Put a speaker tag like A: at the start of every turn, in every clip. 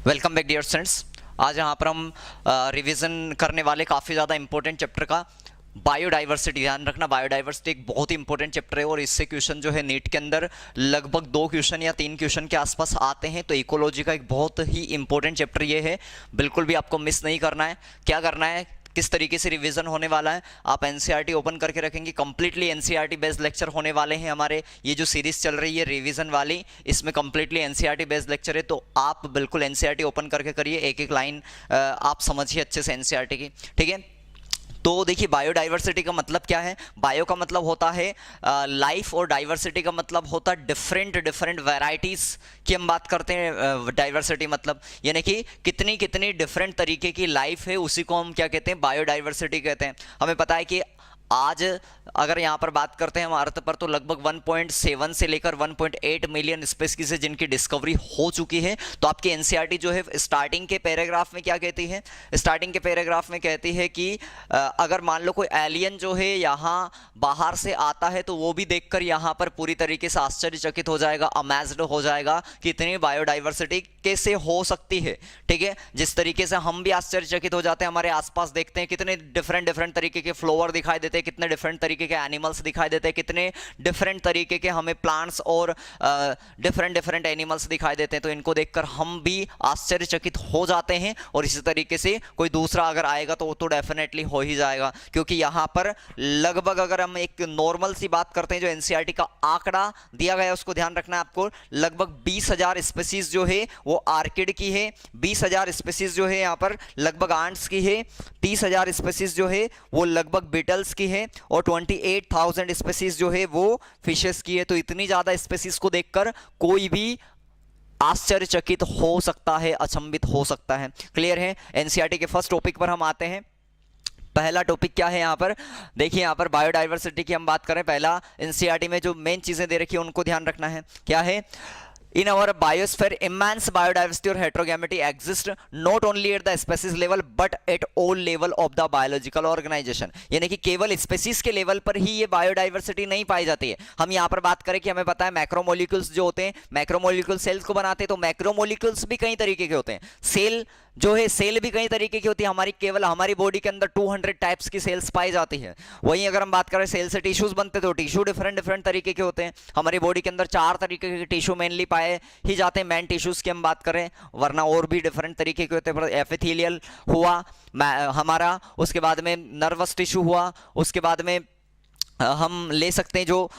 A: Welcome back dear students. आज यहाँ पर हम रिवीजन करने वाले काफ़ी ज़्यादा इंपॉर्टेंट चैप्टर का बायोडाइवर्सिटी। ध्यान रखना, बायोडाइवर्सिटी एक बहुत ही इंपॉर्टेंट चैप्टर है और इससे क्वेश्चन जो है नीट के अंदर लगभग 2 क्वेश्चन या 3 क्वेश्चन के आसपास आते हैं। तो इकोलॉजी का एक बहुत ही इंपॉर्टेंट चैप्टर ये है, बिल्कुल भी आपको मिस नहीं करना है। क्या करना है, किस तरीके से रिवीजन होने वाला है, आप एनसीईआरटी ओपन करके रखेंगे। कंप्लीटली एनसीईआरटी बेस्ड लेक्चर होने वाले हैं हमारे। ये जो सीरीज चल रही है रिवीजन वाली, इसमें कंप्लीटली एनसीईआरटी बेस्ड लेक्चर है। तो आप बिल्कुल एनसीईआरटी ओपन करके करिए, एक एक लाइन आप समझिए अच्छे से एनसीईआरटी की, ठीक है। तो देखिए, बायोडाइवर्सिटी का मतलब क्या है। बायो का मतलब होता है लाइफ और डाइवर्सिटी का मतलब होता है डिफरेंट डिफरेंट वैरायटीज की हम बात करते हैं। डाइवर्सिटी मतलब यानी कि कितनी कितनी डिफरेंट तरीके की लाइफ है, उसी को हम क्या कहते हैं, बायोडाइवर्सिटी कहते हैं। हमें पता है कि आज अगर यहाँ पर बात करते हैं हम अर्थ पर, तो लगभग 1.7 से लेकर 1.8 मिलियन स्पीशीज है जिनकी डिस्कवरी हो चुकी है। तो आपकी एनसीईआरटी जो है स्टार्टिंग के पैराग्राफ में क्या कहती है, स्टार्टिंग के पैराग्राफ में कहती है कि अगर मान लो कोई एलियन जो है यहाँ बाहर से आता है तो वो भी देखकर यहाँ पर पूरी तरीके से आश्चर्यचकित हो जाएगा, अमेज्ड हो जाएगा कि इतनी बायोडाइवर्सिटी कैसे हो सकती है, ठीक है। जिस तरीके से हम भी आश्चर्यचकित हो जाते हैं, हमारे आसपास देखते हैं कितने डिफरेंट डिफरेंट तरीके के फ्लावर दिखाई देते हैं, कितने डिफरेंट तरीके के एनिमल्स दिखाई देते हैं, कितने डिफरेंट तरीके के हमें प्लांट्स और डिफरेंट डिफरेंट एनिमल्स दिखाई देते हैं। तो इनको देखकर हम भी आश्चर्यचकित हो जाते हैं और इसी तरीके से कोई दूसरा अगर आएगा तो वो तो डेफिनेटली हो ही जाएगा। क्योंकि यहाँ पर लगभग अगर हम एक नॉर्मल सी बात करते हैं, जो एनसीईआरटी का आंकड़ा दिया गया है उसको ध्यान रखना है आपको। लगभग 20,000 स्पीसीज जो है वो आर्किड की है, 20,000 स्पीसीज जो है यहाँ पर लगभग आंट्स की है, 30,000 स्पीसीज जो है वो लगभग बीटल्स की है और 28,000 स्पीसीज जो है वो फिशेस की है। तो इतनी ज्यादा स्पीसीज को देखकर कोई भी आश्चर्यचकित हो सकता है, अचंभित हो सकता है। क्लियर है। एनसीईआरटी के फर्स्ट टॉपिक पर हम आते हैं। पहला टॉपिक क्या है यहाँ पर, देखिए यहाँ पर बायोडाइवर्सिटी की हम बात करें। पहला एनसीईआरटी में जो मेन चीजें दे रखी है उनको ध्यान रखना है। क्या है, in our biosphere immense biodiversity or heterogeneity exists not only at the species level but at all level of the biological organization। यानी कि केवल स्पेसीज के लेवल पर ही ये बायोडाइवर्सिटी नहीं पाई जाती है। हम यहाँ पर बात करें कि हमें पता है मैक्रोमोलिक्यूल्स जो होते हैं, मैक्रोमोलिक्यूल सेल्स को बनाते हैं, तो मैक्रोमोलिक्यूल्स भी कई तरीके के होते हैं। सेल जो है, सेल भी कई तरीके की होती है। हमारी केवल हमारी बॉडी के अंदर 200 टाइप्स की सेल्स पाई जाती है। वहीं अगर हम बात करें सेल से टिश्यूज बनते तो टिश्यू डिफरेंट डिफरेंट तरीके के होते हैं। हमारी बॉडी के अंदर 4 तरीके के टिश्यू मेनली पाए ही जाते हैं, मैन टिश्यूज की हम बात करें, वरना और भी डिफरेंट तरीके के होते हैं। एपिथेलियल हुआ हमारा, उसके बाद में नर्वस टिश्यू हुआ, उसके बाद में हम ले सकते हैं जो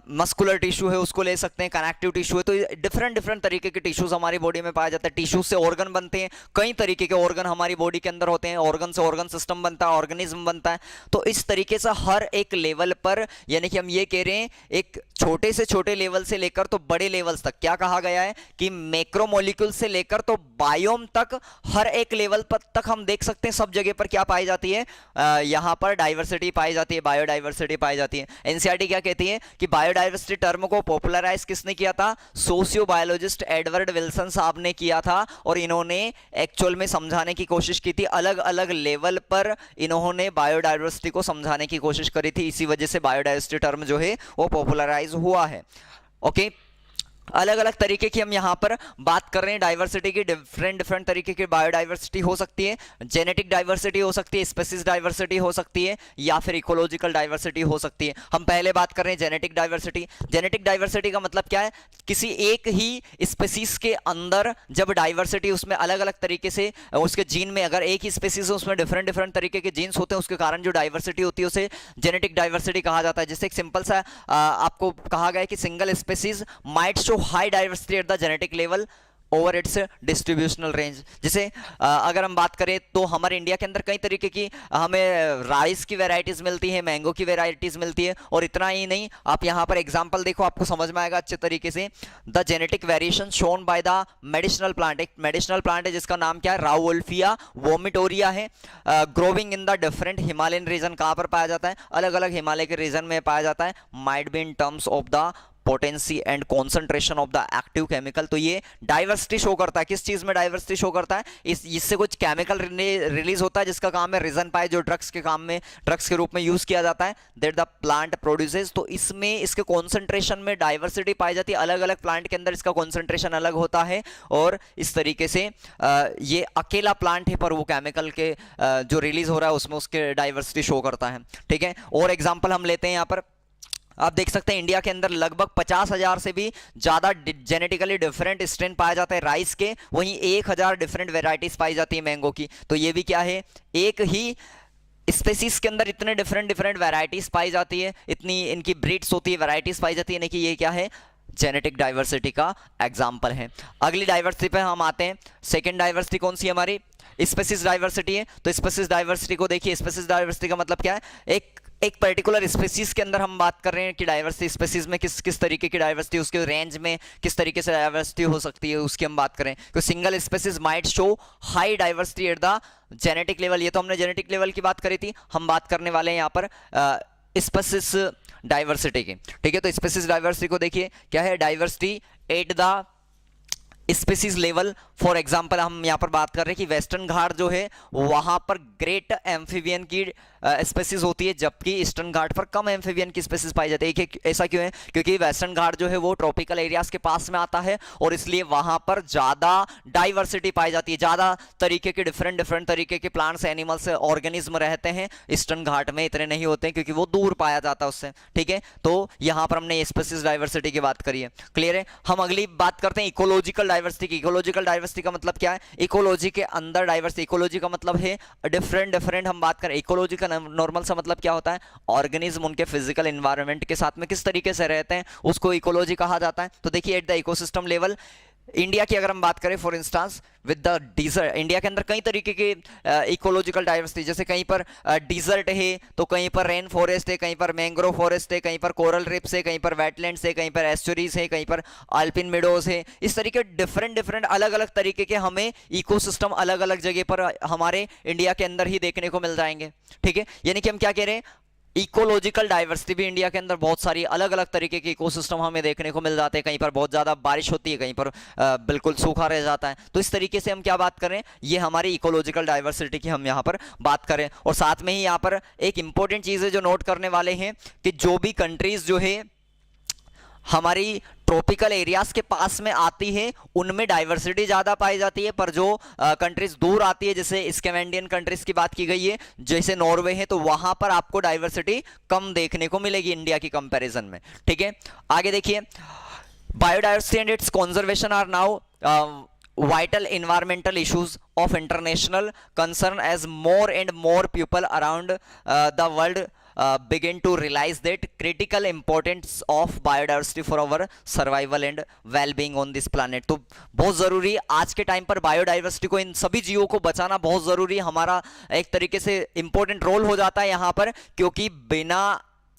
A: मस्कुलर टिश्यू है उसको ले सकते हैं, कनेक्टिव टिश्यू है। तो डिफरेंट डिफरेंट तरीके के टिश्यूज हमारी बॉडी में पाया जाता है। टिश्यू से ऑर्गन बनते हैं, कई तरीके के ऑर्गन हमारी बॉडी के अंदर होते हैं। ऑर्गन से ऑर्गन सिस्टम बनता है, ऑर्गेनिज्म बनता है। तो इस तरीके से हर एक लेवल पर, यानी कि हम ये कह रहे हैं एक छोटे से छोटे लेवल से लेकर तो बड़े लेवल्स तक, क्या कहा गया है कि मैक्रोमोलिक्यूल से लेकर तो बायोम तक, हर एक लेवल पर तक हम देख सकते हैं सब जगह पर क्या पाई जाती है, यहां पर डाइवर्सिटी पाई जाती है, बायोडाइवर्सिटी पाई जाती है। एनसीईआरटी क्या कहती है कि बायोडाइवर्सिटी टर्म को पॉपुलराइज किसने किया था, सोशियो बायोलॉजिस्ट एडवर्ड विल्सन साहब ने किया था। और इन्होंने एक्चुअल में समझाने की कोशिश की थी, अलग अलग लेवल पर इन्होंने बायोडाइवर्सिटी को समझाने की कोशिश करी थी। इसी वजह से बायोडाइवर्सिटी टर्म जो है वो पॉपुलराइज हुआ है। ओके, अलग अलग तरीके की हम यहां पर बात कर रहे हैं डाइवर्सिटी की। डिफरेंट डिफरेंट तरीके की बायोडाइवर्सिटी हो सकती है, जेनेटिक डाइवर्सिटी हो सकती है, स्पेसीज डाइवर्सिटी हो सकती है, या फिर इकोलॉजिकल डाइवर्सिटी हो सकती है। हम पहले बात कर रहे हैं जेनेटिक डाइवर्सिटी। जेनेटिक डाइवर्सिटी का मतलब क्या है, किसी एक ही स्पेसीज के अंदर जब डाइवर्सिटी, उसमें अलग अलग तरीके से उसके जीन में, अगर एक ही स्पेसीज है उसमें डिफरेंट डिफरेंट तरीके के जीन्स होते हैं, उसके कारण जो डाइवर्सिटी होती है उसे जेनेटिक डाइवर्सिटी कहा जाता है। जैसे एक सिंपल सा आपको कहा गया है कि single species might show high diversity at the genetic level over it's distributional range. जैसे अगर हम बात करें तो हमारे इंडिया के अंदर कई तरीके की हमें राइस की वैरायटीज मिलती है, मैंगो की वैरायटीज मिलती है। और इतना ही नहीं, आप यहां पर एग्जांपल देखो, आपको समझ में आएगा अच्छे तरीके से। The genetic variation shown by the medicinal plant, एक मेडिसिनल प्लांट है जिसका नाम क्या है, राउल्फिया वोमिटोरिया है, growing in the different Himalayan region. कहां पर पाया जाता है, अलग अलग हिमालय के रीजन में पाया जाता है। Might be in terms of the potency and concentration of the active chemical. तो ये डाइवर्सिटी शो करता है, किस चीज में डाइवर्सिटी शो करता है, इससे कुछ केमिकल रिलीज होता है जिसका काम है रिजन पाए, जो ड्रग्स के काम में, ड्रग्स के रूप में यूज किया जाता है, दैट द प्लांट प्रोड्यूसेस। तो इसमें इसके कॉन्सेंट्रेशन में डाइवर्सिटी पाई जाती है, अलग अलग प्लांट के अंदर इसका कॉन्सेंट्रेशन अलग होता है, और इस तरीके से ये अकेला प्लांट है पर वो केमिकल के जो रिलीज हो रहा है उसमें उसके डाइवर्सिटी शो करता है। ठीक है, और एग्जांपल हम लेते हैं यहाँ पर, आप देख सकते हैं इंडिया के अंदर लगभग 50,000 से भी ज्यादा जेनेटिकली डिफरेंट स्ट्रेन पाया जाता है राइस के, वहीं 1,000 डिफरेंट वेराइटीज पाई जाती है मैंगो की। तो ये भी क्या है, एक ही स्पेसीज के अंदर इतने डिफरेंट डिफरेंट वेराइटीज पाई जाती है, इतनी इनकी ब्रीड्स होती है, वेराइटीज पाई जाती है, यानी कि ये क्या है, जेनेटिक डाइवर्सिटी का एग्जाम्पल है। अगली डाइवर्सिटी पे हम आते हैं। सेकेंड डाइवर्सिटी कौन सी हमारी, स्पेसीज डाइवर्सिटी है। तो स्पेसीज डाइवर्सिटी को देखिए, स्पेसीज डाइवर्सिटी का मतलब क्या है, एक पर्टिकुलर स्पेसीज के अंदर हम बात कर रहे हैं कि डाइवर्सिटी, स्पेसीज में किस तरीके की डाइवर्सिटी, उसके रेंज में किस तरीके से डाइवर्सिटी हो सकती है उसकी हम बात करें। तो single species might show high diversity at the genetic level. ये तो हमने जेनेटिक लेवल की बात करी थी, हम बात करने वाले हैं यहाँ पर स्पेसीज डाइवर्सिटी की। ठीक है, तो स्पेसीज डाइवर्सिटी को देखिए क्या है, diversity at the species level. For example हम यहाँ पर बात कर रहे हैं कि वेस्टर्न घाट जो है वहां पर ग्रेट एम्फीबियन की स्पेसीज होती है, जबकि ईस्टर्न घाट पर कम एम्फीबियन की स्पेसीज पाई जाती है। ऐसा क्यों है, क्योंकि वेस्टर्न घाट जो है वो ट्रॉपिकल एरियाज के पास में आता है और इसलिए वहां पर ज्यादा डाइवर्सिटी पाई जाती है, ज्यादा तरीके के डिफरेंट तरीके के प्लांट्स, एनिमल्स, ऑर्गेनिज्म रहते हैं। ईस्टर्न घाट में इतने नहीं होते हैं क्योंकि वो दूर पाया जाता है उससे। ठीक है, तो यहां पर हमने स्पेसीज डाइवर्सिटी की बात करी है, क्लियर है। हम अगली बात करते हैं इकोलॉजिकल डाइवर्सिटी की। इकोलॉजिकल डाइवर्सिटी का मतलब क्या है, इकोलॉजी के अंदर डाइवर्सिटी। इकोलॉजी का मतलब है डिफरेंट हम बात करें। इकोलॉजी का नॉर्मल सा मतलब क्या होता है, ऑर्गेनिज्म उनके फिजिकल एनवायरनमेंट के साथ में किस तरीके से रहते हैं उसको इकोलॉजी कहा जाता है। तो देखिए at the ecosystem level, India की अगर हम बात करें for instance with the dessert, India के अंदर कई तरीके के इकोलॉजिकल डाइवर्सिटी, जैसे कहीं पर डिजर्ट है तो कहीं पर रेन फॉरेस्ट है, कहीं पर मैंग्रोव फॉरेस्ट है, कहीं पर कोरल रिप्स है, कहीं पर वेटलैंड्स है, कहीं पर एस्चुरीज है, कहीं पर अल्पिन मेडोज है। इस तरीके डिफरेंट अलग अलग तरीके के हमें इकोसिस्टम अलग अलग जगह पर हमारे इंडिया के अंदर ही देखने को मिल जाएंगे। ठीक है, यानी कि हम क्या कह रहे हैं, इकोलॉजिकल डाइवर्सिटी भी इंडिया के अंदर बहुत सारी अलग अलग तरीके के इकोसिस्टम हमें देखने को मिल जाते हैं। कहीं पर बहुत ज्यादा बारिश होती है, कहीं पर बिल्कुल सूखा रह जाता है। तो इस तरीके से हम क्या बात करें, ये हमारी इकोलॉजिकल डाइवर्सिटी की हम यहाँ पर बात करें। और साथ में ही यहाँ पर एक इंपॉर्टेंट चीज है जो नोट करने वाले हैं कि जो भी कंट्रीज जो है हमारी ट्रॉपिकल एरियाज के पास में आती है उनमें डाइवर्सिटी ज्यादा पाई जाती है, पर जो कंट्रीज दूर आती है, जैसे स्कैंडिनेवियन कंट्रीज की बात की गई है, जैसे नॉर्वे है, तो वहां पर आपको डाइवर्सिटी कम देखने को मिलेगी इंडिया की कंपैरिजन में। ठीक है, आगे देखिए, biodiversity and its conservation are now vital environmental issues of international concern as more and more people around the world begin to realize that critical importance of biodiversity for our survival and well-being on this planet। तो बहुत ज़रूरी आज के time पर biodiversity को, इन सभी जीवों को बचाना बहुत ज़रूरी, हमारा एक तरीके से इंपॉर्टेंट रोल हो जाता है यहाँ पर, क्योंकि बिना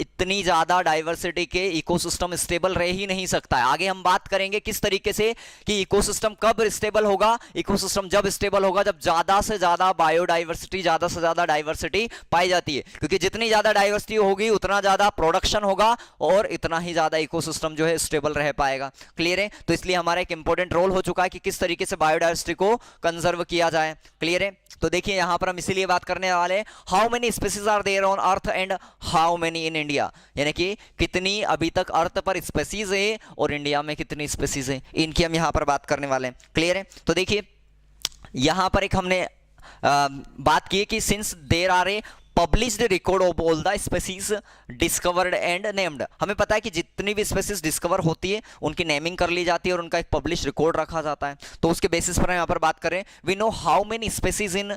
A: इतनी ज्यादा डाइवर्सिटी के इकोसिस्टम स्टेबल रह ही नहीं सकता है। आगे हम बात करेंगे किस तरीके से कि इकोसिस्टम कब स्टेबल होगा। इकोसिस्टम जब स्टेबल होगा जब ज्यादा से ज्यादा बायोडाइवर्सिटी, ज्यादा से ज्यादा डाइवर्सिटी पाई जाती है, क्योंकि जितनी ज्यादा डाइवर्सिटी होगी उतना ज्यादा प्रोडक्शन होगा और इतना ही ज्यादा इकोसिस्टम जो है स्टेबल रह पाएगा। क्लियर है, तो इसलिए हमारा एक इंपॉर्टेंट रोल हो चुका है कि किस तरीके से बायोडाइवर्सिटी को कंजर्व किया जाए। क्लियर है, तो देखिए यहां पर हम इसीलिए बात करने वाले, how many species are there on earth and how many in India, यानी कि कितनी अभी तक अर्थ पर स्पीसीज है और इंडिया में कितनी स्पीसीज है, इनकी हम यहां पर बात करने वाले हैं। क्लियर है, तो देखिए यहां पर एक हमने बात की कि since there are a published record of all the species discovered and named, हमें पता है कि जितनी भी स्पीसीज डिस्कवर होती है उनकी नेमिंग कर ली जाती है और उनका एक पब्लिश रिकॉर्ड रखा जाता है। तो उसके बेसिस पर हम यहाँ पर बात करें, we know how many species in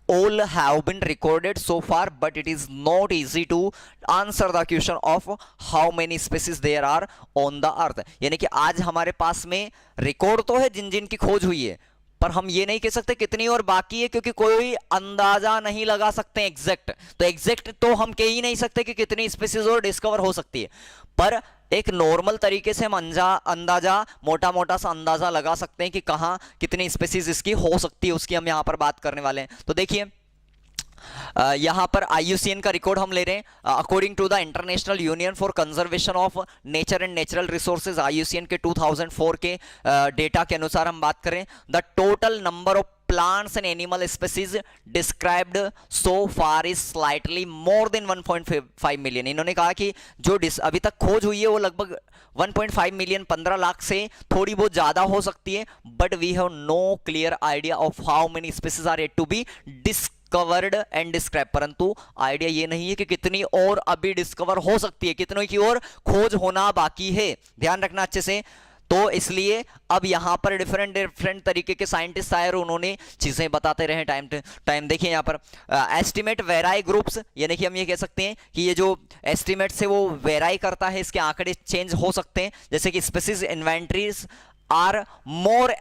A: all have been recorded so far, but it is not easy to answer the question of how many species there are on the earth। यानी कि आज हमारे पास में रिकॉर्ड तो है जिन जिन की खोज हुई है, पर हम ये नहीं कह सकते कितनी और बाकी है, क्योंकि कोई अंदाजा नहीं लगा सकते एग्जैक्ट। तो एग्जैक्ट तो हम कह ही नहीं सकते कि कितनी स्पीसीज और डिस्कवर हो सकती है, पर एक नॉर्मल तरीके से हम अंदाजा मोटा मोटा सा अंदाजा लगा सकते हैं कि कहां कितनी स्पीसीज इसकी हो सकती है, उसकी हम यहां पर बात करने वाले हैं। तो देखिए यहाँ पर IUCN का रिकॉर्ड हम ले रहे हैं। According to the International Union for Conservation of Nature and Natural Resources, IUCN के 2004 के डेटा के अनुसार हम बात करें, the total number of plants and animal species described so far is slightly more than 1.5 million. इन्होंने कहा कि जो अभी तक खोज हुई है वो लगभग 1.5 मिलियन, 15 लाख से थोड़ी बहुत ज्यादा हो सकती है, but we have no clear idea of how many species are yet to be discovered and describe. परंतु आइडिया ये नहीं है कि कितनी और अभी डिस्कवर हो सकती है, कितनों की और खोज होना बाकी है, ध्यान रखना अच्छे से। तो इसलिए अब यहां पर डिफरेंट तरीके के साइंटिस्ट आए और उन्होंने चीजें बताते रहे टाइम। देखिए यहां पर एस्टिमेट वेराई ग्रुप्स, यानी कि हम ये कह सकते हैं कि ये जो एस्टिमेट से वो वेराई करता है, इसके आंकड़े चेंज हो सकते हैं। जैसे कि species inventories are more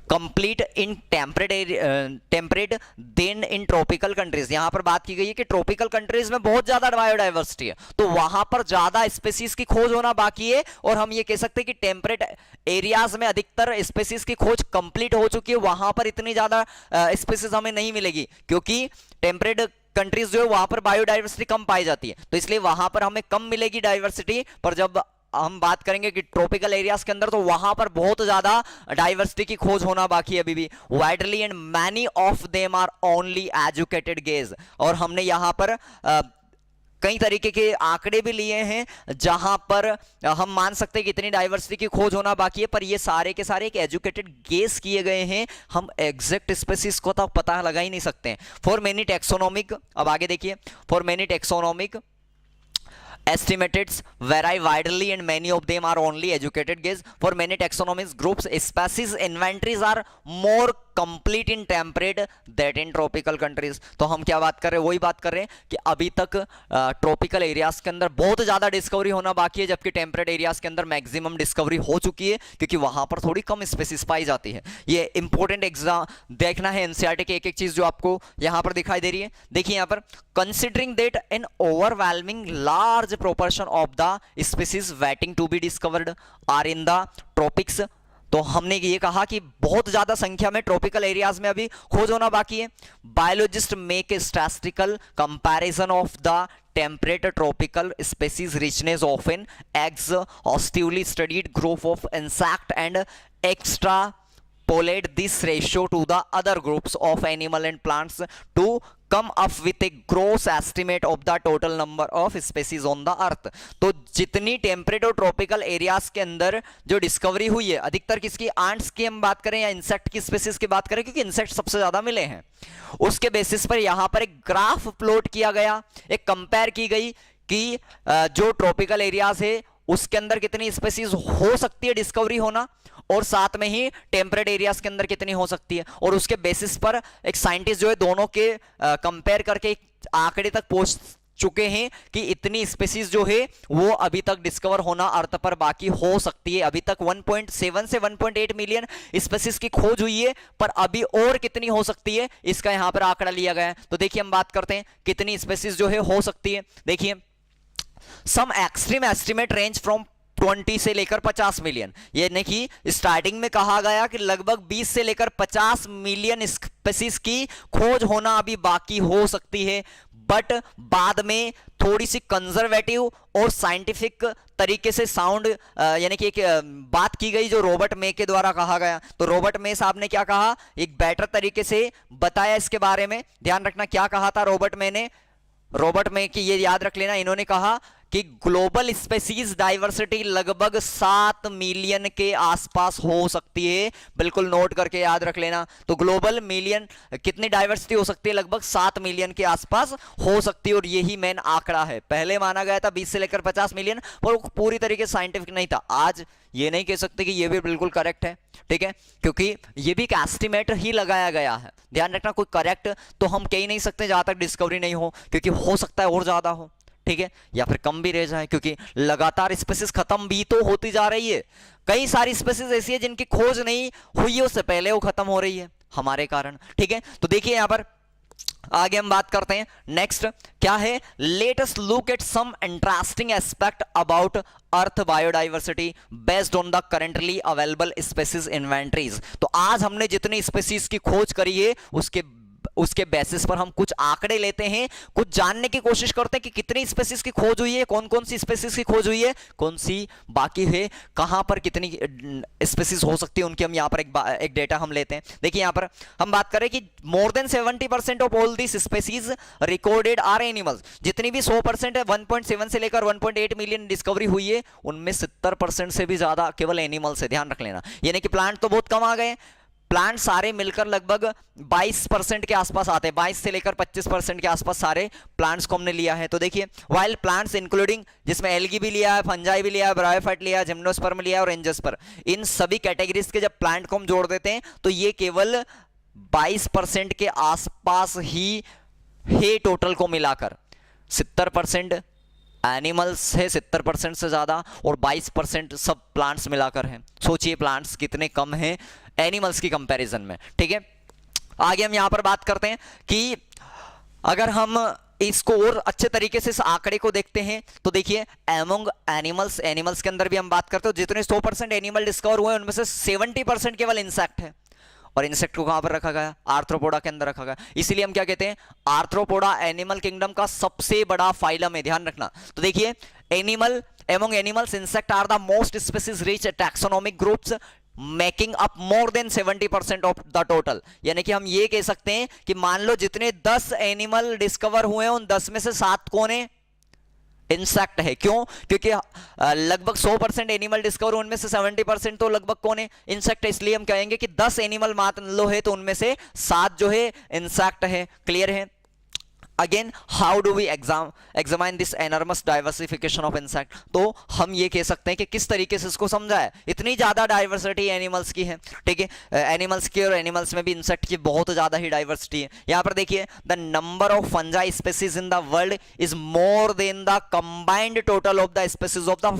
A: complete in temperate than in tropical countries. यहां पर बात की गई है कि ट्रॉपिकल कंट्रीज में बहुत ज्यादा बायोडाइवर्सिटी है, तो वहां पर ज्यादा स्पीसीज की खोज होना बाकी है, और हम ये कह सकते हैं कि टेम्परेट एरियाज में अधिकतर स्पीसीज की खोज कंप्लीट हो चुकी है, वहां पर इतनी ज्यादा स्पीसीज हमें नहीं मिलेगी, क्योंकि टेम्परेट कंट्रीज जो है वहां पर बायोडाइवर्सिटी कम पाई जाती है, तो इसलिए वहां पर हमें कम मिलेगी डाइवर्सिटी। पर जब हम बात करेंगे कि ट्रॉपिकल एरियाज के अंदर, तो वहां पर बहुत ज्यादा डाइवर्सिटी की खोज होना बाकी है अभी भी। Widely and many of them are only educated guess, और हमने यहां पर कई तरीके के आंकड़े भी लिए हैं जहां पर हम मान सकते हैं कि इतनी डाइवर्सिटी की खोज होना बाकी है, पर ये सारे के सारे एक एजुकेटेड गेस किए गए हैं, हम एग्जैक्ट स्पीसीज को तो पता लगा ही नहीं सकते हैं। फॉर मेनी टैक्सोनॉमिक, अब आगे देखिए, for many taxonomic estimates vary widely and many of them are only educated guess. For many taxonomic groups, species inventories are more complete in temperate that in tropical countries। तो हम क्या बात कर रहे हैं, वही बात कर रहे हैं कि अभी तक ट्रॉपिकल एरियाज के अंदर बहुत ज्यादा डिस्कवरी होना बाकी है, जबकि टेम्परेट एरियाज के अंदर मैक्सिमम डिस्कवरी हो चुकी है, क्योंकि वहां पर थोड़ी कम स्पीसीज पाई जाती है। ये इंपॉर्टेंट एग्जाम देखना है, एनसीईआरटी के एक एक चीज जो आपको यहां पर दिखाई दे रही है। देखिए यहां पर, considering that N overwhelming large proportion of the species waiting to be discovered are in the tropics। तो हमने ये कहा कि बहुत ज्यादा संख्या में ट्रॉपिकल एरियाज में अभी खोज होना बाकी है। Biologist make a statistical comparison of the temperate tropical species richness of an exhaustively studied group of insect and extrapolate this ratio to the other groups of animal and plants to come up with a gross estimate of the total number of species on the earth। तो जितनी temperate और tropical areas के अंदर जो discovery हुई है, अधिकतर किसकी, आंट्स की हम बात करें या इंसेक्ट की स्पीसीज की बात करें, क्योंकि इंसेक्ट सबसे ज्यादा मिले हैं, उसके बेसिस पर यहां पर एक ग्राफ प्लॉट किया गया, एक कंपेयर की गई कि जो ट्रॉपिकल एरियाज है उसके अंदर कितनी स्पीसीज हो सकती है डिस्कवरी होना, और साथ में ही टेम्परेट एरियाज के अंदर कितनी हो सकती है, और उसके बेसिस पर एक साइंटिस्ट जो है दोनों के कंपेयर करके एक आंकड़े तक पहुंच चुके हैं कि इतनी स्पीसीज जो है वो अभी तक डिस्कवर होना अर्थ पर बाकी हो सकती है। अभी तक 1.7 से 1.8 मिलियन स्पीसीज की खोज हुई है, पर अभी और कितनी हो सकती है इसका यहां पर आंकड़ा लिया गया है। तो देखिए हम बात करते हैं कितनी स्पीसीज जो है हो सकती है। देखिए, सम एक्सट्रीम एस्टिमेट रेंज फ्रॉम 20 से लेकर 50 मिलियन, यानी कि स्टार्टिंग में कहा गया कि लगभग 20 से लेकर 50 मिलियन स्पीसीज की खोज होना अभी बाकी हो सकती है, बट बाद में थोड़ी सी कंजर्वेटिव और साइंटिफिक तरीके से साउंड यानी कि एक बात की गई जो रॉबर्ट मे के द्वारा कहा गया। तो रॉबर्ट मे साहब ने क्या कहा, एक बेटर तरीके से बताया इसके बारे में। ध्यान रखना क्या कहा था रॉबर्ट मे ने, रॉबर्ट मे की ये याद रख लेना, इन्होंने कहा कि ग्लोबल स्पीसीज डाइवर्सिटी लगभग 7 मिलियन के आसपास हो सकती है। बिल्कुल नोट करके याद रख लेना। तो ग्लोबल मिलियन कितनी डाइवर्सिटी हो सकती है, लगभग 7 मिलियन के आसपास हो सकती है, और यही मेन आंकड़ा है। पहले माना गया था 20 से लेकर 50 मिलियन, पर वो पूरी तरीके से साइंटिफिक नहीं था। आज ये नहीं कह सकते कि ये भी बिल्कुल करेक्ट है, ठीक है, क्योंकि ये भी एक एस्टिमेट ही लगाया गया है। ध्यान रखना, कोई करेक्ट तो हम कह ही नहीं सकते जहां तक डिस्कवरी नहीं हो, क्योंकि हो सकता है और ज्यादा हो, ठीक है, या फिर कम भी रह जाए, क्योंकि लगातार स्पीसीज खत्म भी तो होती जा रही है। कई सारी स्पीसीज ऐसी है जिनकी खोज नहीं हुई है, उससे पहले वो खत्म हो रही है हमारे कारण, ठीक है। तो देखिए यहां पर आगे हम बात करते हैं। नेक्स्ट क्या है, let us look at some interesting aspect about earth biodiversity based on the currently available species inventories. तो आज हमने जितनी स्पीसीज की खोज करी है उसके उसके बेसिस पर हम कुछ आंकड़े लेते हैं, कुछ जानने की कोशिश करते हैं कि कितनी स्पेसीज की खोज हुई है, कौन कौन सी स्पेसीज की खोज हुई है, कौन सी बाकी है, कहां पर कितनी स्पेसीज हो सकती है, उनकी हम यहां पर एक डेटा हम लेते हैं। देखिए यहां पर हम बात करें कि more than 70% of all this species recorded are animals, जितनी भी 100% है, 1.7 से लेकर 1.8 मिलियन डिस्कवरी हुई है, उनमें 70% से भी ज्यादा केवल एनिमल्स है, ध्यान रख लेना। यानी कि प्लांट तो बहुत कम आ गए, प्लांट सारे मिलकर लगभग 22% के आसपास आते हैं, 22 से लेकर 25% के आसपास सारे प्लांट्स को हमने लिया है। तो देखिए वाइल प्लांट्स इंक्लूडिंग, जिसमें एल्गी भी लिया है, फंजाई भी लिया है, ब्रायोफाइट लिया है, जिम्नोस्पर्म लिया है और एंजियोस्पर्म, इन सभी कैटेगरीज के जब प्लांट को हम जोड़ देते हैं तो ये केवल 22% के आसपास ही है टोटल को मिलाकर। 70% एनिमल्स है, 70% से ज्यादा, और 22% सब प्लांट्स मिलाकर हैं। सोचिए प्लांट्स कितने कम हैं एनिमल्स की कंपैरिजन में, ठीक है। आगे हम यहां पर बात करते हैं कि अगर हम इसको और अच्छे तरीके से इस आंकड़े को देखते हैं तो देखिए एमोंग एनिमल्स, एनिमल्स के अंदर भी हम बात करते हो, जितने 100% एनिमल डिस्कवर हुए उनमें से 70% केवल इंसेक्ट है। और इंसेक्ट को कहां पर रखा गया? आर्थ्रोपोडा के अंदर रखा गया। इसीलिए हम क्या कहते हैं, आर्थ्रोपोडा एनिमल किंगडम का सबसे बड़ा फाइलम है, ध्यान रखना। तो देखिए animal, among animals insect are the most species rich taxonomic groups making up more than 70% of the total. यानी कि हम ये कह सकते हैं कि मान लो जितने 10 एनिमल डिस्कवर हुए हैं उन 10 में से 7 कौन है? इंसेक्ट है। क्यों? क्योंकि लगभग 100% एनिमल डिस्कवर, उनमें से 70% तो लगभग कौन है? इंसेक्ट है। इसलिए हम कहेंगे कि 10 एनिमल मान लो है तो उनमें से 7 जो है इंसेक्ट है। क्लियर है? Again how do we examine this enormous diversification of insect? तो हम ये कह सकते हैं कि किस तरीके से इसको समझा है। इतनी ज्यादा डाइवर्सिटी एनिमल्स की है, ठीक है, एनिमल्स की, और एनिमल्स में भी इंसेक्ट की बहुत ज्यादा ही डाइवर्सिटी है। यहां पर देखिए the number of fungi species in the world is more than the combined total of the species of the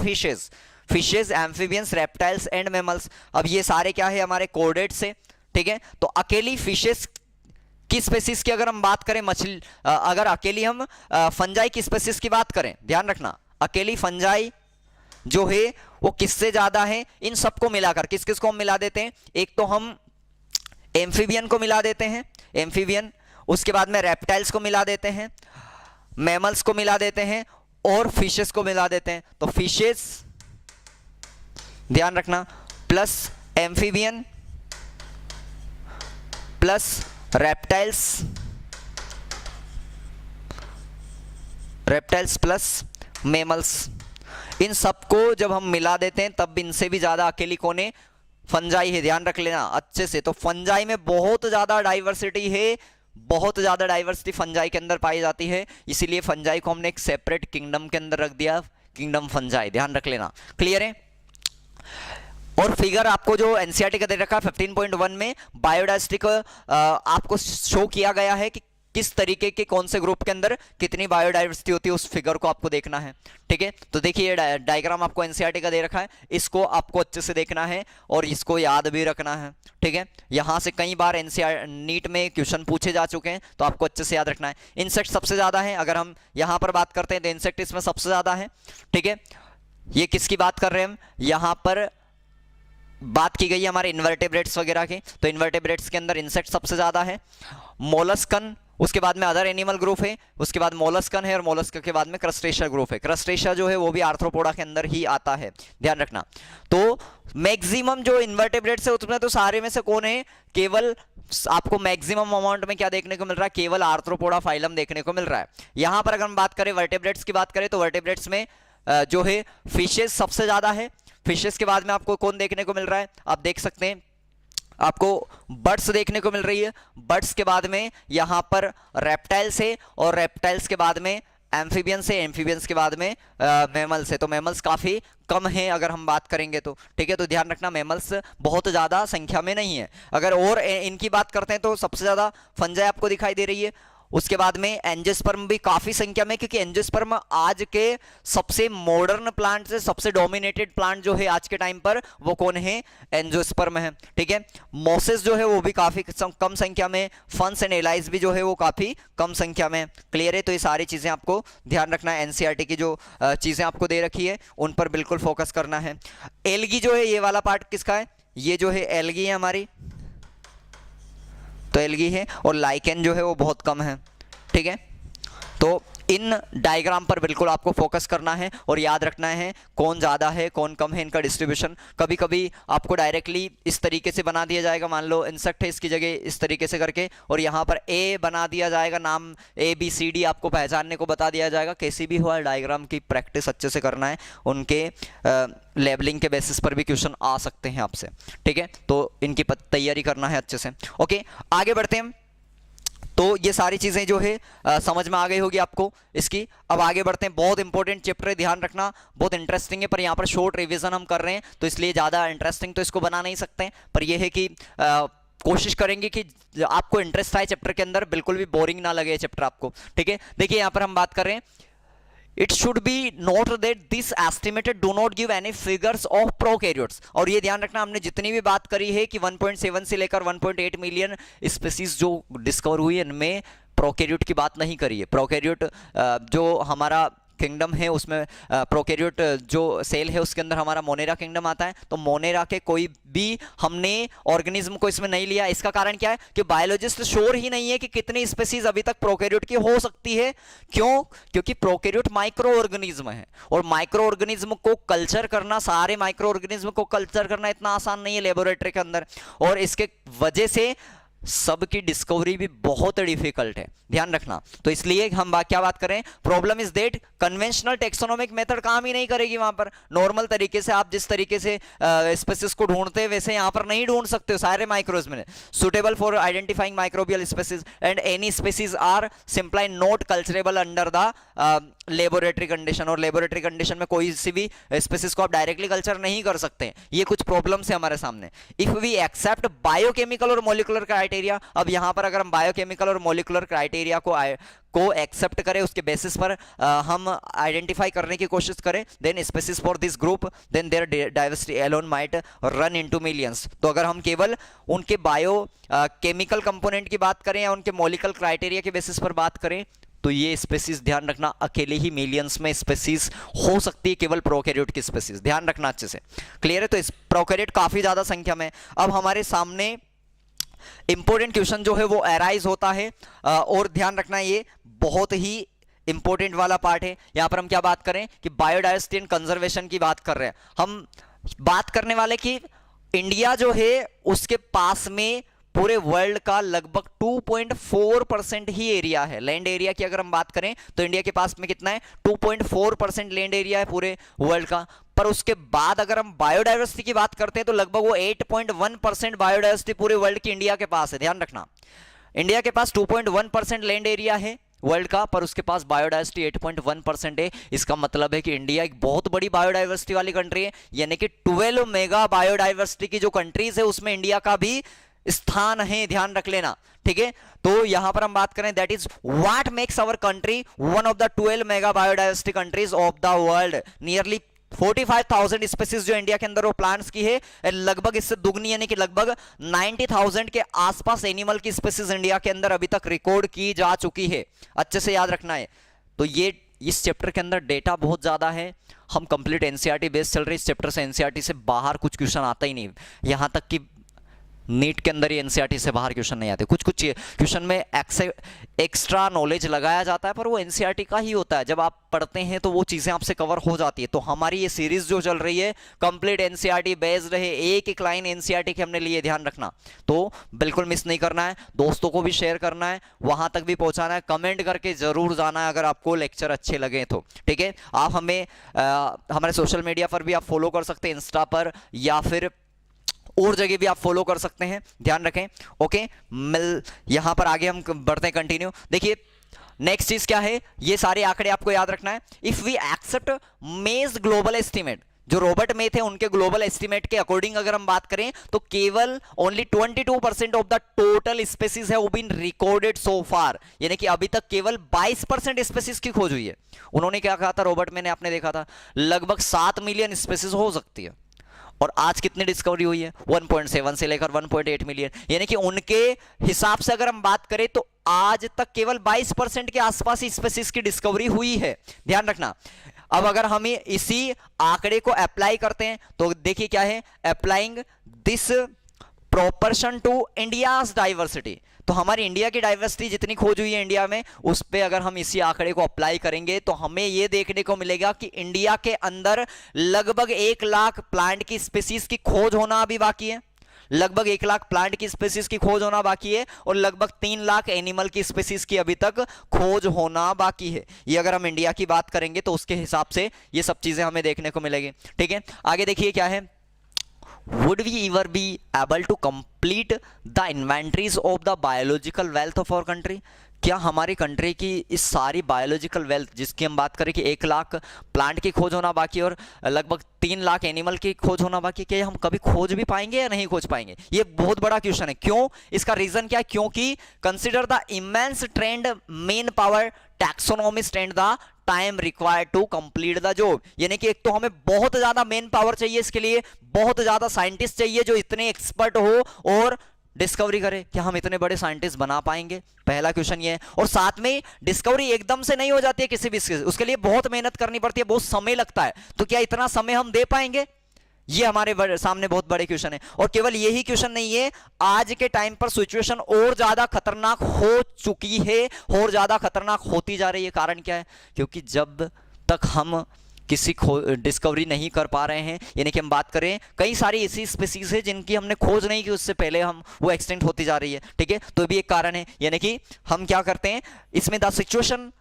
A: fishes, amphibians, reptiles and mammals. अब ये सारे क्या है? हमारे कोडेट्स है, ठीक है। तो अकेली फिशेज की स्पेसीज की अगर हम बात करें, मछली, अगर अकेली हम फंजाई की स्पेसीज की बात करें, ध्यान रखना, अकेली फंजाई जो है वो किससे ज्यादा है? इन सबको मिलाकर किस किस को हम मिला देते हैं? एक तो हम एम्फीबियन को मिला देते हैं, एम्फीबियन, उसके बाद में रेप्टाइल्स को मिला देते हैं, मैमल्स को मिला देते हैं और फिशेस को मिला देते हैं। तो फिशेस, ध्यान रखना, plus amphibian plus reptiles plus mammals, इन सबको जब हम मिला देते हैं तब इनसे भी ज्यादा अकेली कौन है? फंजाई है। ध्यान रख लेना अच्छे से। तो फंजाई में बहुत ज्यादा डाइवर्सिटी है, बहुत ज्यादा डाइवर्सिटी फंजाई के अंदर पाई जाती है। इसीलिए फंजाई को हमने एक सेपरेट किंगडम के अंदर रख दिया, किंगडम फंजाई। ध्यान रख लेना। क्लियर है? और फिगर आपको जो एनसीईआरटी का दे रखा है 15.1 में बायोडाइवर्सिटी को आपको शो किया गया है कि किस तरीके के कौन से ग्रुप के अंदर कितनी बायोडाइवर्सिटी होती है, उस फिगर को आपको देखना है, ठीक है। तो देखिए ये डायग्राम आपको एनसीईआरटी का दे रखा है, इसको आपको अच्छे से देखना है और इसको याद भी रखना है, ठीक है। यहां से कई बार एनसीईआरटी नीट में क्वेश्चन पूछे जा चुके हैं, तो आपको अच्छे से याद रखना है। इंसेक्ट सबसे ज्यादा है, अगर हम यहां पर बात करते हैं तो इंसेक्ट इसमें सबसे ज्यादा है, ठीक है। ये किसकी बात कर रहे हैं हम? यहां पर बात की गई है हमारे इन्वर्टेब्रेट्स वगैरह की, तो इन्वर्टेब्रेट्स के अंदर इंसेक्ट सबसे ज्यादा है, मोलस्कन, उसके बाद में अदर एनिमल ग्रुप है, उसके बाद मोलस्कन है और मोलस्क के बाद में क्रस्टेशिया ग्रुप है। क्रस्टेशिया जो है वो भी आर्थ्रोपोडा के अंदर ही आता है, ध्यान रखना। तो मैक्सिमम जो इन्वर्टेब्रेट्स है उसमें तो सारे में से कौन है? केवल आपको मैक्सिमम अमाउंट में क्या देखने को मिल रहा है? केवल आर्थ्रोपोडा फाइलम देखने को मिल रहा है। यहां पर अगर हम बात करें वर्टेब्रेट्स की बात करें तो वर्टेब्रेट्स में जो है फिशेस सबसे ज्यादा है। फिशेस के बाद में आपको कौन देखने को मिल रहा है? आप देख सकते हैं आपको बर्ड्स देखने को मिल रही है। बर्ड्स के बाद में यहां पर रेप्टाइल्स है और रेप्टाइल्स के बाद में एम्फीबियंस है, एम्फीबियंस के बाद में मैमल्स है। तो मैमल्स काफी कम है अगर हम बात करेंगे तो, ठीक है। तो ध्यान रखना मैमल्स बहुत ज्यादा संख्या में नहीं है। अगर और इनकी बात करते हैं तो सबसे ज्यादा फंजाई आपको दिखाई दे रही है, उसके बाद में एंजियोस्पर्म भी काफी संख्या में, क्योंकि एंजियोस्पर्म आज के सबसे मॉडर्न प्लांट से सबसे डोमिनेटेड प्लांट जो है आज के टाइम पर वो कौन है? एंजियोस्पर्म है, ठीक है। मोसेस जो है वो भी काफी कम संख्या में, फंस एंड एलाइज भी जो है वो काफी कम संख्या में। क्लियर है? तो ये सारी चीजें आपको ध्यान रखना है। एनसीईआरटी की जो चीजें आपको दे रखी है उन पर बिल्कुल फोकस करना है। एल्गी जो है, ये वाला पार्ट किसका है? ये जो है एल्गी है हमारी, तो एल्गी है, और लाइकेन जो है वो बहुत कम है, ठीक है। तो इन डायग्राम पर बिल्कुल आपको फोकस करना है और याद रखना है कौन ज़्यादा है कौन कम है इनका डिस्ट्रीब्यूशन। कभी कभी आपको डायरेक्टली इस तरीके से बना दिया जाएगा, मान लो इंसेक्ट है, इसकी जगह इस तरीके से करके, और यहाँ पर ए बना दिया जाएगा, नाम ABCD आपको पहचानने को बता दिया जाएगा। कैसी भी हुआ डायग्राम की प्रैक्टिस अच्छे से करना है, उनके लेबलिंग के बेसिस पर भी क्वेश्चन आ सकते हैं आपसे, ठीक है। तो इनकी तैयारी करना है अच्छे से। ओके, आगे बढ़ते हैं। तो ये सारी चीज़ें जो है समझ में आ गई होगी आपको इसकी। अब आगे बढ़ते हैं, बहुत इंपॉर्टेंट चैप्टर है, ध्यान रखना, बहुत इंटरेस्टिंग है, पर यहाँ पर शॉर्ट रिवीजन हम कर रहे हैं तो इसलिए ज़्यादा इंटरेस्टिंग तो इसको बना नहीं सकते, पर यह है कि कोशिश करेंगे कि आपको इंटरेस्ट आए चैप्टर के अंदर, बिल्कुल भी बोरिंग ना लगे चैप्टर आपको, ठीक है। देखिए यहाँ पर हम बात कर रहे हैं, It should be noted that this estimated do not give any figures of prokaryotes। और ये ध्यान रखना, हमने जितनी भी बात करी है कि 1.7 से लेकर 1.8 मिलियन स्पीसीज जो डिस्कवर हुई है, इनमें प्रोकैरियोट की बात नहीं करी है। प्रोकैरियोट जो हमारा किंगडम है उसमें प्रोकैरियोट जो सेल है उसके अंदर हमारा मोनेरा किंगडम आता है, तो मोनेरा के कोई भी हमने ऑर्गेनिज्म को इसमें नहीं लिया। इसका कारण क्या है कि बायोलॉजिस्ट श्योर ही नहीं है कि कितनी स्पीसीज अभी तक प्रोकैरियोट की हो सकती है। क्यों? क्योंकि प्रोकैरियोट माइक्रो ऑर्गेनिज्म है, और माइक्रो ऑर्गेनिज्म को कल्चर करना, सारे माइक्रो ऑर्गेनिज्म को कल्चर करना इतना आसान नहीं है लेबोरेटरी के अंदर, और इसके वजह से सबकी डिस्कवरी भी बहुत डिफिकल्ट है, ध्यान रखना। तो इसलिए हम क्या बात करें, problem is that conventional taxonomic method काम ही नहीं करेगी वहां पर। नॉर्मल तरीके से आप जिस तरीके से स्पेसिस को ढूंढते हैं वैसे यहां पर नहीं ढूंढ सकते हो सारे माइक्रोज में। Suitable for identifying microbial species and any species are simply not culturable under the laboratory condition, और लेबोरेटरी कंडीशन में कोई सी भी स्पेसिस को आप डायरेक्टली कल्चर नहीं कर सकते। ये कुछ प्रॉब्लम्स है हमारे सामने। इफ वी एक्सेप्ट बायोकेमिकल और मोलिकुलर क्राइटेरिया, अब यहां पर अगर हम बायोकेमिकल और मोलिकुलर क्राइटेरिया को एक्सेप्ट करें, उसके बेसिस पर हम आइडेंटिफाई करने की कोशिश करें, then species for this group, then their diversity alone might run into millions. तो अगर हम केवल उनके बायो केमिकल कंपोनेंट की बात करें या उनके मोलिकुलर क्राइटेरिया के बेसिस पर बात करें, तो ये स्पेसीज ध्यान रखना अकेले ही मिलियंस में स्पेसीज हो सकती है, केवल प्रोकैरियोट की स्पेसीज, ध्यान रखना अच्छे से, क्लियर है। तो इस प्रोकैरियोट काफी ज्यादा संख्या में। अब हमारे सामने इंपॉर्टेंट क्वेश्चन जो है वो अराइज होता है, और ध्यान रखना ये बहुत ही इंपॉर्टेंट वाला पार्ट है। यहां पर हम क्या बात करें कि बायोडायवर्सिटी एंड कंजर्वेशन की बात कर रहे हैं। हम बात करने वाले कि इंडिया जो है उसके पास में पूरे वर्ल्ड का लगभग 2.4% ही एरिया है। लैंड एरिया की अगर हम बात करें तो इंडिया के पास में कितना है, 2.4% लैंड एरिया है पूरे वर्ल्ड का। पर उसके बाद अगर हम बायोडायवर्सिटी की बात करते हैं तो लगभग वो 8.1% बायोडायवर्सिटी पूरे वर्ल्ड की इंडिया के पास है। ध्यान रखना, इंडिया के पास 2.1% लैंड एरिया है वर्ल्ड का, पर उसके पास बायोडायवर्सिटी 8.1% है। इसका मतलब है कि इंडिया एक बहुत बड़ी बायोडायवर्सिटी वाली कंट्री है, यानी कि 12 मेगा बायोडायवर्सिटी की जो कंट्रीज है उसमें इंडिया का भी स्थान है, ध्यान रख लेना, ठीक है। तो यहां पर हम बात करें, that is what makes our country one of the 12 mega biodiversity countries of the world. Nearly 45,000 species जो इंडिया के अंदर वो प्लांट्स की है, लगभग इससे दुगनी यानी कि लगभग 90,000 के आसपास एनिमल की स्पीसीज इंडिया के अंदर अभी तक रिकॉर्ड की जा चुकी है। अच्छे से याद रखना है। तो ये इस चैप्टर के अंदर डेटा बहुत ज्यादा है। हम कंप्लीट एनसीईआरटी बेस्ड चल रहे इस चैप्टर से, एनसीईआरटी से बाहर कुछ क्वेश्चन आता ही नहीं, यहां तक कि नीट के अंदर ही एनसीईआरटी से बाहर क्वेश्चन नहीं आते। कुछ कुछ क्वेश्चन में एक्स्ट्रा नॉलेज लगाया जाता है, पर वो एनसीईआरटी का ही होता है। जब आप पढ़ते हैं तो वो चीजें आपसे कवर हो जाती है। तो हमारी ये सीरीज जो चल रही है कंप्लीट एनसीईआरटी बेस्ड रहे, एक एक लाइन एनसीईआरटी के हमने लिए, ध्यान रखना। तो बिल्कुल मिस नहीं करना है, दोस्तों को भी शेयर करना है, वहां तक भी पहुंचाना है, कमेंट करके जरूर जाना है अगर आपको लेक्चर अच्छे लगे तो, ठीक है। आप हमें हमारे सोशल मीडिया पर भी आप फॉलो कर सकते हैं, इंस्टा पर या फिर और जगह भी आप फॉलो कर सकते हैं, ध्यान रखें। ओके, यहां पर आगे हम बढ़ते हैं, कंटिन्यू। देखिए नेक्स्ट चीज क्या है, ये सारे आंकड़े आपको याद रखना है। इफ वी एक्सेप्ट मेज ग्लोबल एस्टिमेट, जो रॉबर्ट में थे उनके ग्लोबल एस्टिमेट के अकॉर्डिंग अगर हम बात करें तो केवल only 22% of the total species है वो बीन रिकॉर्डेड सो फार, यानी कि अभी तक केवल 22% स्पेसीज की खोज हुई है। उन्होंने क्या कहा था, रॉबर्ट में ने आपने देखा था लगभग 7 मिलियन स्पेसीज हो सकती है, और आज कितनी डिस्कवरी हुई है, 1.7 से लेकर 1.8 मिलियन, यानी कि उनके हिसाब से अगर हम बात करें तो आज तक केवल 22% के आसपास स्पेसीज की डिस्कवरी हुई है, ध्यान रखना। अब अगर हम इसी आंकड़े को अप्लाई करते हैं तो देखिए क्या है, applying this proportion to India's diversity, तो हमारी इंडिया की डाइवर्सिटी जितनी खोज हुई है इंडिया में, उस पे अगर हम इसी आंकड़े को अप्लाई करेंगे तो हमें यह देखने को मिलेगा कि इंडिया के अंदर लगभग 1 लाख प्लांट की स्पीसीज की खोज होना अभी बाकी है, लगभग 1 लाख प्लांट की स्पीसीज की खोज होना बाकी है, और लगभग 3 लाख एनिमल की स्पीसीज की अभी तक खोज होना बाकी है। ये अगर हम इंडिया की बात करेंगे तो उसके हिसाब से ये सब चीजें हमें देखने को मिलेगी। ठीक है, आगे देखिए क्या है, would we ever be able to complete the inventories of the biological wealth of our country? क्या हमारी कंट्री की इस सारी बायोलॉजिकल वेल्थ जिसकी हम बात करें कि 1 लाख प्लांट की खोज होना बाकी और लगभग 3 लाख एनिमल की खोज होना बाकी, क्या हम कभी खोज भी पाएंगे या नहीं खोज पाएंगे? ये बहुत बड़ा क्वेश्चन है। क्यों? इसका रीजन क्या है? क्योंकि consider the immense trained, manpower, taxonomist and the time required to complete the job. यानी कि एक तो हमें बहुत ज्यादा मेन पावर चाहिए, इसके लिए बहुत ज्यादा साइंटिस्ट चाहिए जो इतने एक्सपर्ट हो और डिस्कवरी करे। क्या हम इतने बड़े साइंटिस्ट बना पाएंगे? पहला क्वेश्चन ये है। और साथ में डिस्कवरी एकदम से नहीं हो जाती है किसी भी, उसके लिए बहुत मेहनत करनी पड़ती है, बहुत समय लगता है। तो क्या इतना समय हम दे पाएंगे? ये हमारे सामने बहुत बड़े क्वेश्चन है। और केवल यही क्वेश्चन नहीं है, आज के टाइम पर सिचुएशन और ज्यादा खतरनाक हो चुकी है और ज्यादा खतरनाक होती जा रही है। कारण क्या है? क्योंकि जब तक हम किसी डिस्कवरी नहीं कर पा रहे हैं, यानी कि हम बात करें कई सारी ऐसी स्पीसीज है जिनकी हमने खोज नहीं की, उससे पहले हम वो एक्सटिंक्ट होती जा रही है। ठीक है, तो भी एक कारण है। यानी कि हम क्या करते हैं इसमें, the situation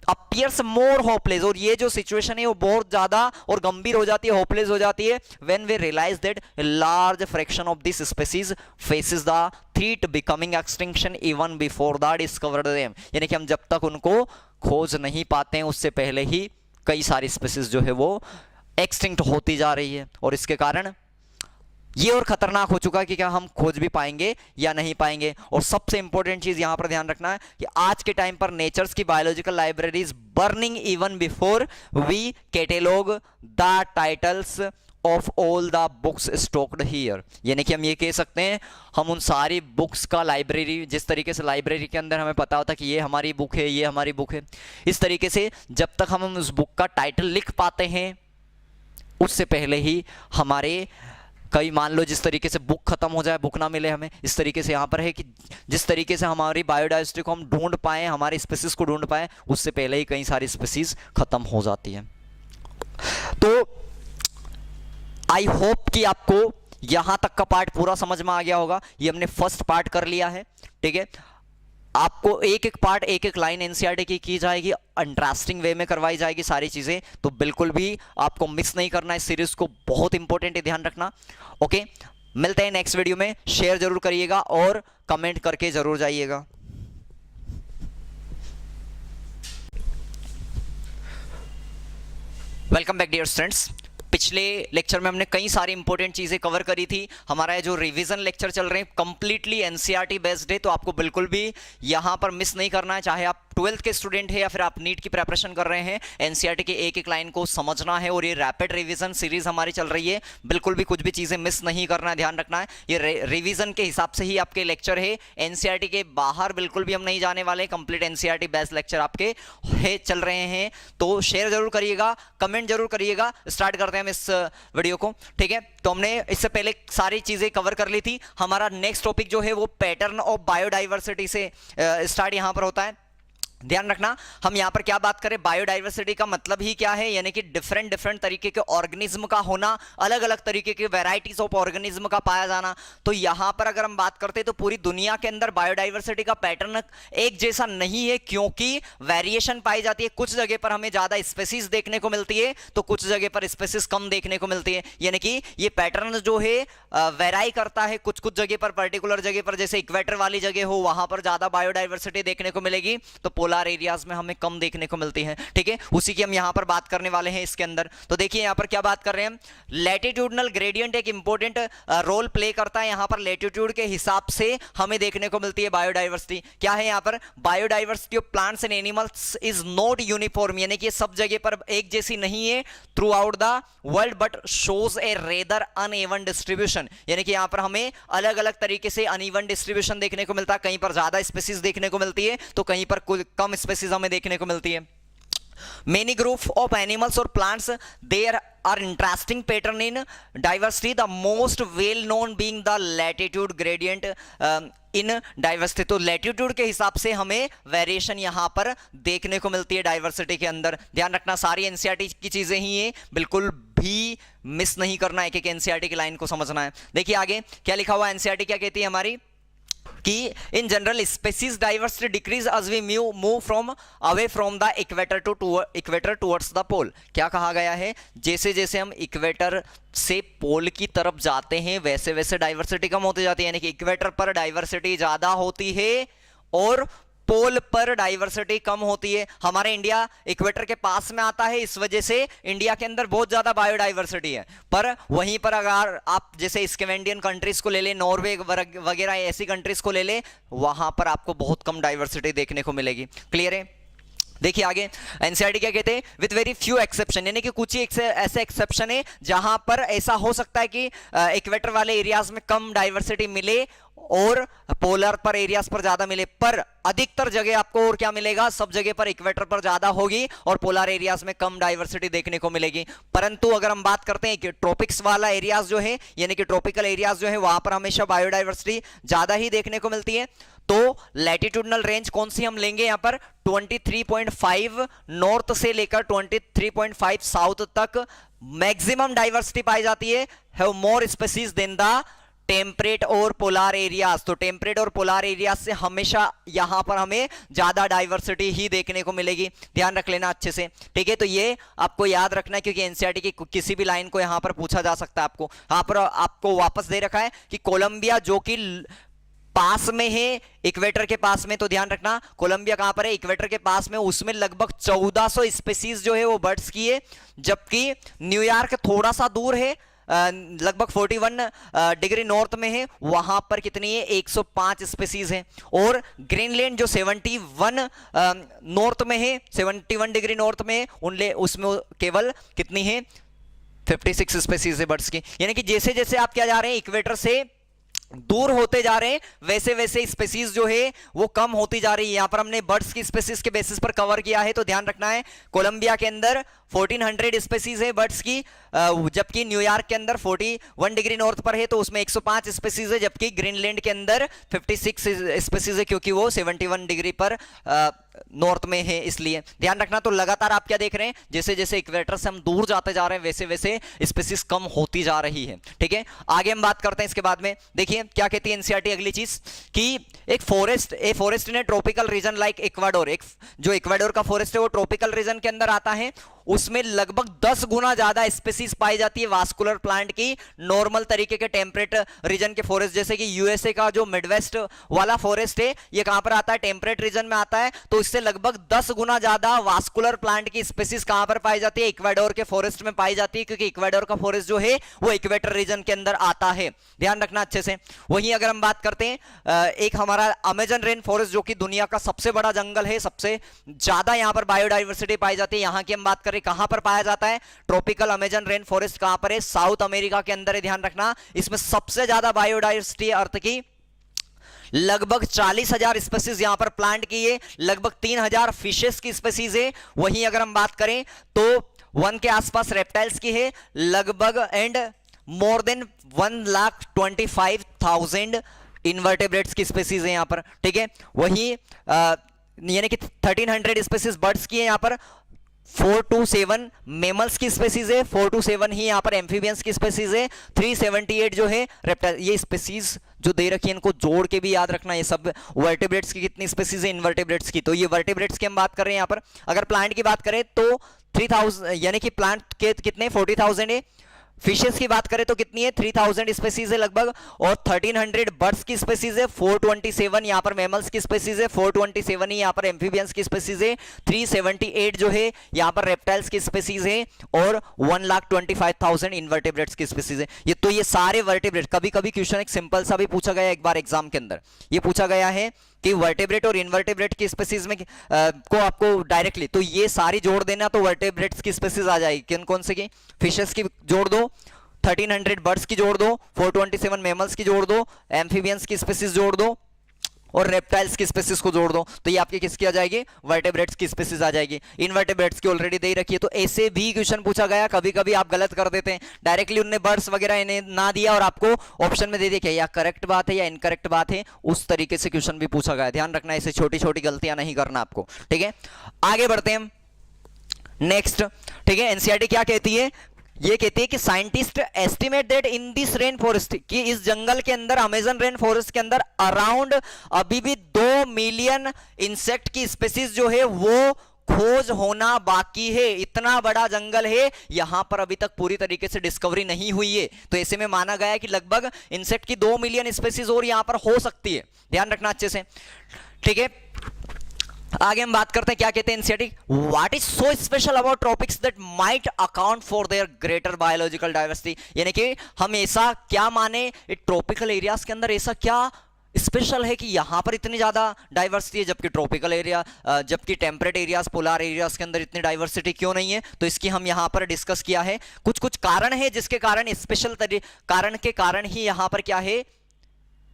A: appears more hopeless, और ये जो सिचुएशन है वो बहुत ज्यादा और गंभीर हो जाती है, होपलेस हो जाती है, when we realise that large fraction of this species faces the threat becoming extinction even before the discovered them. यानी कि हम जब तक उनको खोज नहीं पाते हैं उससे पहले ही कई सारी स्पीसीज जो है वो एक्सटिंक्ट होती जा रही है, और इसके कारण ये और खतरनाक हो चुका है कि क्या हम खोज भी पाएंगे या नहीं पाएंगे। और सबसे इंपॉर्टेंट चीज यहां पर ध्यान रखना है कि आज के टाइम पर नेचर्स की biological libraries burning even before we catalogue the titles of all the books stocked here. यानी कि हम ये कह सकते हैं, हम उन सारी बुक्स का लाइब्रेरी, जिस तरीके से लाइब्रेरी के अंदर हमें पता होता है कि ये हमारी बुक है, ये हमारी बुक है, इस तरीके से जब तक हम उस बुक का टाइटल लिख पाते हैं उससे पहले ही हमारे कई, मान लो जिस तरीके से बुक खत्म हो जाए, बुक ना मिले हमें, इस तरीके से यहाँ पर है कि जिस तरीके से हमारी बायोडाइवर्सिटी को हम ढूंढ पाए, हमारी स्पीसीज को ढूंढ पाए, उससे पहले ही कई सारी स्पीसीज खत्म हो जाती है। तो आई होप कि आपको यहां तक का पार्ट पूरा समझ में आ गया होगा। ये हमने फर्स्ट पार्ट कर लिया है। ठीक है, आपको एक एक पार्ट, एक एक लाइन एनसीईआरटी की जाएगी, इंटरेस्टिंग वे में करवाई जाएगी सारी चीजें, तो बिल्कुल भी आपको मिस नहीं करना है। इस सीरीज को बहुत इंपॉर्टेंट है, ध्यान रखना। ओके, मिलते हैं नेक्स्ट वीडियो में। शेयर जरूर करिएगा और कमेंट करके जरूर जाइएगा। Welcome back dear students. पिछले लेक्चर में हमने कई सारी इंपॉर्टेंट चीजें कवर करी थी। हमारा जो रिवीजन लेक्चर चल रहे हैं कंप्लीटली एनसीईआरटी बेस्ड है, तो आपको बिल्कुल भी यहां पर मिस नहीं करना है। चाहे आप 12th के स्टूडेंट है या फिर आप नीट की प्रिपरेशन कर रहे हैं, एनसीईआरटी के एक एक लाइन को समझना है। और ये रैपिड रिवीजन सीरीज हमारी चल रही है, बिल्कुल भी कुछ भी चीजें मिस नहीं करना है, ध्यान रखना है। ये रिवीजन के हिसाब से ही आपके लेक्चर है, एनसीईआरटी के बाहर बिल्कुल भी हम नहीं जाने वाले। कंप्लीट एनसीईआरटी बेस्ड लेक्चर आपके है चल रहे हैं, तो शेयर जरूर करिएगा, कमेंट जरूर करिएगा। स्टार्ट करते हैं हम इस वीडियो को। ठीक है, तो हमने इससे पहले सारी चीजें कवर कर ली थी। हमारा नेक्स्ट टॉपिक जो है वो पैटर्न ऑफ बायोडाइवर्सिटी से स्टार्ट यहां पर होता है। ध्यान रखना, हम यहां पर क्या बात करें, बायोडाइवर्सिटी का मतलब ही क्या है, यानी कि डिफरेंट डिफरेंट तरीके के ऑर्गेनिज्म का होना, अलग अलग तरीके के वैरायटीज ऑफ ऑर्गेनिज्म का पाया जाना। तो यहां पर अगर हम बात करते हैं तो पूरी दुनिया के अंदर बायोडाइवर्सिटी का पैटर्न एक जैसा नहीं है, क्योंकि वेरिएशन पाई जाती है। कुछ जगह पर हमें ज्यादा स्पेसीज देखने को मिलती है तो कुछ जगह पर स्पेसीज कम देखने को मिलती है। यानी कि ये पैटर्न जो है वेराई करता है। कुछ कुछ जगह पर, पर्टिकुलर जगह पर, जैसे इक्वेटर वाली जगह हो, वहां पर ज्यादा बायोडाइवर्सिटी देखने को मिलेगी, तो पोलर एरियाज में हमें कम देखने को मिलती है। ठीक है, उसी की हम यहां पर बात करने वाले हैं इसके अंदर। तो देखिए यहां पर क्या बात कर रहे हैं, लैटिट्यूडनल ग्रेडियंट एक इंपॉर्टेंट रोल प्ले करता है। यहां पर लैटिट्यूड के हिसाब से हमें देखने को मिलती है बायोडाइवर्सिटी। क्या है यहां पर, biodiversity of plants and animals is not uniform, यानी कि सब जगह पर एक जैसी नहीं है through out the world, but shows A rather uneven distribution. यानी कि यहां पर हमें अलग अलग तरीके से अनइवन डिस्ट्रीब्यूशन देखने को मिलता है। कहीं पर ज्यादा स्पीसीज देखने को मिलती है तो कहीं पर कम स्पीसीज हमें देखने को मिलती है। many group of animals or plants, there are interesting pattern in diversity, the most well known being the latitude gradient in diversity. तो लैटिट्यूड के हिसाब से हमें वेरिएशन यहाँ पर देखने को मिलती है डाइवर्सिटी के अंदर। ध्यान रखना सारी एनसीईआरटी की चीजें ही है, बिल्कुल भी मिस नहीं करना, एक एक एनसीईआरटी की लाइन को समझना है। देखिए आगे क्या लिखा हुआ, एनसीईआरटी क्या कहती है हमारी कि in general species diversity decreases as we move from away from the equator towards the pole. क्या कहा गया है, जैसे जैसे हम इक्वेटर से पोल की तरफ जाते हैं वैसे वैसे डाइवर्सिटी कम होती जाती है, यानी कि इक्वेटर पर डाइवर्सिटी ज्यादा होती है और पोल पर डाइवर्सिटी कम होती है। हमारे इंडिया इक्वेटर के पास में आता है, इस वजह से इंडिया के अंदर बहुत ज्यादा बायोडाइवर्सिटी है। पर वहीं पर अगर आप जैसे स्कैंडिनेवियन कंट्रीज को ले ले, नॉर्वे वगैरह ऐसी कंट्रीज को ले ले, वहां पर आपको बहुत कम डाइवर्सिटी देखने को मिलेगी। क्लियर है? देखिए आगे एनसीईआरटी क्या कहते हैं, विद वेरी फ्यू एक्सेप्शन, यानी कि कुछ ही ऐसे एक्सेप्शन है जहां पर ऐसा हो सकता है कि इक्वेटर वाले एरियाज में कम डाइवर्सिटी मिले और पोलर पर एरियाज पर ज्यादा मिले, पर अधिकतर जगह आपको और क्या मिलेगा, सब जगह पर इक्वेटर पर ज्यादा होगी और पोलर एरियाज में कम डाइवर्सिटी देखने को मिलेगी। परंतु अगर हम बात करते हैं कि ट्रॉपिक्स वाला एरियाज जो है, यानी कि ट्रॉपिकल एरियाज जो है, वहां पर हमेशा बायोडाइवर्सिटी ज्यादा ही देखने को मिलती है। तो लैटिट्यूडनल रेंज कौन सी हम लेंगे यहां पर, 23.5 नॉर्थ से लेकर 23.5 साउथ तक मैक्सिमम डाइवर्सिटी पाई जाती है, have more species than the temperate और पोलार एरियाज। तो टेम्परेट और पोलार एरियाज से हमेशा यहां पर हमें ज्यादा डाइवर्सिटी ही देखने को मिलेगी, ध्यान रख लेना अच्छे से, ठीक है। तो ये आपको याद रखना है क्योंकि एनसीईआरटी की किसी भी लाइन को यहां पर पूछा जा सकता है। आपको यहां पर आपको वापस दे रखा है कि कोलंबिया जो कि पास में है इक्वेटर के पास में, तो ध्यान रखना कोलंबिया कहां पर है, इक्वेटर के पास में, उसमें लगभग 1400 स्पीसीज जो है वो बर्ड्स की है, जबकि न्यूयॉर्क थोड़ा सा दूर है, लगभग 41 डिग्री नॉर्थ में है, वहां पर कितनी है, 105 स्पीसीज है। और ग्रीनलैंड जो 71 नॉर्थ में है, 71 डिग्री नॉर्थ में है, उसमें केवल कितनी है, 56 स्पीसीज है बर्ड्स की। यानी कि जैसे जैसे आप क्या जा रहे हैं, इक्वेटर से दूर होते जा रहे हैं, वैसे वैसे स्पीसीज जो है वो कम होती जा रही है। यहां पर हमने बर्ड्स की स्पीसीज के बेसिस पर कवर किया है, तो ध्यान रखना है कोलंबिया के अंदर 1400 स्पीसीज है बर्ड्स की, जबकि न्यूयॉर्क के अंदर 41 डिग्री नॉर्थ पर है तो उसमें 105 स्पीसीज है, जबकि ग्रीनलैंड के अंदर 56 स्पीसीज है क्योंकि वो 71 डिग्री पर नॉर्थ में है, इसलिए ध्यान रखना। तो लगातार आप क्या देख रहे हैं, जैसे जैसे इक्वेटर से हम दूर जाते जा रहे हैं वैसे वैसे स्पीसीज कम होती जा रही है, ठीक है। आगे हम बात करते हैं इसके बाद में, देखिए क्या कहती है एनसीईआरटी अगली चीज कि एक फॉरेस्ट इन ए ट्रॉपिकल रीजन लाइक इक्वाडोर, एक जो इक्वाडोर का फॉरेस्ट है वो ट्रॉपिकल रीजन के अंदर आता है, उसमें लगभग 10 गुना ज्यादा स्पीसीज पाई जाती है वास्कुलर प्लांट की, नॉर्मल तरीके के टेम्परेट रीजन के फॉरेस्ट, जैसे कि यूएसए का जो मिडवेस्ट वाला फॉरेस्ट है ये कहां पर आता है, टेम्परेट रीजन में आता है, तो इससे लगभग 10 गुना ज्यादा वास्कुलर प्लांट की स्पीसीज कहां पर पाई जाती है, इक्वाडोर के फॉरेस्ट में पाई जाती है, क्योंकि इक्वाडोर का फॉरेस्ट जो है वो इक्वेटर रीजन के अंदर आता है, ध्यान रखना अच्छे से। वहीं अगर हम बात करते हैं एक हमारा अमेजन रेन फॉरेस्ट जो कि दुनिया का सबसे बड़ा जंगल है, सबसे ज्यादा यहां पर बायोडाइवर्सिटी पाई जाती है, यहां की हम बात करें कहां पर पाया जाता है, ट्रॉपिकल अमेजन रेन फॉरेस्ट कहां पर है, साउथ अमेरिका के अंदर है, ध्यान रखना। इसमें सबसे ज्यादा बायोडाइवर्सिटी अर्थ की लगभग 40,000 स्पीसीज यहां पर प्लांट की है, लगभग 3,000 फिशेस की स्पीसीज है। वहीं अगर हम बात करें तो 1 के आसपास रेप्टाइल्स की है लगभग, एंड मोर देन 1,25,000 इन्वर्टेब्रेट्स की स्पीसीज है यहां पर, ठीक है। वहीं यानी कि 1300 स्पीसीज बर्ड्स की है यहां पर, 4 to 7 मेमल्स की स्पीसीज है, 4 to 7 ही यहां पर एम्फीबियंस की स्पीसीज है, 378 जो है रेप्टाइल। ये स्पीसीज जो दे रखी है इनको जोड़ के भी याद रखना, ये सब वर्टिब्रेट्स की कितनी स्पीसीज है, इनवर्टिब्रेट्स की, तो ये वर्टिब्रेट्स की हम बात कर रहे हैं यहां पर। अगर प्लांट की बात करें तो 3000, यानी कि प्लांट के कितने 40,000 है, फिशेस की बात करें तो कितनी है 3000 स्पीसीज है लगभग, और 1300 बर्ड्स की स्पीसीज है, 427 यहां पर मैमल्स की स्पीसीज है, 427 ही यहां पर एम्फीबियंस की स्पीसीज है, 378 जो है यहां पर रेप्टाइल्स की स्पीसीज है, और 1,25,000 इनवर्टेब्रेट्स की स्पीसीज है। ये तो ये सारे वर्टेब्रेट, कभी कभी क्वेश्चन एक सिंपल सा भी पूछा गया एक बार एग्जाम के अंदर, ये पूछा गया है कि वर्टेब्रेट और इनवर्टेब्रेट की स्पीसीज में को आपको डायरेक्टली, तो ये सारी जोड़ देना तो वर्टेब्रेट्स की स्पीसीज आ जाएगी, किन कौन से की, फिशेस की जोड़ दो, 1300 बर्ड्स की जोड़ दो, 427 मैमल्स की जोड़ दो, एम्फीबियंस की स्पीसीज जोड़ दो, और रेप्टाइल्स की स्पेसीज को जोड़ दो तो ये आपकी किसकी आ जाएगी, वर्टेब्रेट्स की स्पेसीज आ जाएगी। इनवर्टेब्रेट्स की ऑलरेडी दे रखी है, तो ऐसे भी क्वेश्चन पूछा गया, कभी कभी आप गलत कर देते हैं, डायरेक्टली उनने बर्ड्स वगैरह इन्हें ना दिया और आपको ऑप्शन में दे दिया, क्या या करेक्ट बात है या इनकरेक्ट बात है, उस तरीके से क्वेश्चन भी पूछा गया। ध्यान रखना, ऐसे छोटी छोटी गलतियां नहीं करना आपको, ठीक है। आगे बढ़ते हैं नेक्स्ट, ठीक है। एनसीईआरटी क्या कहती है, ये कहती है कि scientist estimate that in this rain forest, कि इस जंगल के अंदर, अमेजन रेन फॉरेस्ट के अंदर अराउंड अभी भी 2 मिलियन इंसेक्ट की स्पीसीज जो है वो खोज होना बाकी है। इतना बड़ा जंगल है, यहां पर अभी तक पूरी तरीके से डिस्कवरी नहीं हुई है, तो ऐसे में माना गया है कि लगभग इंसेक्ट की 2 मिलियन स्पीसीज और यहां पर हो सकती है। ध्यान रखना अच्छे से, ठीक है। आगे हम बात करते हैं, क्या कहते हैं NCERT, what is so special about tropics that might account for their greater biological diversity, यानी कि हम ऐसा क्या माने ट्रॉपिकल एरियाज के अंदर ऐसा क्या स्पेशल है कि यहां पर इतनी ज्यादा डाइवर्सिटी है, जबकि ट्रॉपिकल एरिया, जबकि टेम्परेट एरियाज, पोलर एरियाज के अंदर इतनी डाइवर्सिटी क्यों नहीं है। तो इसकी हम यहां पर डिस्कस किया है, कुछ कुछ कारण है जिसके कारण, स्पेशल कारण के कारण ही यहां पर क्या है,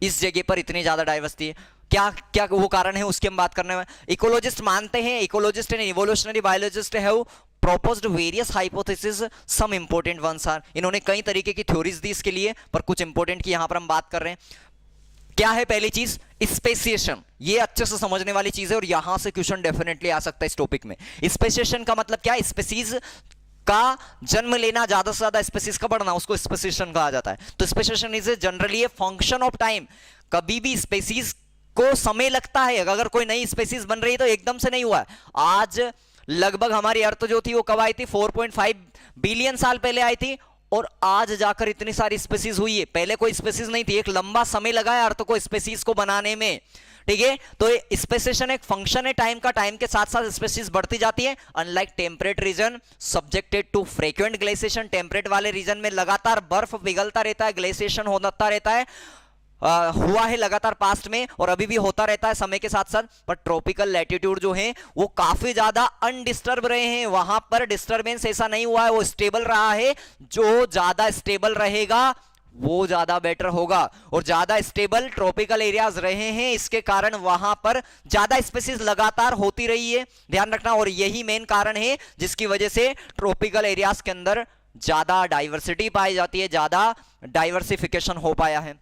A: इस जगह पर इतनी ज्यादा डाइवर्सिटी है। क्या क्या वो कारण है, उसकी हम बात करने में। इकोलॉजिस्ट मानते हैं, ecologist and evolutionary biologist have proposed various hypotheses, some important ones are, इन्होंने कई तरीके की थ्योरीज दी इसके लिए, पर कुछ इंपॉर्टेंट की यहां पर हम बात कर रहे हैं। क्या है पहली चीज, स्पेसिएशन, ये अच्छे से समझने वाली चीज है और यहां से क्वेश्चन डेफिनेटली आ सकता है इस टॉपिक में। स्पेसिएशन का मतलब क्या है, स्पेसीज का जन्म लेना, ज्यादा से ज्यादा स्पेसीज का बढ़ना, उसको स्पेसिएशन कहा जाता है। तो speciation is generally a function of time, कभी भी स्पेसीज को समय लगता है, अगर कोई नई स्पेसीज बन रही है तो एकदम से नहीं हुआ है। आज लगभग हमारी अर्थ जो थी वो कब आई थी, 4.5 बिलियन साल पहले आई थी, और आज जाकर इतनी सारी स्पेसीज हुई है। पहले कोई स्पेसीज नहीं थी, एक लंबा समय लगा है अर्थ को स्पेसीज को बनाने में, ठीक है। तो स्पेसिएशन एक फंक्शन है टाइम का, टाइम के साथ साथ स्पेसीज बढ़ती जाती है। Unlike temperate region subjected to frequent glaciation, temperate वाले रीजन में लगातार बर्फ पिघलता रहता है, ग्लेशिएशन होता रहता है, हुआ है लगातार पास्ट में और अभी भी होता रहता है समय के साथ साथ। पर ट्रॉपिकल लैटिट्यूड जो है वो काफी ज्यादा अनडिस्टर्ब रहे हैं, वहां पर डिस्टर्बेंस ऐसा नहीं हुआ है, वो स्टेबल रहा है। जो ज्यादा स्टेबल रहेगा वो ज्यादा बेटर होगा, और ज्यादा स्टेबल ट्रॉपिकल एरियाज रहे हैं, इसके कारण वहां पर ज्यादा स्पीसीज लगातार होती रही है। ध्यान रखना, और यही मेन कारण है जिसकी वजह से ट्रॉपिकल एरियाज के अंदर ज्यादा डाइवर्सिटी पाई जाती है, ज्यादा डाइवर्सिफिकेशन हो पाया है,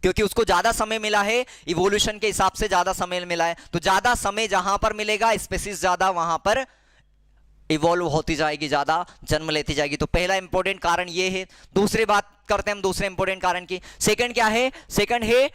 A: क्योंकि उसको ज्यादा समय मिला है, इवोल्यूशन के हिसाब से ज्यादा समय मिला है। तो ज्यादा समय जहां पर मिलेगा, स्पेसीज ज्यादा वहां पर इवॉल्व होती जाएगी, ज्यादा जन्म लेती जाएगी। तो पहला इंपॉर्टेंट कारण ये है। दूसरी बात करते हैं हम दूसरे इंपॉर्टेंट कारण की। सेकंड क्या है, सेकंड है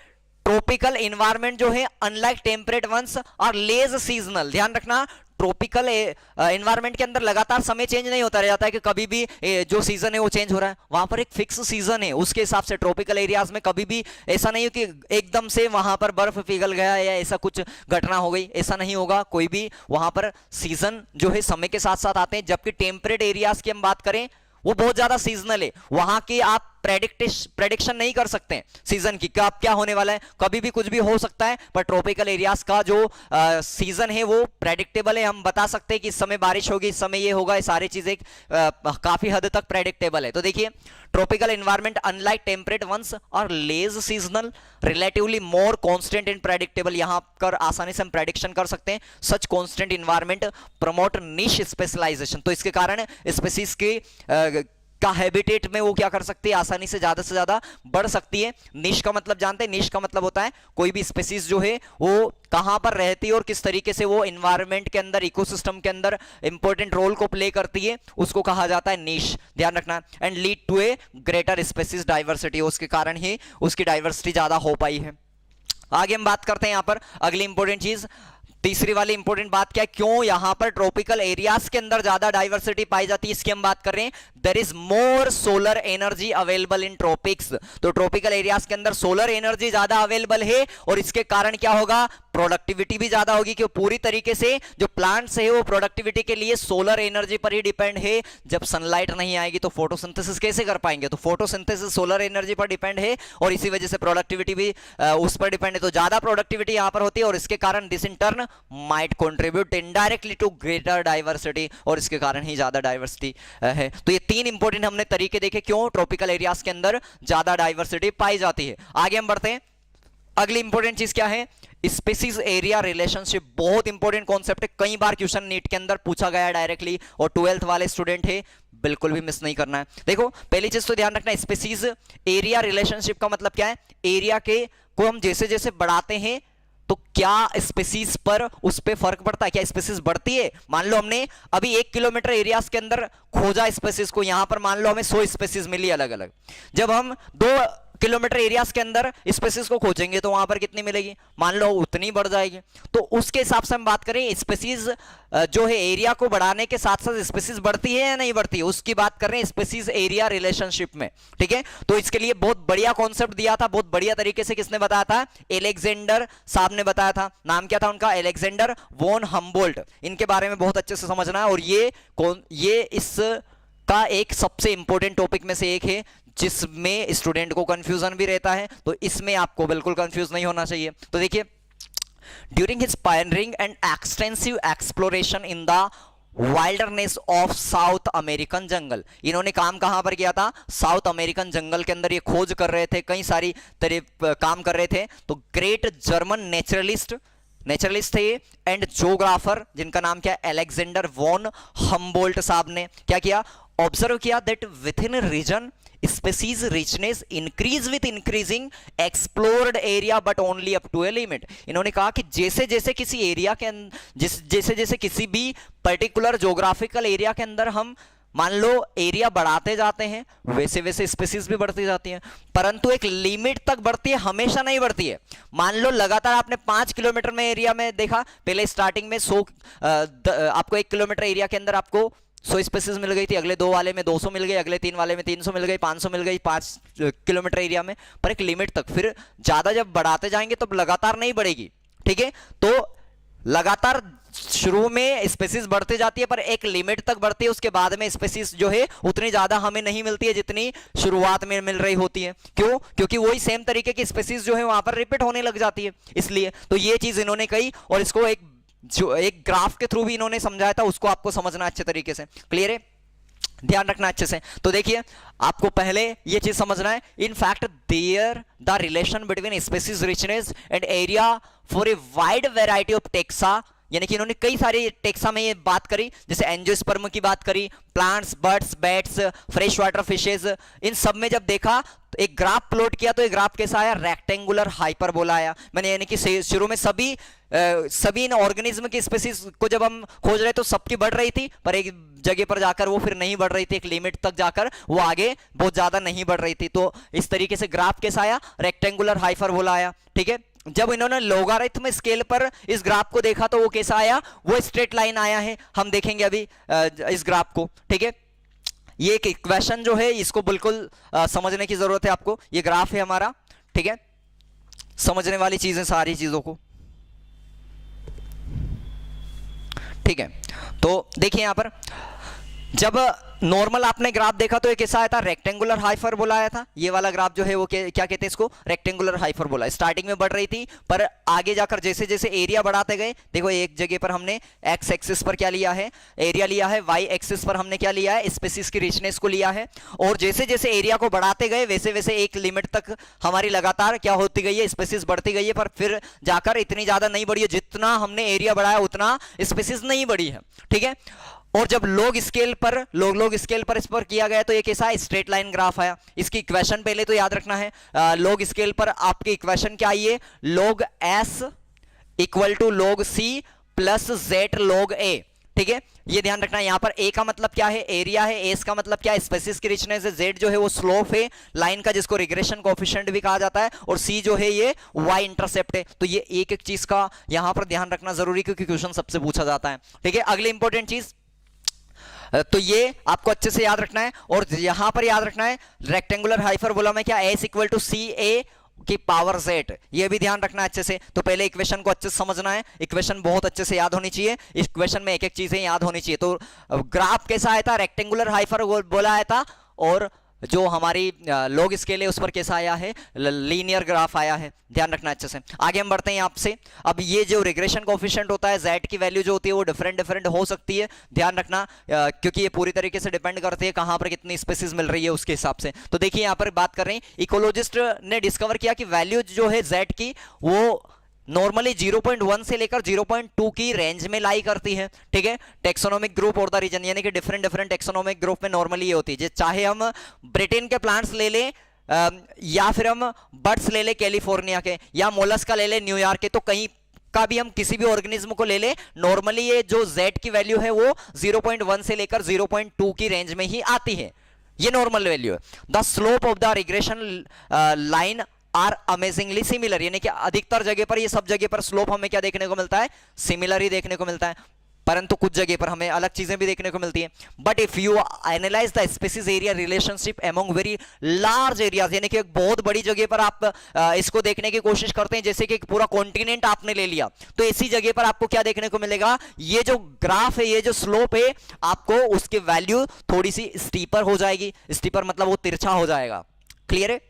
A: ट्रॉपिकल एनवायरनमेंट जो है अनलाइक टेम्परेट वंस और लेज सीजनल। ध्यान रखना, ट्रॉपिकल एनवायरनमेंट के अंदर लगातार समय चेंज नहीं होता रह जाता है कि कभी भी जो सीजन है वो चेंज हो रहा है, वहां पर एक फिक्स सीजन है। उसके हिसाब से ट्रॉपिकल एरियाज में कभी भी ऐसा नहीं हो कि एकदम से वहां पर बर्फ पिघल गया या ऐसा कुछ घटना हो गई, ऐसा नहीं होगा कोई भी। वहां पर सीजन जो है समय के साथ साथ आते हैं, जबकि टेम्परेट एरियाज की हम बात करें वो बहुत ज्यादा सीजनल है, वहां की आप प्रेडिक्शन नहीं कर सकते सीजन की, कब क्या होने वाला है, कभी भी कुछ भी हो सकता है। पर ट्रॉपिकल एरियाज का जो सीजन है वो प्रेडिक्टेबल है, हम बता सकते हैं कि इस समय बारिश होगी, इस समय ये होगा, ये सारी चीजें काफी हद तक प्रेडिक्टेबल है। तो देखिए, tropical environment unlike temperate ones और less seasonal relatively more constant and predictable, यहां पर आसानी से हम प्रेडिक्शन कर सकते हैं। Such constant environment promote niche specialization, तो इसके कारण स्पेसीज के का हैबिटेट में वो क्या कर सकती है, आसानी से ज्यादा बढ़ सकती है। निश का मतलब जानते हैं, निश का मतलब होता है कोई भी स्पीसीज जो है वो कहां पर रहती है और किस तरीके से वो एनवायरनमेंट के अंदर, इकोसिस्टम के अंदर इंपॉर्टेंट रोल को प्ले करती है, उसको कहा जाता है निश। ध्यान रखना, and lead to a greater species diversity, उसके कारण ही उसकी डाइवर्सिटी ज्यादा हो पाई है। आगे हम बात करते हैं यहां पर अगली इंपॉर्टेंट चीज, तीसरी वाली इंपॉर्टेंट बात क्या है, क्यों यहां पर ट्रॉपिकल एरियाज के अंदर ज्यादा डाइवर्सिटी पाई जाती है, इसकी हम बात कर रहे हैं। There is more solar energy available in tropics, तो ट्रॉपिकल एरियाज के अंदर सोलर एनर्जी ज्यादा अवेलेबल है, और इसके कारण क्या होगा, प्रोडक्टिविटी भी ज्यादा होगी, क्योंकि पूरी तरीके से जो प्लांट्स है वो प्रोडक्टिविटी के लिए सोलर एनर्जी पर ही डिपेंड है। जब सनलाइट नहीं आएगी तो फोटोसिंथेसिस कैसे कर पाएंगे, तो फोटोसिंथेसिस सोलर एनर्जी पर डिपेंड है, और इसी वजह से प्रोडक्टिविटी भी उस पर डिपेंड है। तो ज्यादा प्रोडक्टिविटी यहां पर होती है, और इसके कारण this in turn might contribute indirectly to greater diversity, और इसके कारण ही ज्यादा डाइवर्सिटी है। तो ये तीन इंपॉर्टेंट हमने तरीके देखे क्यों ट्रॉपिकल एरियाज के अंदर ज्यादा डाइवर्सिटी पाई जाती है। आगे हम बढ़ते हैं, अगली इंपॉर्टेंट चीज क्या है, स्पेसीज एरिया रिलेशनशिप बहुत इंपॉर्टेंट कॉन्सेप्ट है, कई बार क्वेश्चन नीट के अंदर पूछा गया है डायरेक्टली, और 12th वाले स्टूडेंट है बिल्कुल भी मिस नहीं करना है। देखो पहली चीज तो ध्यान रखना, स्पेसीज एरिया रिलेशनशिप का मतलब क्या है, एरिया के को हम जैसे जैसे बढ़ाते हैं तो क्या स्पेसीज पर उस पे फर्क पड़ता है, क्या स्पेसीज बढ़ती है। मान लो हमने अभी 1 किलोमीटर एरियाज के अंदर खोजा स्पेसीज को, यहां पर मान लो हमें 100 स्पेसीज मिली अलग अलग, जब हम 2 किलोमीटर एरियाज के अंदर स्पेसीज को खोजेंगे तो वहां पर कितनी मिलेगी, मान लो उतनी बढ़ जाएगी। तो उसके हिसाब से हम बात करें, स्पेसीज जो है एरिया को बढ़ाने के साथ साथ स्पेसीज बढ़ती है या नहीं बढ़ती है, उसकी बात कर रहे हैं स्पेसीज एरिया रिलेशनशिप में। ठीक है, तो इसके लिए बहुत बढ़िया कॉन्सेप्ट दिया था, बहुत बढ़िया तरीके से किसने बताया था, एलेक्जेंडर साहब ने बताया था। नाम क्या था उनका, एलेक्जेंडर वॉन हम्बोल्ट। इनके बारे में बहुत अच्छे से समझना है, और ये इस का एक सबसे इंपॉर्टेंट टॉपिक में से एक है जिसमें स्टूडेंट को कंफ्यूजन भी रहता है, तो इसमें आपको बिल्कुल कंफ्यूज नहीं होना चाहिए। तो देखिए, during his pioneering and extensive exploration in the wilderness of South American jungle, इन्होंने काम कहां पर किया था, साउथ अमेरिकन जंगल के अंदर ये खोज कर रहे थे, कई सारी तरह काम कर रहे थे। तो ग्रेट जर्मन नेचुरलिस्ट थे एंड जोग्राफर, जिनका नाम क्या, अलेक्जेंडर वॉन हम्बोल्ट साहब ने क्या किया, ऑब्जर्व किया that within region species richness increase with increasing explored area but only up to a limit. इन्होंने कहा कि जैसे जैसे किसी एरिया के जैसे जैसे किसी भी पर्टिकुलर ज्योग्राफिकल एरिया के अंदर हम मान लो एरिया बढ़ाते जाते हैं, वैसे वैसे स्पेसीज भी बढ़ती जाती हैं, परंतु एक लिमिट तक बढ़ती है, हमेशा नहीं बढ़ती है। मान लो लगातार आपने 5 किलोमीटर में एरिया में देखा, पहले स्टार्टिंग में आपको 1 किलोमीटर एरिया के अंदर आपको 100 स्पेसीज मिल गई थी, अगले 2 वाले में 200 मिल गई, अगले 3 वाले में 300 मिल गई, 500 मिल गई 5 किलोमीटर एरिया में, पर एक लिमिट तक। फिर ज्यादा जब बढ़ाते जाएंगे तो लगातार नहीं बढ़ेगी। ठीक है, तो लगातार शुरू में स्पेसीज बढ़ते जाती है, पर एक लिमिट तक बढ़ती है, उसके बाद में स्पेसीज जो है उतनी ज्यादा हमें नहीं मिलती है जितनी शुरुआत में मिल रही होती है। क्यों, क्योंकि वही सेम तरीके की स्पेसीज जो है वहां पर रिपीट होने लग जाती है, इसलिए। तो ये चीज इन्होंने कही, और इसको एक ग्राफ के थ्रू भी इन्होंने समझाया था, उसको आपको समझना अच्छे तरीके से। क्लियर है, ध्यान रखना अच्छे से। तो देखिए, आपको पहले ये चीज समझना है, in fact there the relation between species richness and area for a wide variety of taxa, यानी कि इन्होंने कई सारे टेक्सा में ये बात करी, जैसे एंजियोस्पर्म की बात करी, plants, birds, bats, fresh water fishes, इन सब में जब देखा तो एक ग्राफ प्लॉट किया, तो एक ग्राफ कैसा आया, रेक्टेंगुलर हाइपरबोला आया। मैंने यानी कि शुरू में सभी इन ऑर्गेनिज्म की स्पेसीज को जब हम खोज रहे तो सबकी बढ़ रही थी, पर एक जगह पर जाकर वो फिर नहीं बढ़ रही थी, एक लिमिट तक जाकर वो आगे बहुत ज्यादा नहीं बढ़ रही थी। तो इस तरीके से ग्राफ कैसा आया, रेक्टेंगुलर हाइपरबोला आया। ठीक है, जब इन्होंने लोगारिथम स्केल पर इस ग्राफ को देखा तो वो कैसा आया, वो स्ट्रेट लाइन आया है। हम देखेंगे अभी इस ग्राफ को। ठीक है, ये एक इक्वेशन जो है इसको बिल्कुल समझने की जरूरत है आपको। ये ग्राफ है हमारा, ठीक है, समझने वाली चीजें सारी चीजों को। ठीक है, तो देखिए यहां पर जब नॉर्मल आपने ग्राफ देखा तो ये कैसा आया था, रेक्टेंगुलर हाइपरबोला आया था। ये वाला ग्राफ जो है वो क्या कहते हैं इसको, रेक्टेंगुलर हाइपरबोला। स्टार्टिंग में बढ़ रही थी, पर आगे जाकर जैसे जैसे एरिया बढ़ाते गए, देखो एक जगह पर हमने एक्स एक्सिस पर क्या लिया है, एरिया लिया है, वाई एक्सिस पर हमने क्या लिया है, स्पेसीज की रिचनेस को लिया है, और जैसे जैसे एरिया को बढ़ाते गए वैसे वैसे एक लिमिट तक हमारी लगातार क्या होती गई है, स्पेसीज बढ़ती गई है, पर फिर जाकर इतनी ज्यादा नहीं बढ़ी है, जितना हमने एरिया बढ़ाया उतना स्पेसीज नहीं बढ़ी है। ठीक है, और जब लॉग स्केल पर इस पर किया गया तो ये कैसा है, स्ट्रेट लाइन ग्राफ आया। इसकी इक्वेशन पहले तो याद रखना है, लॉग स्केल पर आपकी इक्वेशन क्या आई है, log s equal to log c plus z log a। ठीक है, ये ध्यान रखना है। यहां पर a का मतलब क्या है, एरिया है, s का मतलब क्या है, स्पेसीज की रिचनेस है, z जो है वो स्लोप है लाइन का, जिसको रिग्रेशन कोएफिशिएंट भी कहा जाता है, और c जो है ये y इंटरसेप्ट है। तो ये एक एक चीज का यहां पर ध्यान रखना जरूरी, क्योंकि क्वेश्चन सबसे पूछा जाता है। ठीक है, अगली इंपॉर्टेंट चीज तो ये आपको अच्छे से याद रखना है, और यहां पर याद रखना है रेक्टेंगुलर हाइपरबोला में क्या, s इक्वल टू सी ए की पावर z, ये भी ध्यान रखना है अच्छे से। तो पहले इक्वेशन को अच्छे से समझना है, इक्वेशन बहुत अच्छे से याद होनी चाहिए, इक्वेशन में एक एक चीजें याद होनी चाहिए। तो ग्राफ कैसा आया था, रेक्टेंगुलर हाइपरबोला आया था, और जो हमारी लॉग स्केल है उस पर कैसा आया है, लीनियर ग्राफ आया है। ध्यान रखना अच्छे से। आगे हम बढ़ते हैं यहाँ से। अब ये जो रिग्रेशन कोएफिशिएंट होता है, z की वैल्यू जो होती है वो डिफरेंट हो सकती है, ध्यान रखना, क्योंकि ये पूरी तरीके से डिपेंड करती है कहाँ पर कितनी स्पेसीज मिल रही है उसके हिसाब से। तो देखिए यहाँ पर बात कर रहे हैं, इकोलॉजिस्ट ने डिस्कवर किया कि वैल्यू जो है z की वो नॉर्मली 0.1 से लेकर 0.2 की रेंज में लाई करती है, ठीक है। टेक्सोनोमिक ग्रुप और द रीजन, यानी कि डिफरेंट डिफरेंट टेक्सोनोमिक ग्रुप में नॉर्मली ये होती है। चाहे हम ब्रिटेन के प्लांट्स ले लें या फिर हम बर्ड्स ले लें कैलिफोर्निया के, या मोलस्का ले लें न्यूयॉर्क के, तो कहीं का भी हम किसी भी ऑर्गेनिज्म को ले ले, नॉर्मली ये जो Z की वैल्यू है वो 0.1 से लेकर 0.2 की रेंज में ही आती है, ये नॉर्मल वैल्यू है। The slope of the regression line are amazingly similar, यानी कि अधिकतर जगह पर, ये सब जगह पर स्लोप हमें क्या देखने को मिलता है, सिमिलर ही देखने को मिलता है, परंतु कुछ जगह पर हमें अलग चीजें भी देखने को मिलती हैं। But if you analyse the species area relationship among very large areas, यानी कि एक बहुत बड़ी जगह पर आप इसको देखने की कोशिश करते हैं, जैसे कि एक पूरा कॉन्टिनेंट आपने ले लिया, तो ऐसी जगह पर आपको क्या देखने को मिलेगा, ये जो ग्राफ है, ये जो स्लोप है, आपको उसकी वैल्यू थोड़ी सी स्टीपर हो जाएगी। स्टीपर मतलब वो तिरछा हो जाएगा, क्लियर है।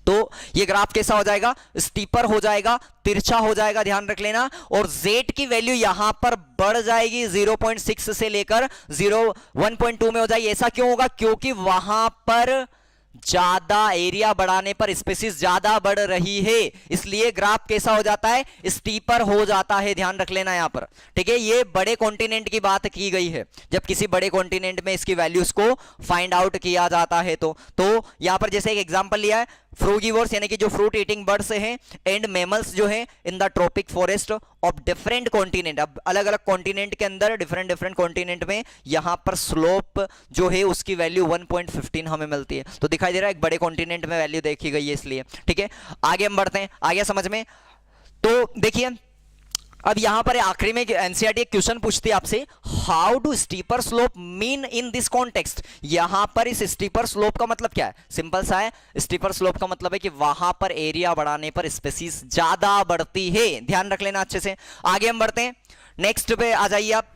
A: तो ये ग्राफ कैसा हो जाएगा, स्टीपर हो जाएगा, तिरछा हो जाएगा, ध्यान रख लेना। और Z की वैल्यू यहां पर बढ़ जाएगी 0.6 से लेकर 1.2 में हो जाएगी। ऐसा क्यों होगा, क्योंकि वहां पर ज्यादा एरिया बढ़ाने पर स्पीसीज ज्यादा बढ़ रही है, इसलिए ग्राफ कैसा हो जाता है, स्टीपर हो जाता है, ध्यान रख लेना यहां पर, ठीक है। ये बड़े कॉन्टिनेंट की बात की गई है, जब किसी बड़े कॉन्टिनेंट में इसकी वैल्यूज को फाइंड आउट किया जाता है। तो यहां पर जैसे एक एग्जांपल लिया है, फ्रूगीवोर्स यानी कि जो फ्रूट ईटिंग बर्ड्स हैं, एंड मैमल्स जो हैं in the tropic forest of different continent. अब अलग अलग कॉन्टिनेंट के अंदर डिफरेंट डिफरेंट कॉन्टिनेंट में यहां पर स्लोप जो है उसकी वैल्यू 1.15 हमें मिलती है। तो दिखाई दे रहा है एक बड़े कॉन्टिनेंट में वैल्यू देखी गई है, इसलिए ठीक है। आगे हम बढ़ते हैं, आ गया समझ में। तो देखिए अब यहां पर आखिरी में एनसीईआरटी एक क्वेश्चन पूछती है आपसे, how do steeper slope mean in this context. यहां पर इस स्टीपर स्लोप का मतलब क्या है, सिंपल सा है, स्टीपर स्लोप का मतलब है कि वहां पर एरिया बढ़ाने पर स्पीसीज ज्यादा बढ़ती है, ध्यान रख लेना अच्छे से। आगे हम बढ़ते हैं, नेक्स्ट पे आ जाइए आप।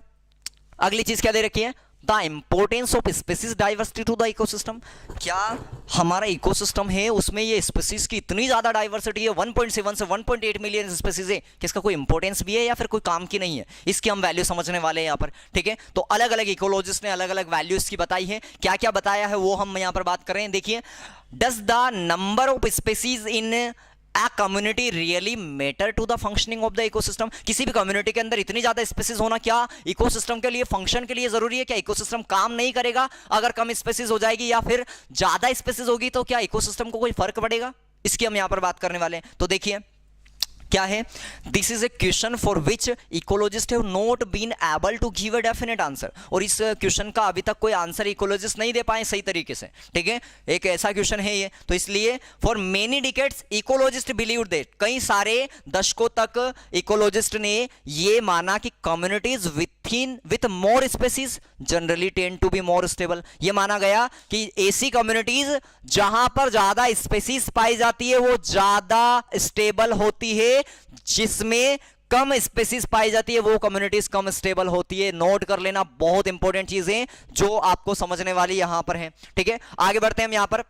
A: अगली चीज क्या दे रखी है, the importance of species diversity to the ecosystem. क्या हमारा इकोसिस्टम है उसमें ये स्पीसीज की इतनी ज्यादा डाइवर्सिटी है, 1.7 से 1.8 मिलियन स्पीसीज है, कि इसका कोई इंपोर्टेंस भी है या फिर कोई काम की नहीं है, इसकी हम वैल्यू समझने वाले हैं यहाँ पर, ठीक है। तो अलग अलग इकोलॉजिस्ट ने अलग अलग वैल्यू इसकी बताई है, क्या क्या बताया है वो हम यहाँ पर बात कर रहे हैं। देखिए, does the number of species in A community really matter to the functioning of the ecosystem। किसी भी कम्युनिटी के अंदर इतनी ज्यादा स्पीसीज होना क्या इकोसिस्टम के लिए, फंक्शन के लिए जरूरी है? क्या इकोसिस्टम काम नहीं करेगा अगर कम स्पीसीज हो जाएगी, या फिर ज्यादा स्पीसीज होगी तो क्या इकोसिस्टम को कोई फर्क पड़ेगा? इसकी हम यहां पर बात करने वाले हैं। तो देखिए क्या है, this is a question for which ecologist have not been able to give a definite answer. और इस क्वेश्चन का अभी तक कोई आंसर इकोलॉजिस्ट नहीं दे पाए सही तरीके से, ठीक है। एक ऐसा क्वेश्चन है ये, तो इसलिए for many decades ecologist believed that, कई सारे दशकों तक इकोलॉजिस्ट ने ये माना कि communities with more species generally tend to be more stable. ये माना गया कि ऐसी कम्युनिटीज जहां पर ज्यादा स्पीसीज पाई जाती है वो ज्यादा स्टेबल होती है, जिसमें कम स्पीसीज पाई जाती है वो कम्युनिटीज कम स्टेबल होती है। नोट कर लेना, बहुत इंपॉर्टेंट चीजें जो आपको समझने वाली यहां पर है, ठीक है। आगे बढ़ते हैं हम यहां पर।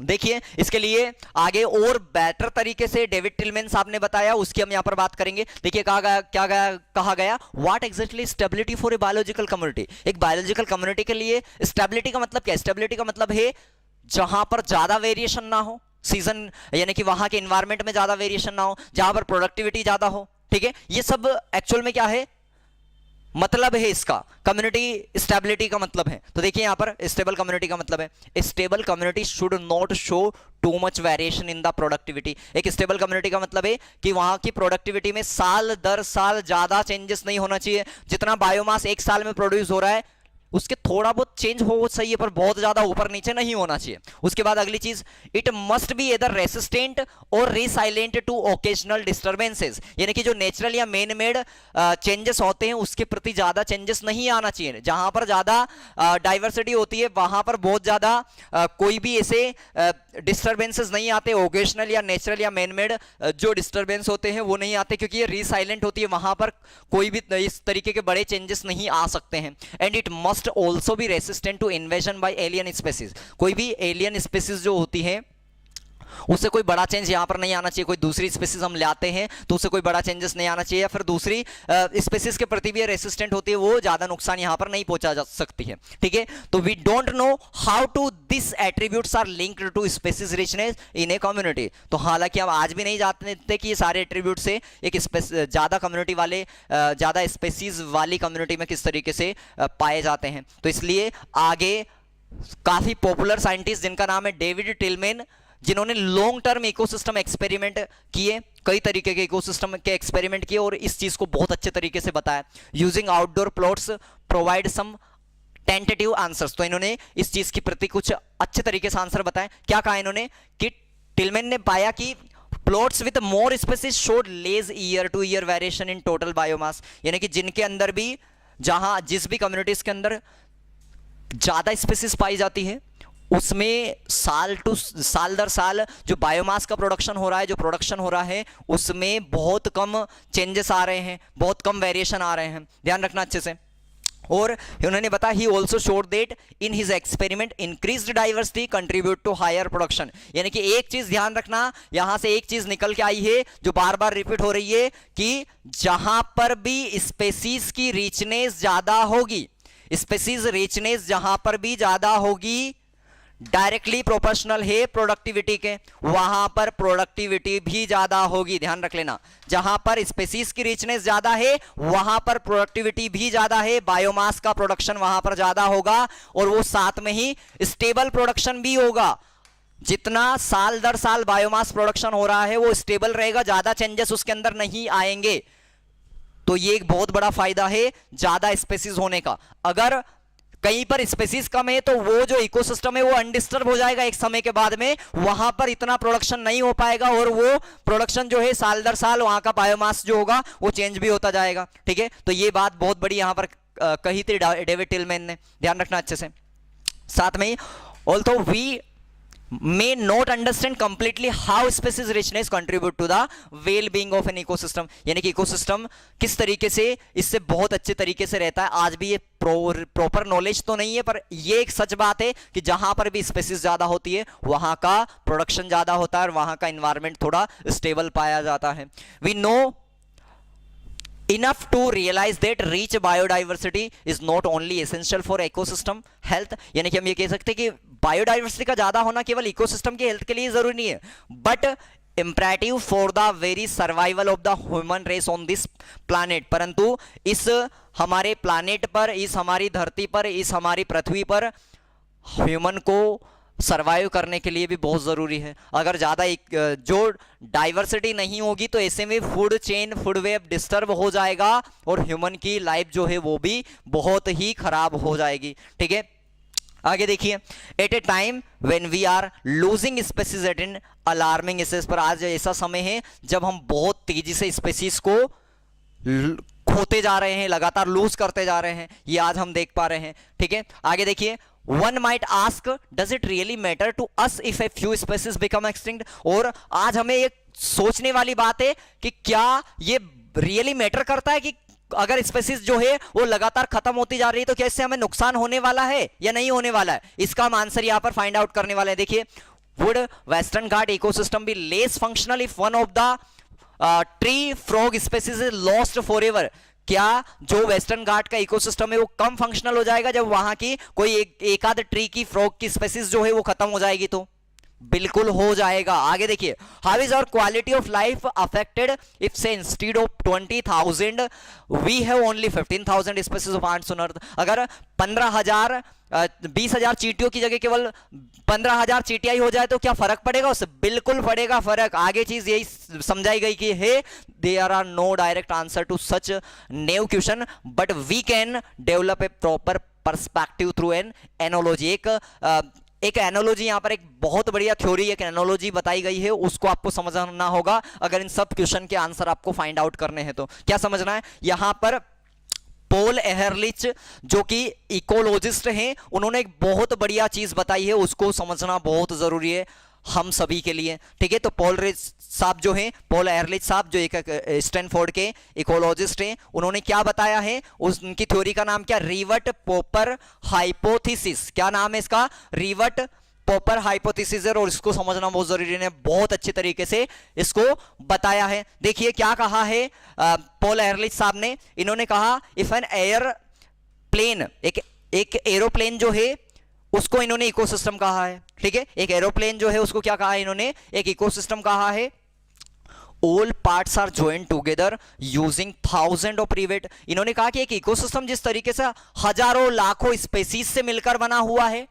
A: देखिए इसके लिए आगे और बेटर तरीके से डेविड टिलमैन साहब ने बताया, उसकी हम यहां पर बात करेंगे। देखिए कहा गया what exactly stability for a biological community. एक बायोलॉजिकल कम्युनिटी के लिए स्टेबिलिटी का मतलब क्या है? स्टेबिलिटी का मतलब है जहां पर ज्यादा वेरिएशन ना हो, सीजन यानी कि वहां के एनवायरमेंट में ज्यादा वेरिएशन ना हो, जहां पर प्रोडक्टिविटी ज्यादा हो, ठीक है। ये सब एक्चुअल में क्या है, मतलब है इसका, कम्युनिटी स्टेबिलिटी का मतलब है। तो देखिए यहां पर स्टेबल कम्युनिटी का मतलब है, stable community should not show too much variation in the productivity. एक स्टेबल कम्युनिटी का मतलब है कि वहां की प्रोडक्टिविटी में साल दर साल ज्यादा चेंजेस नहीं होना चाहिए। जितना बायोमास एक साल में प्रोड्यूस हो रहा है उसके थोड़ा बहुत चेंज हो सही है, पर बहुत ज्यादा ऊपर नीचे नहीं होना चाहिए। उसके बाद अगली चीज, it must be either resistant और रिसाइलेंट टू ओकेजनल डिस्टर्बेंसेस। यानी कि जो नेचुरल या मैन मेड चेंजेस होते हैं उसके प्रति ज्यादा चेंजेस नहीं आना चाहिए। जहां पर ज्यादा डाइवर्सिटी होती है वहां पर बहुत ज्यादा कोई भी ऐसे डिस्टर्बेंसेस नहीं आते। ओकेजनल या नेचुरल या मैन मेड जो डिस्टर्बेंस होते हैं वो नहीं आते, क्योंकि ये रिसाइलेंट होती है, वहां पर कोई भी इस तरीके के बड़े चेंजेस नहीं आ सकते हैं। And it must also be resistant to invasion by alien species। कोई भी एलियन स्पीसीज जो होती है उससे कोई बड़ा चेंज यहाँ पर नहीं आना चाहिए। कोई दूसरी स्पेसीज हम लाते हैं तो उससे कोई बड़ा चेंजेस नहीं आना चाहिए, या फिर दूसरी स्पेसीज के प्रति भी रेसिस्टेंट होती है, वो ज्यादा नुकसान यहाँ पर नहीं पहुंचा जा सकती है। ठीक है, तो we don't know how to this attributes are linked to species richness in a community. तो हालांकि हम आज भी नहीं जानते कि ये सारे एट्रीब्यूट से एक ज्यादा कम्युनिटी वाले, ज्यादा स्पेसीज वाली कम्युनिटी में किस तरीके से पाए जाते हैं। तो इसलिए आगे काफी पॉपुलर साइंटिस्ट जिनका नाम है डेविड टिलमैन, जिन्होंने लॉन्ग टर्म इकोसिस्टम एक्सपेरिमेंट किए, कई तरीके के इकोसिस्टम के एक्सपेरिमेंट किए और इस चीज को बहुत अच्छे तरीके से बताया। Using outdoor plots provide some tentative answers. तो इन्होंने इस चीज के प्रति कुछ अच्छे तरीके से आंसर बताए। क्या कहा इन्होंने कि टिलमैन ने पाया कि plots with more species showed less year two year variation in total biomass, यानी कि जिनके अंदर भी, जहां जिस भी कम्युनिटीज के अंदर ज्यादा स्पेसीज पाई जाती है उसमें साल दर साल जो बायोमास का प्रोडक्शन हो रहा है, जो प्रोडक्शन हो रहा है उसमें बहुत कम चेंजेस आ रहे हैं, बहुत कम वेरिएशन आ रहे हैं। ध्यान रखना अच्छे से। और उन्होंने बताया he also showed that in his experiment increased diversity contribute to higher production. यानी कि एक चीज ध्यान रखना, यहां से एक चीज निकल के आई है जो बार बार रिपीट हो रही है कि जहां पर भी स्पेसीज की रिचनेस ज्यादा होगी, स्पेसीज रिचनेस जहां पर भी ज्यादा होगी, डायरेक्टली प्रोपोर्शनल है प्रोडक्टिविटी के, वहां पर प्रोडक्टिविटी भी ज्यादा होगी। ध्यान रख लेना, जहां पर स्पेसीज की रिचनेस ज्यादा है वहां पर प्रोडक्टिविटी भी ज्यादा है, बायोमास का प्रोडक्शन वहां पर ज्यादा होगा और वो साथ में ही स्टेबल प्रोडक्शन भी होगा। जितना साल दर साल बायोमास प्रोडक्शन हो रहा है वो स्टेबल रहेगा, ज्यादा चेंजेस उसके अंदर नहीं आएंगे। तो ये एक बहुत बड़ा फायदा है ज्यादा स्पेसीज होने का। अगर कहीं पर स्पेसीज कम है तो वो जो इकोसिस्टम है वो अनडिस्टर्ब हो जाएगा एक समय के बाद में, वहां पर इतना प्रोडक्शन नहीं हो पाएगा और वो प्रोडक्शन जो है साल दर साल वहां का बायोमास जो होगा वो चेंज भी होता जाएगा। ठीक है, तो ये बात बहुत बड़ी यहां पर कही थी डेविड टिलमैन ने, ध्यान रखना अच्छे से। साथ में also we may not understand completely how species richness contribute to the well being of an ecosystem, यानी कि इकोसिस्टम किस तरीके से इससे बहुत अच्छे तरीके से रहता है। आज भी ये प्रॉपर नॉलेज तो नहीं है, पर ये एक सच बात है कि जहां पर भी स्पेसीज ज्यादा होती है वहां का प्रोडक्शन ज्यादा होता है और वहां का एनवायरनमेंट थोड़ा स्टेबल पाया जाता है। We know enough to realize that rich biodiversity is not only essential for ecosystem health, यानी कि हम ये कह सकते हैं कि बायोडाइवर्सिटी का ज्यादा होना केवल इकोसिस्टम के हेल्थ के लिए जरूरी नहीं है, but imperative for the very survival of the human race on this planet. परंतु इस हमारे प्लैनेट पर, इस हमारी धरती पर, इस हमारी पृथ्वी पर ह्यूमन को सरवाइव करने के लिए भी बहुत जरूरी है। अगर ज्यादा जो डाइवर्सिटी नहीं होगी तो ऐसे में food chain, food web disturb हो जाएगा और ह्यूमन की लाइफ जो है वो भी बहुत ही खराब हो जाएगी। ठीक है, आगे देखिए। At a time when we are losing species at an alarming stage, पर आज ऐसा समय है जब हम बहुत तेजी से स्पेसीज को खोते जा रहे हैं, लगातार लूज करते जा रहे हैं, ये आज हम देख पा रहे हैं। ठीक है, आगे देखिए। One might ask, does it really matter to us if a few species become extinct? और आज हमें एक सोचने वाली बात है कि क्या ये रियली मैटर करता है कि अगर स्पेसीज जो है वो लगातार खत्म होती जा रही है तो क्या इससे हमें नुकसान होने वाला है या नहीं होने वाला है? इसका हम आंसर यहां पर फाइंड आउट करने वाले हैं। देखिए, would western Ghat ecosystem be less functional if one of the tree frog species is lost forever? क्या जो वेस्टर्न घाट का इकोसिस्टम है वो कम फंक्शनल हो जाएगा जब वहां की कोई एक आध ट्री की, फ्रॉग की स्पेसीज जो है वो खत्म हो जाएगी? तो बिल्कुल हो जाएगा। आगे देखिए। How is our quality of life affected if say instead of 20,000 we have only 15,000 species of plants on earth? अगर 20,000 चींटियों की जगह केवल 15,000 चींटियां हो जाए तो क्या फर्क पड़ेगा उससे? बिल्कुल पड़ेगा फर्क। आगे चीज यही समझाई गई कि है there are no direct answer to such new question but we can develop a proper perspective through an analogy. एक एनोलॉजी, यहाँ पर एक बहुत बढ़िया थ्योरी, एक एनोलॉजी बताई गई है, उसको आपको समझना होगा अगर इन सब क्वेश्चन के आंसर आपको फाइंड आउट करने हैं। तो क्या समझना है यहाँ पर? पॉल एहरलिच जो कि इकोलॉजिस्ट हैं, उन्होंने एक बहुत बढ़िया चीज बताई है, उसको समझना बहुत जरूरी है हम सभी के लिए। ठीक है, तो पॉल एहरलिच साहब जो एक स्टैनफोर्ड के इकोलॉजिस्ट हैं, उन्होंने क्या बताया है? उनकी थ्योरी का नाम क्या? रिवर्ट पोपर हाइपोथेसिस। क्या नाम है इसका? रिवर्ट पॉपर हाइपोथेसिस है और इसको समझना बहुत जरूरी है, बहुत अच्छे तरीके से इसको बताया है। देखिए क्या कहा है पॉल एहरलिच साहब ने, इन्होंने कहा इफ एन एयर प्लेन, एक एरोप्लेन जो है उसको इन्होंने इकोसिस्टम कहा है, ठीक है, एक एरोप्लेन जो है उसको क्या कहा है इन्होंने, एक इकोसिस्टम कहा है। All parts are joint together using thousand of rivet. इन्होंने कहा कि एक इकोसिस्टम जिस तरीके से हजारों लाखों स्पेसीज से मिलकर बना हुआ है,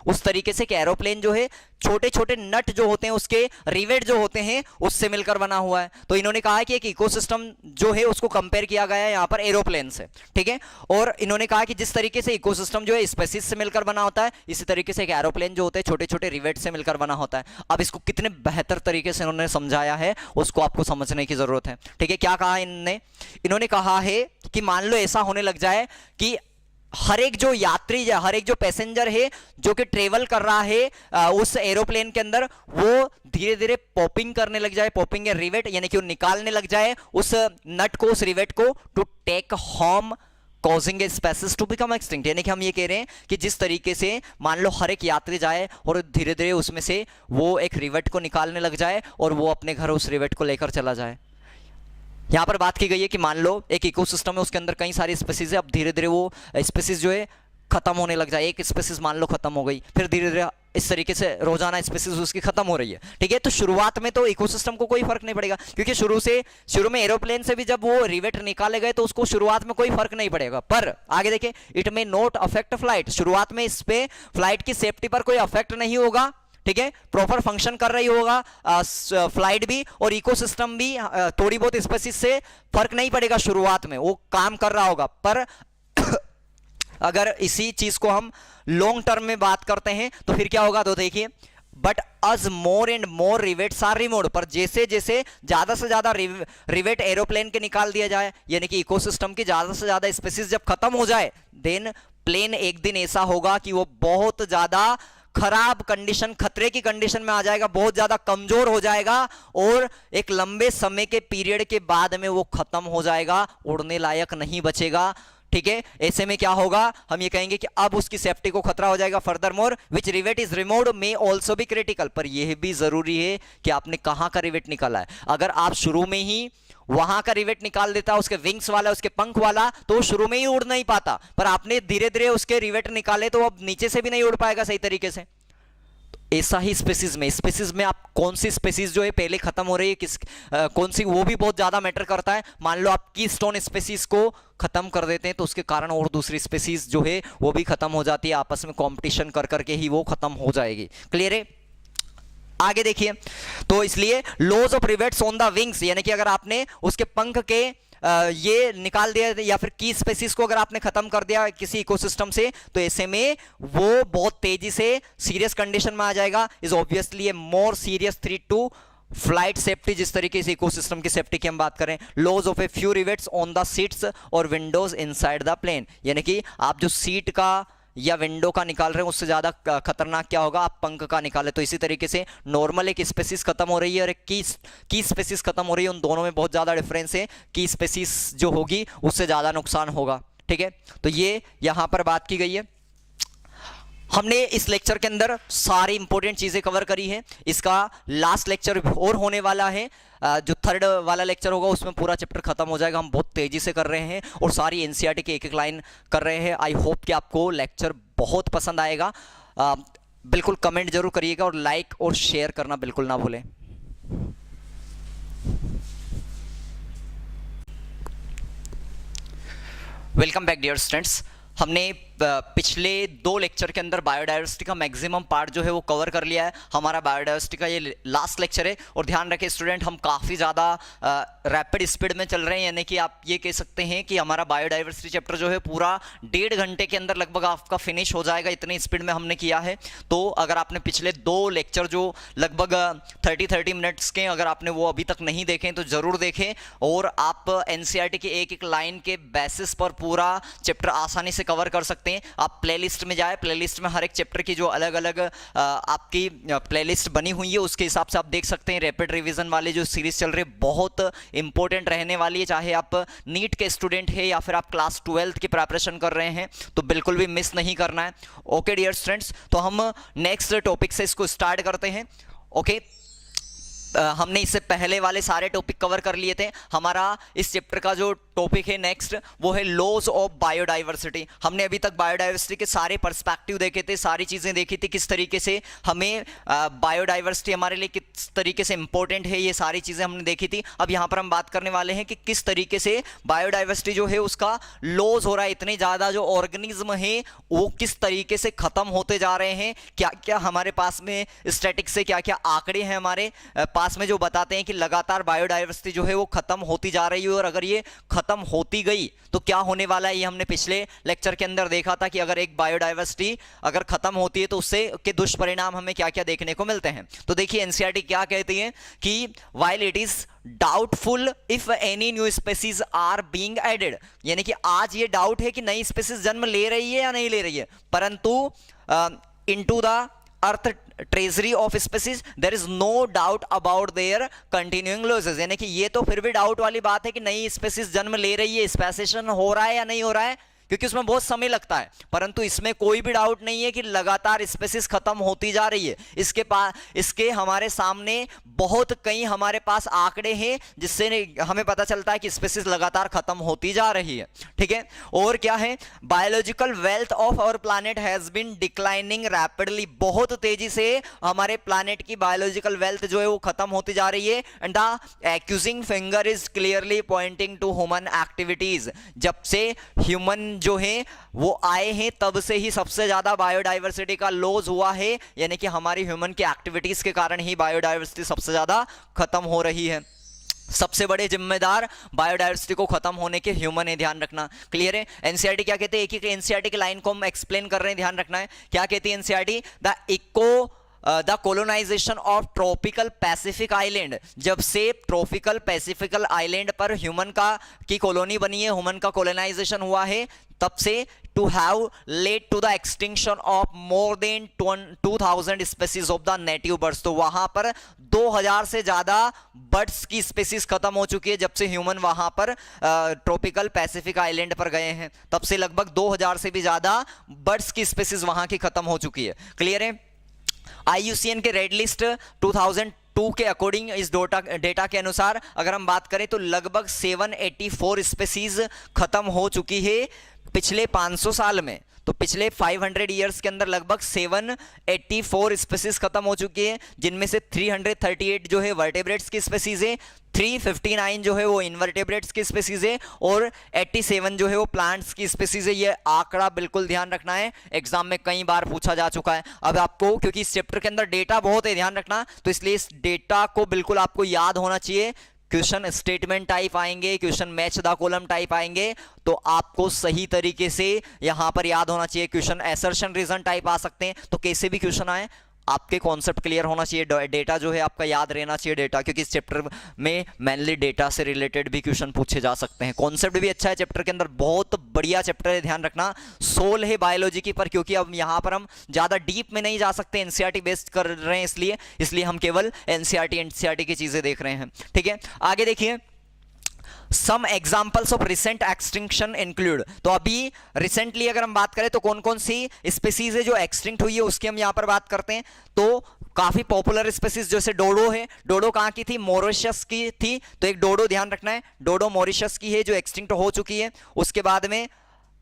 A: उस तरीके से एक एरोप्लेन जो है छोटे छोटे नट जो होते हैं उसके रिवेट जो होते हैं उससे मिलकर बना हुआ है। तो इन्होंने कहा कि एक इकोसिस्टम जो है उसको कंपेयर किया गया है यहां पर एरोप्लेन से, ठीक है। और इन्होंने कहा कि जिस तरीके से इकोसिस्टम जो है स्पेसीज से मिलकर बना होता है, इसी तरीके से एक एरोप्लेन जो होते हैं छोटे छोटे रिवेट से मिलकर बना होता है। अब इसको कितने बेहतर तरीके से इन्होंने समझाया है उसको आपको समझने की जरूरत है, ठीक है। क्या कहा इन्होंने कहा है कि मान लो ऐसा होने लग जाए कि हर एक जो यात्री या हर एक जो पैसेंजर है जो कि ट्रेवल कर रहा है उस एरोप्लेन के अंदर, वो धीरे धीरे पॉपिंग करने लग जाए, पॉपिंग या रिवेट यानी कि वो निकालने लग जाए उस नट को, उस रिवेट को, to take home causing a species to become extinct. यानी कि हम ये कह रहे हैं कि जिस तरीके से मान लो हर एक यात्री जाए और धीरे धीरे उसमें से वो एक रिवेट को निकालने लग जाए और वो अपने घर उस रिवेट को लेकर चला जाए। यहां पर बात की गई है कि मान लो एक इकोसिस्टम है, उसके अंदर कई सारी स्पेसीज है, अब धीरे धीरे वो स्पेसीज जो है खत्म होने लग जाए, एक स्पेसीज मान लो खत्म हो गई, फिर धीरे धीरे इस तरीके से रोजाना स्पेसीज उसकी खत्म हो रही है, ठीक है। तो शुरुआत में तो इकोसिस्टम को कोई फर्क नहीं पड़ेगा, क्योंकि शुरू में एरोप्लेन से भी जब वो रिवेट निकाले गए तो उसको शुरुआत में कोई फर्क नहीं पड़ेगा। पर आगे देखिए, it may not affect flight, शुरुआत में इस पे फ्लाइट की सेफ्टी पर कोई अफेक्ट नहीं होगा, ठीक है। प्रॉपर फंक्शन कर रही होगा फ्लाइट भी और इकोसिस्टम भी, थोड़ी बहुत स्पेसीज से फर्क नहीं पड़ेगा, शुरुआत में वो काम कर रहा होगा। पर अगर इसी चीज को हम लॉन्ग टर्म में बात करते हैं तो फिर क्या होगा, तो देखिए, but as more and more rivets are removed, पर जैसे जैसे ज्यादा से ज्यादा रिवेट एरोप्लेन के निकाल दिया जाए, यानी कि इकोसिस्टम की ज्यादा से ज्यादा स्पेसीज जब खत्म हो जाए, देन प्लेन एक दिन ऐसा होगा कि वो बहुत ज्यादा खराब कंडीशन, खतरे की कंडीशन में आ जाएगा, बहुत ज्यादा कमजोर हो जाएगा और एक लंबे समय के पीरियड के बाद में वो खत्म हो जाएगा, उड़ने लायक नहीं बचेगा, ठीक है। ऐसे में क्या होगा, हम ये कहेंगे कि अब उसकी सेफ्टी को खतरा हो जाएगा। Further more which rivet is removed may also be critical, पर यह भी जरूरी है कि आपने कहां का रिवेट निकाला है। अगर आप शुरू में ही वहां का रिवेट निकाल देता, उसके विंग्स वाला, उसके पंख वाला, तो वो शुरू में ही उड़ नहीं पाता, पर आपने धीरे धीरे उसके रिवेट निकाले तो अब नीचे से भी नहीं उड़ पाएगा सही तरीके से। ऐसा ही स्पेसीज में आप कौन सी स्पेसीज जो है पहले खत्म हो रही है, कौन सी, वो भी बहुत ज्यादा मैटर करता है। मान लो आप कीस्टोन स्पेसीज को खत्म कर देते हैं तो उसके कारण और दूसरी स्पेसीज जो है वो भी खत्म हो जाती है, आपस में कंपटीशन कर करके ही वो खत्म हो जाएगी। क्लियर है? आगे देखिए, तो इसलिए loss of rivets on the wings, यानी कि अगर आपने उसके पंख के ये निकाल दिया या फिर की स्पेसीज को अगर आपने खत्म कर दिया किसी इकोसिस्टम से, तो ऐसे में वो बहुत तेजी से सीरियस कंडीशन में आ जाएगा, is obviously a more serious threat to flight safety. जिस तरीके से इकोसिस्टम की सेफ्टी की हम बात करें, loss of a few rivets on the seats और विंडोज इनसाइड द प्लेन, यानी कि आप जो सीट का या विंडो का निकाल रहे हैं उससे ज्यादा खतरनाक क्या होगा, आप पंख का निकाले। तो इसी तरीके से नॉर्मल एक स्पेसीज खत्म हो रही है और एक की स्पेसीज खत्म हो रही है, उन दोनों में बहुत ज्यादा डिफरेंस है, की स्पेसीज जो होगी उससे ज्यादा नुकसान होगा, ठीक है। तो ये यहां पर बात की गई है। हमने इस लेक्चर के अंदर सारी इंपॉर्टेंट चीजें कवर करी है, इसका लास्ट लेक्चर और होने वाला है, जो थर्ड वाला लेक्चर होगा उसमें पूरा चैप्टर खत्म हो जाएगा। हम बहुत तेजी से कर रहे हैं और सारी एनसीईआरटी की एक एक लाइन कर रहे हैं। आई होप कि आपको लेक्चर बहुत पसंद आएगा। बिल्कुल कमेंट जरूर करिएगा और लाइक और शेयर करना बिल्कुल ना भूलें। Welcome back dear students. हमने पिछले 2 लेक्चर के अंदर बायोडायवर्सिटी का मैक्सिमम पार्ट जो है वो कवर कर लिया है। हमारा बायोडायवर्सिटी का ये लास्ट लेक्चर है और ध्यान रखें स्टूडेंट, हम काफ़ी ज़्यादा रैपिड स्पीड में चल रहे हैं, यानी कि आप ये कह सकते हैं कि हमारा बायोडायवर्सिटी चैप्टर जो है पूरा 1.5 घंटे के अंदर लगभग आपका फिनिश हो जाएगा, इतनी स्पीड में हमने किया है। तो अगर आपने पिछले 2 लेक्चर जो लगभग 30 मिनट्स के अगर आपने वो अभी तक नहीं देखें तो ज़रूर देखें और आप एनसीईआरटी की एक एक लाइन के बेसिस पर पूरा चैप्टर आसानी से कवर कर सकते सकते हैं। आप प्लेलिस्ट में जाए, प्लेलिस्ट में हर एक चैप्टर की जो अलग अलग आपकी प्लेलिस्ट बनी हुई है उसके हिसाब से आप देख सकते हैं। रैपिड रिवीजन वाली जो सीरीज चल रही है बहुत इंपॉर्टेंट रहने वाली है, चाहे आप नीट के स्टूडेंट है या फिर आप क्लास 12th की प्रिपरेशन कर रहे हैं तो बिल्कुल भी मिस नहीं करना है। ओके डियर स्टूडेंट्स, तो हम नेक्स्ट टॉपिक से इसको स्टार्ट करते हैं। ओके, हमने इससे पहले वाले सारे टॉपिक कवर कर लिए थे। हमारा इस चैप्टर का जो टॉपिक है नेक्स्ट वो है लॉज ऑफ बायोडाइवर्सिटी। हमने अभी तक बायोडाइवर्सिटी के सारे पर्सपेक्टिव देखे थे, सारी चीजें देखी थी, किस तरीके से हमें बायोडाइवर्सिटी हमारे लिए किस तरीके से इंपॉर्टेंट है, ये सारी चीजें हमने देखी थी। अब यहाँ पर हम बात करने वाले हैं कि किस तरीके से बायोडाइवर्सिटी जो है उसका लॉज हो रहा है, इतने ज्यादा जो ऑर्गेनिज्म है वो किस तरीके से खत्म होते जा रहे हैं। क्या क्या हमारे पास में स्टैटिक्स से क्या क्या आंकड़े हैं हमारे पास में जो बताते हैं कि लगातार बायोडाइवर्सिटी जो है वो खत्म होती जा रही है, और अगर ये खत्म होती गई तो क्या होने वाला है। ये हमने पिछले लेक्चर के अंदर देखा था कि अगर एक बायोडाइवर्सिटी अगर खत्म होती है तो उससे के दुष्परिणाम हमें क्या क्या देखने को मिलते हैं। तो देखिए एनसीईआरटी क्या कहती है कि while it is doubtful if any new species are being added, यानी कि आज ये डाउट है कि नई स्पीसीज जन्म ले रही है या नहीं ले रही है, परंतु into the earth treasury of species there is no doubt about their continuing losses, यानी कि ये तो फिर भी डाउट वाली बात है कि नई स्पीसीज जन्म ले रही है, स्पेसिएशन हो रहा है या नहीं हो रहा है, क्योंकि उसमें बहुत समय लगता है। परंतु इसमें कोई भी डाउट नहीं है कि लगातार स्पीसीज खत्म होती जा रही है। इसके हमारे सामने बहुत कई हमारे पास आंकड़े हैं जिससे हमें पता चलता है कि स्पीसीज लगातार खत्म होती जा रही है। ठीक है, और क्या है, biological wealth of our planet has been declining rapidly, बहुत तेजी से हमारे प्लैनेट की बायोलॉजिकल वेल्थ जो है वो खत्म होती जा रही है। And the accusing finger is clearly pointing to human activities, जब से ह्यूमन जो है वो आए हैं तब से ही सबसे ज्यादा बायोडाइवर्सिटी का लॉस हुआ है, यानी कि हमारी ह्यूमन की एक्टिविटीज के कारण ही बायोडाइवर्सिटी सबसे ज्यादा खत्म हो रही है। सबसे बड़े जिम्मेदार बायोडाइवर्सिटी को खत्म होने के ह्यूमन है, ध्यान रखना। क्लियर है। एनसीईआरटी क्या कहते हैं, एक एक एनसीईआरटी की लाइन को हम एक्सप्लेन कर रहे हैं, ध्यान रखना है। क्या कहती है NCERT, the colonisation of tropical Pacific island, जब से ट्रॉपिकल पैसिफिकल आइलैंड पर ह्यूमन की कॉलोनी बनी है, ह्यूमन का कोलोनाइजेशन हुआ है, तब से to have led to the extinction of more than 2000 species of the native birds, तो वहां पर 2000 से ज्यादा बर्ड्स की स्पीसीज खत्म हो चुकी है जब से ह्यूमन वहां पर ट्रॉपिकल पैसिफिक आइलैंड पर गए हैं। तब से लगभग 2000 से भी ज्यादा बर्ड्स की स्पीसीज वहां की खत्म हो चुकी है। क्लियर है। IUCN के रेड लिस्ट 2002 के अकॉर्डिंग इस डेटा के अनुसार अगर हम बात करें तो लगभग 784 स्पीसीज खत्म हो चुकी है पिछले 500 साल में। तो पिछले 500 ईयर्स के अंदर लगभग 784 स्पीसीज खत्म हो चुकी है, जिनमें से 338 जो है वर्टेब्रेट्स की स्पीसीज है, 359 जो है वो इनवर्टेब्रेट्स की स्पीसीज है, और 87 जो है वो प्लांट्स की स्पीसीज है। ये आंकड़ा बिल्कुल ध्यान रखना है, एग्जाम में कई बार पूछा जा चुका है। अब आपको क्योंकि इस चैप्टर के अंदर डेटा बहुत है, ध्यान रखना, तो इसलिए इस डेटा को बिल्कुल आपको याद होना चाहिए। क्वेश्चन स्टेटमेंट टाइप आएंगे, question match the column type आएंगे, तो आपको सही तरीके से यहां पर याद होना चाहिए। क्वेश्चन असर्शन रीजन टाइप आ सकते हैं, तो कैसे भी क्वेश्चन आए आपके कॉन्सेप्ट क्लियर होना चाहिए, डेटा जो है आपका याद रहना चाहिए डेटा, क्योंकि इस चैप्टर में मेनली डेटा से रिलेटेड भी क्वेश्चन पूछे जा सकते हैं। कॉन्सेप्ट भी अच्छा है चैप्टर के अंदर, बहुत बढ़िया चैप्टर है, ध्यान रखना। सोल है बायोलॉजी की, पर क्योंकि अब यहाँ पर हम ज्यादा डीप में नहीं जा सकते, एनसीईआरटी बेस्ड कर रहे हैं, इसलिए हम केवल एनसीईआरटी की चीजें देख रहे हैं। ठीक है, आगे देखिए। Some examples of recent extinction include, तो अभी रिसेंटली अगर हम बात करें तो कौन कौन सी स्पीसीज है जो एक्सटिंक्ट हुई है उसकी हम यहां पर बात करते हैं। तो काफी पॉपुलर स्पीसीज जैसे डोडो है, डोडो कहां की थी, मॉरिशस की थी, तो एक डोडो ध्यान रखना है, डोडो मॉरिशस की है जो एक्सटिंक्ट हो चुकी है। उसके बाद में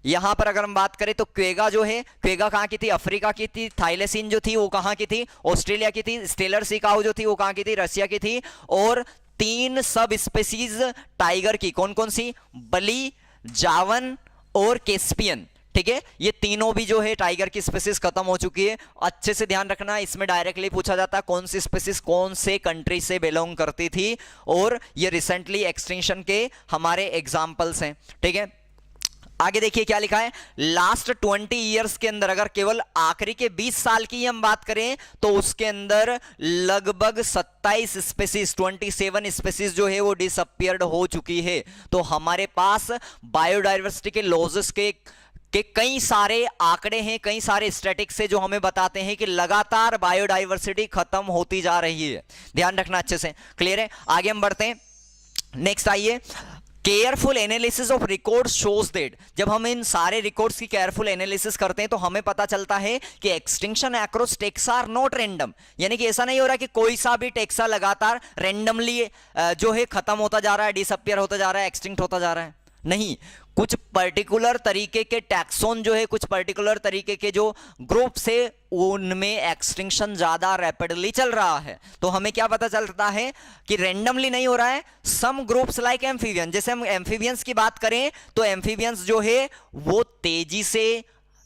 A: यहां पर अगर हम बात करें तो क्वेगा जो है, क्वेगा कहां की थी, अफ्रीका की थी। थाइलेसिन जो थी वो कहां की थी, ऑस्ट्रेलिया की थी। स्टेलर सी काऊ जो थी वो कहां की थी, रशिया की थी। और 3 सब स्पीसीज टाइगर की, कौन कौन सी, बली, जावन और कैस्पियन। ठीक है, ये तीनों भी जो है टाइगर की स्पीसीज खत्म हो चुकी है। अच्छे से ध्यान रखना, इसमें डायरेक्टली पूछा जाता है कौन सी स्पीसीज कौन से कंट्री से बिलोंग करती थी, और ये रिसेंटली एक्सटिंक्शन के हमारे एग्जाम्पल्स हैं। ठीक है, आगे देखिए क्या लिखा है, लास्ट 20 ईयर्स के अंदर अगर केवल आखिरी के 20 साल की हम बात करें तो उसके अंदर लगभग 27 स्पीसीज, 27 स्पीसीज जो है वो डिसअपियर्ड हो चुकी है। तो हमारे पास बायोडाइवर्सिटी के लॉसेस कि कई सारे आंकड़े हैं, कई सारे स्टैटिक्स है जो हमें बताते हैं कि लगातार बायोडाइवर्सिटी खत्म होती जा रही है। ध्यान रखना अच्छे से, क्लियर है। आगे हम बढ़ते हैं, नेक्स्ट आइए। Careful analysis of record shows that, जब हम इन सारे रिकॉर्ड्स की केयरफुल एनालिसिस करते हैं तो हमें पता चलता है कि extinction across taxa are not random, यानी कि ऐसा नहीं हो रहा कि कोई सा भी टेक्सा लगातार रैंडमली जो है खत्म होता जा रहा है, डिसअपियर होता जा रहा है, एक्सटिंक्ट होता जा रहा है। नहीं, कुछ पर्टिकुलर तरीके के टैक्सोन जो है, कुछ पर्टिकुलर तरीके के जो ग्रुप से उनमें एक्सटिंक्शन ज्यादा रैपिडली चल रहा है। तो हमें क्या पता चलता है कि रैंडमली नहीं हो रहा है। सम ग्रुप्स लाइक एम्फीबियन, जैसे हम एम्फीबियंस की बात करें तो एम्फीबियंस जो है वो तेजी से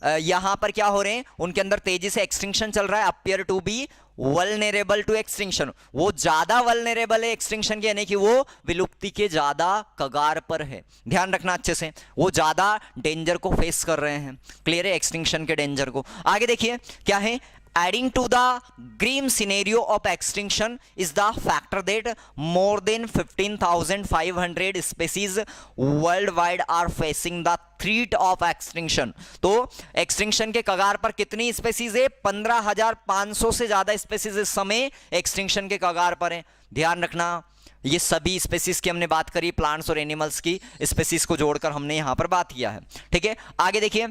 A: यहां पर क्या हो रहे हैं, उनके अंदर तेजी से एक्सटिंक्शन चल रहा है, appear to be vulnerable to extinction. वो ज्यादा वल्नरेबल है एक्सटिंक्शन के, यानी कि वो विलुप्ति के ज्यादा कगार पर है। ध्यान रखना अच्छे से, वो ज्यादा डेंजर को फेस कर रहे हैं, क्लियर है, एक्सटिंक्शन के डेंजर को। आगे देखिए क्या है, adding to the grim scenario of extinction is the factor that more than 15,500 species worldwide are facing the threat of extinction। तो एक्सटिंक्शन के कगार पर कितनी स्पेसीज है? 15,500 से ज्यादा स्पेसीज इस समय एक्सटिंक्शन के कगार पर है। ध्यान रखना, ये सभी स्पेसीज की हमने बात करी, प्लांट्स और एनिमल्स की स्पेसीज को जोड़कर हमने यहां पर बात किया है, ठीक है। आगे देखिए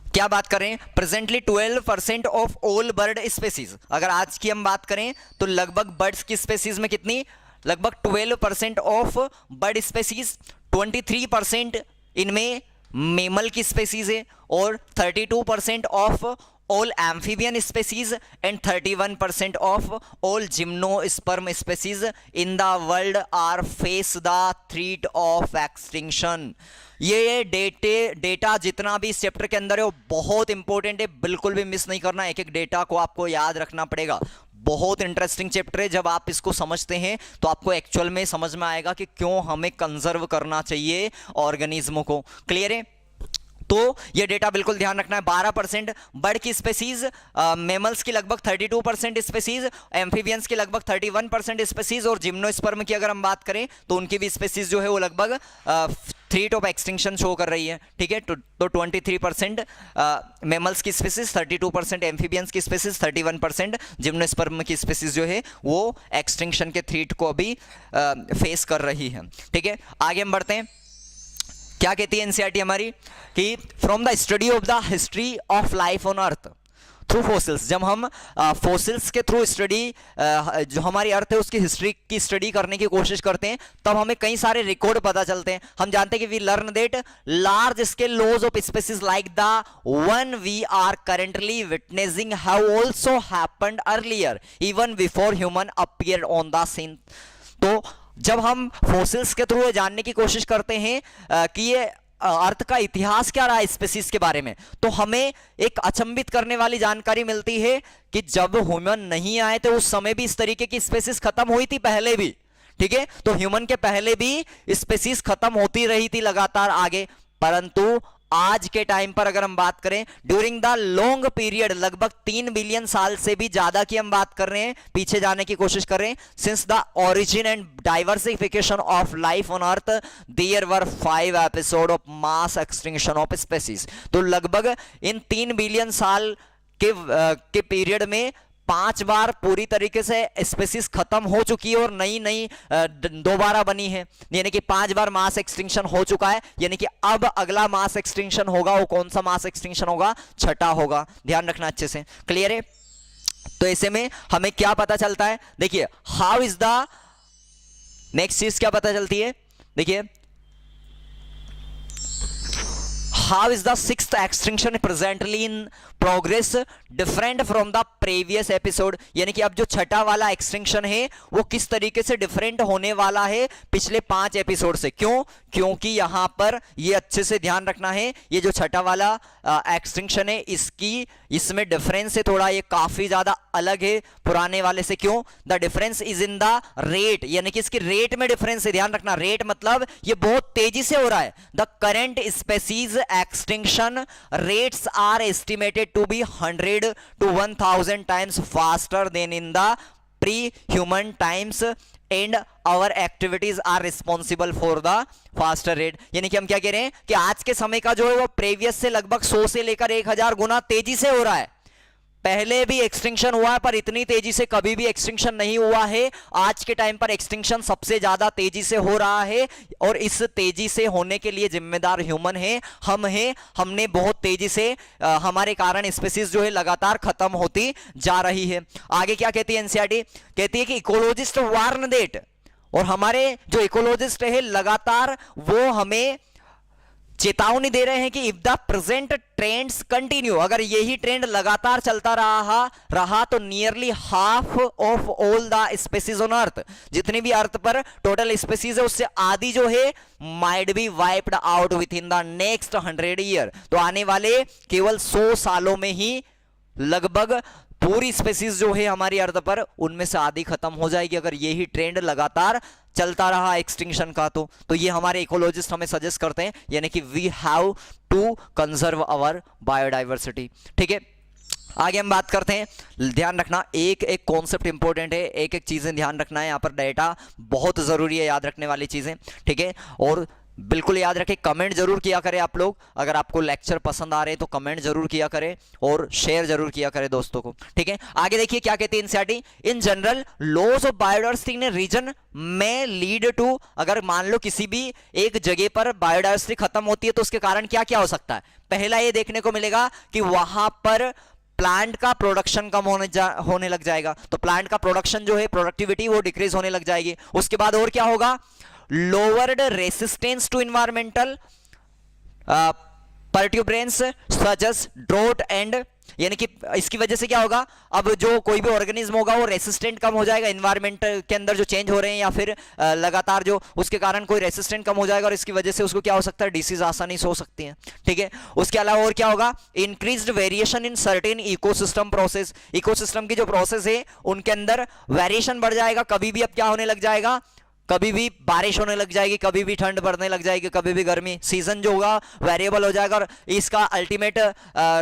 A: क्या बात करें, presently 12% of all bird species, अगर आज की हम बात करें तो लगभग बर्ड्स की स्पेसीज में कितनी, लगभग 12% ऑफ बर्ड स्पेसीज, 23% इनमें मेमल की स्पेसीज है, और 32% of all amphibian species and 31% of all gymnosperm species in the world are face the threat of extinction. ये डेटा जितना भी इस चैप्टर के अंदर है वो बहुत इंपॉर्टेंट है, बिल्कुल भी मिस नहीं करना, एक एक डेटा को आपको याद रखना पड़ेगा। बहुत इंटरेस्टिंग चैप्टर है, जब आप इसको समझते हैं तो आपको एक्चुअल में समझ में आएगा कि क्यों हमें कंजर्व करना चाहिए ऑर्गेनिज्मों को, क्लियर है। तो ये डेटा बिल्कुल ध्यान रखना है। 12% बर्ड की स्पेसीज, मेमल्स की लगभग 32% स्पेसीज, एम्फीबियंस की लगभग 31% स्पेसीज, और जिम्नोस्पर्म की अगर हम बात करें तो उनकी भी स्पेसीज जो है वो लगभग थ्रेट ऑफ एक्सटिंक्शन शो कर रही है, ठीक है। तो 23% मेमल्स की स्पेसीज, 32% एम्फीबियंस की स्पेसीज, 31% जिम्नोस्पर्म की स्पेसीज जो है वो एक्सटिंक्शन के थ्रेट को अभी फेस कर रही है, ठीक है। आगे हम बढ़ते हैं, क्या कहती है एनसीईआरटी हमारी कि from the study of the history of life on earth through fossils, जब हम फॉसिल्स के थ्रू स्टडी जो हमारी अर्थ है उसकी हिस्ट्री की स्टडी करने की कोशिश करते हैं तब हमें कई सारे रिकॉर्ड पता चलते हैं। हम जानते हैं कि we learn that large scale loss of species like the one we are currently witnessing have also happened earlier even before human appeared on the scene. तो जब हम फॉसिल्स के थ्रू जानने की कोशिश करते हैं कि ये अर्थ का इतिहास क्या रहा है स्पीसीज के बारे में, तो हमें एक अचंभित करने वाली जानकारी मिलती है कि जब ह्यूमन नहीं आए थे उस समय भी इस तरीके की स्पीसीज खत्म हुई थी पहले भी, ठीक है। तो ह्यूमन के पहले भी स्पीसीज खत्म होती रही थी लगातार आगे, परंतु आज के टाइम पर अगर हम बात करें ड्यूरिंग द लॉन्ग पीरियड, लगभग 3 बिलियन साल से भी ज्यादा की हम बात कर रहे हैं, पीछे जाने की कोशिश कर रहे हैं, since the origin and diversification of life on earth there were 5 episode of mass extinction of species. तो लगभग इन 3 बिलियन साल के पीरियड में 5 बार पूरी तरीके से स्पेसीज खत्म हो चुकी है और नई नई दोबारा बनी है, यानी कि 5 बार मास एक्सटिंक्शन हो चुका है, यानी कि अब अगला मास एक्सटिंक्शन होगा वो कौन सा मास एक्सटिंक्शन होगा, छठा होगा। ध्यान रखना अच्छे से, क्लियर है। तो ऐसे में हमें क्या पता चलता है, देखिए हाउ इज द नेक्स्ट चीज क्या पता चलती है, देखिए how is the 6th extinction presently in progress different from the previous episode, यानी कि अब जो छठा वाला एक्सटिंक्शन है वो किस तरीके से डिफरेंट होने वाला है पिछले 5 एपिसोड से। क्यों? क्योंकि यहां पर ये अच्छे से ध्यान रखना है, ये जो छठा वाला एक्सटिंक्शन है इसमें डिफरेंस है थोड़ा, ये काफी ज्यादा अलग है पुराने वाले से। क्यों? The difference is in the rate, यानी कि इसकी रेट में डिफरेंस है। ध्यान रखना, रेट मतलब ये बहुत तेजी से हो रहा है। The current species extinction rates are estimated to be 100 to 1000 times faster than in the pre-human times and our activities are responsible for the faster rate. यानी कि हम क्या कह रहे हैं कि आज के समय का जो है वो प्रीवियस से लगभग 100 से लेकर 1000 गुना तेजी से हो रहा है। पहले भी एक्सटिंक्शन हुआ है पर इतनी तेजी से कभी भी एक्सटिंक्शन नहीं हुआ है। आज के टाइम पर एक्सटिंक्शन सबसे ज्यादा तेजी से हो रहा है और इस तेजी से होने के लिए जिम्मेदार ह्यूमन है, हम हैं। हमने बहुत तेजी से हमारे कारण स्पीसीज जो है लगातार खत्म होती जा रही है। आगे क्या कहती है एनसीईआरटी, कहती है कि इकोलॉजिस्ट वार्न दैट, और हमारे जो इकोलॉजिस्ट है लगातार वो हमें चेतावनी दे रहे हैं कि if the present trends continue, अगर यही ट्रेंड लगातार चलता रहा तो nearly half of all the species on earth, जितनी भी अर्थ पर टोटल स्पीसीज है उससे आधी जो है might be wiped out with in the next 100 year. तो आने वाले केवल 100 सालों में ही लगभग पूरी स्पीसीज जो है हमारी अर्थ पर उनमें से आधी खत्म हो जाएगी, अगर यही ट्रेंड लगातार चलता रहा एक्सटिंक्शन का। तो ये हमारे इकोलॉजिस्ट हमें सजेस्ट करते हैं, यानी कि we have to conserve our biodiversity. ठीक है, आगे हम बात करते हैं। ध्यान रखना, एक एक कॉन्सेप्ट इंपॉर्टेंट है, एक एक चीजें ध्यान रखना है, यहाँ पर डेटा बहुत जरूरी है, याद रखने वाली चीजें। ठीक है, और बिल्कुल याद रखें, कमेंट जरूर किया करें आप लोग। अगर आपको लेक्चर पसंद आ रहे हैं तो कमेंट जरूर किया करें और शेयर जरूर किया करें दोस्तों को। ठीक है, आगे देखिए क्या कहती है NCERT, in general loss of biodiversity in region may lead to, अगर मान लो किसी भी एक जगह पर बायोडाइवर्सिटी खत्म होती है तो उसके कारण क्या क्या हो सकता है। पहला ये देखने को मिलेगा कि वहां पर प्लांट का प्रोडक्शन कम होने लग जाएगा, तो प्लांट का प्रोडक्शन जो है प्रोडक्टिविटी वो डिक्रीज होने लग जाएगी। उसके बाद और क्या होगा, lowered resistance to environmental perturbance such as drought and, यानी कि इसकी वजह से क्या होगा, अब जो कोई भी ऑर्गेनिज्म होगा वो रेसिस्टेंट कम हो जाएगा, इन्वायरमेंट के अंदर जो चेंज हो रहे हैं या फिर लगातार जो उसके कारण कोई रेसिस्टेंट कम हो जाएगा और इसकी वजह से उसको क्या हो सकता है, डिसीज आसानी से हो सकती है। ठीक है, उसके अलावा और क्या होगा, increased variation in certain ecosystem process, ecosystem की जो प्रोसेस है उनके अंदर वेरिएशन बढ़ जाएगा। कभी भी अब क्या होने लग जाएगा, कभी भी बारिश होने लग जाएगी, कभी भी ठंड बढ़ने लग जाएगी, कभी भी गर्मी, सीजन जो होगा वेरिएबल हो जाएगा और इसका अल्टीमेट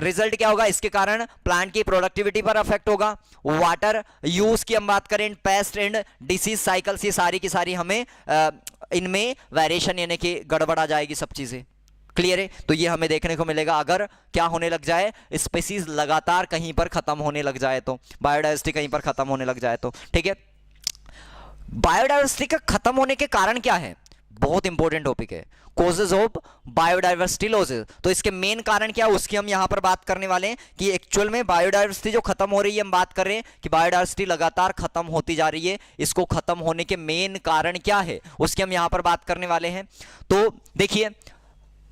A: रिजल्ट क्या होगा, इसके कारण प्लांट की प्रोडक्टिविटी पर अफेक्ट होगा। वाटर यूज की हम बात करें, पेस्ट एंड डिसीज साइकिल्स, ये सारी की सारी हमें इनमें वेरिएशन यानी कि गड़बड़ आ जाएगी, सब चीजें क्लियर है। तो ये हमें देखने को मिलेगा अगर क्या होने लग जाए, स्पीसीज लगातार कहीं पर खत्म होने लग जाए तो, बायोडाइवर्सिटी कहीं पर खत्म होने लग जाए तो। ठीक है, बायोडाइवर्सिटी का खत्म होने के कारण क्या है, बहुत इंपॉर्टेंट टॉपिक है, कॉजेज ऑफ बायोडाइवर्सिटी लॉसेज। तो इसके मेन कारण क्या है उसकी हम यहां पर बात करने वाले हैं कि एक्चुअल में बायोडाइवर्सिटी जो खत्म हो रही है, हम बात कर रहे हैं कि बायोडाइवर्सिटी लगातार खत्म होती जा रही है, इसको खत्म होने के मेन कारण क्या है उसकी हम यहां पर बात करने वाले हैं। तो देखिए,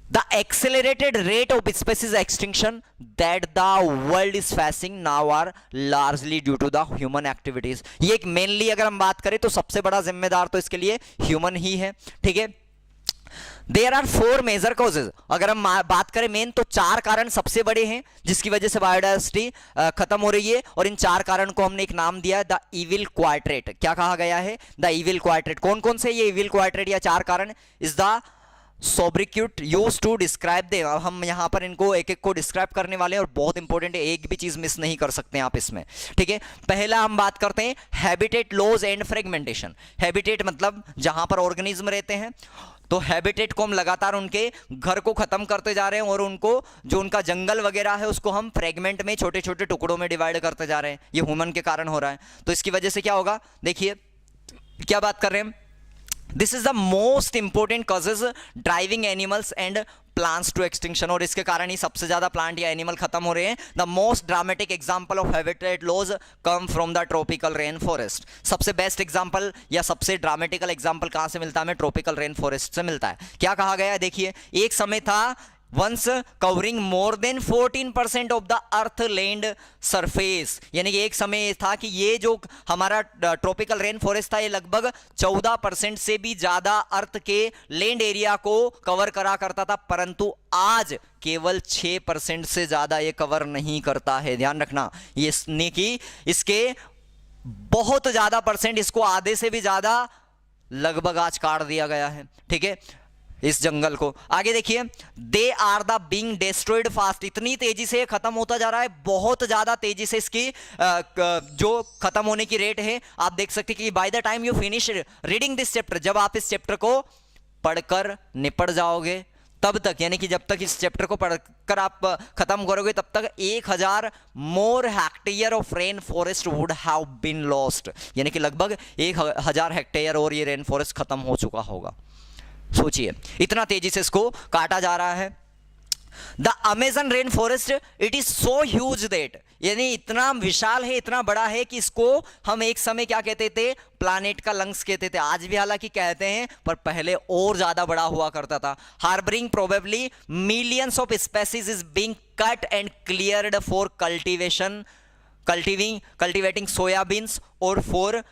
A: the accelerated rate of species extinction that the world is facing now are largely due to the human activities। ये एक मेनली अगर हम बात करें तो सबसे बड़ा जिम्मेदार तो इसके लिए ह्यूमन ही है। ठीक है, देयर आर 4 मेजर कॉजेज, अगर हम बात करें मेन तो 4 कारण सबसे बड़े हैं जिसकी वजह से बायोडाइवर्सिटी खत्म हो रही है, और इन 4 कारण को हमने एक नाम दिया है द इविल क्वाड्रेट। क्या कहा गया है, द इविल क्वाड्रेट। कौन कौन से ये इविल क्वाड्रेट या 4 कारण is the sobriquet use to describe they. अब हम यहां पर इनको एक एक को डिस्क्राइब करने वाले हैं और बहुत इंपॉर्टेंट है, एक भी चीज मिस नहीं कर सकते आप इसमें। ठीक है, पहला हम बात करते हैं habitat loss and fragmentation. Habitat मतलब जहां पर ऑर्गेनिज्म रहते हैं, तो हैबिटेट को हम लगातार उनके घर को खत्म करते जा रहे हैं और उनको जो उनका जंगल वगैरह है उसको हम फ्रेगमेंट में छोटे छोटे टुकड़ों में डिवाइड करते जा रहे हैं, ये ह्यूमन के कारण हो रहा है। तो इसकी वजह से क्या होगा, देखिए क्या बात कर रहे हैं, this is the most important causes driving animals and plants to extinction, और इसके कारण ही सबसे ज्यादा प्लांट या एनिमल खत्म हो रहे हैं। The most dramatic example of habitat loss come from the tropical rain forest. सबसे बेस्ट एग्जांपल या सबसे ड्रामेटिकल एग्जांपल कहां से मिलता है हमें, ट्रॉपिकल रेन फॉरेस्ट से मिलता है। क्या कहा गया है, देखिए एक समय था once covering more than 14% of the earth land surface, यानी कि एक समय था कि ये जो हमारा ट्रॉपिकल रेन फॉरेस्ट था ये लगभग 14% से भी ज्यादा अर्थ के लैंड एरिया को कवर करा करता था, परंतु आज केवल 6% से ज्यादा ये कवर नहीं करता है। ध्यान रखना, ये कि इसके बहुत ज्यादा परसेंट, इसको आधे से भी ज्यादा लगभग आज काट दिया गया है। ठीक है, इस जंगल को। आगे देखिए, they are the being destroyed fast, इतनी तेजी से खत्म होता जा रहा है, बहुत ज्यादा तेजी से इसकी जो खत्म होने की रेट है। आप देख सकते हैं कि by the time you finish reading this chapter, जब आप इस चैप्टर को पढ़कर निपट जाओगे तब तक, यानी कि जब तक इस चैप्टर को पढ़कर आप खत्म करोगे तब तक 1000 more hectare of rain forest would have been lost, यानी कि लगभग 1000 हेक्टेयर और ये रेन फॉरेस्ट खत्म हो चुका होगा। सोचिए इतना तेजी से इसको काटा जा रहा है। The Amazon rain forest it is so huge that, यानी इतना विशाल है, इतना बड़ा है कि इसको हम एक समय क्या कहते थे, प्लानेट का लंग्स कहते थे, आज भी हालांकि कहते हैं, पर पहले और ज्यादा बड़ा हुआ करता था। Harbouring probably millions of species is being cut and cleared for cultivating soybeans और for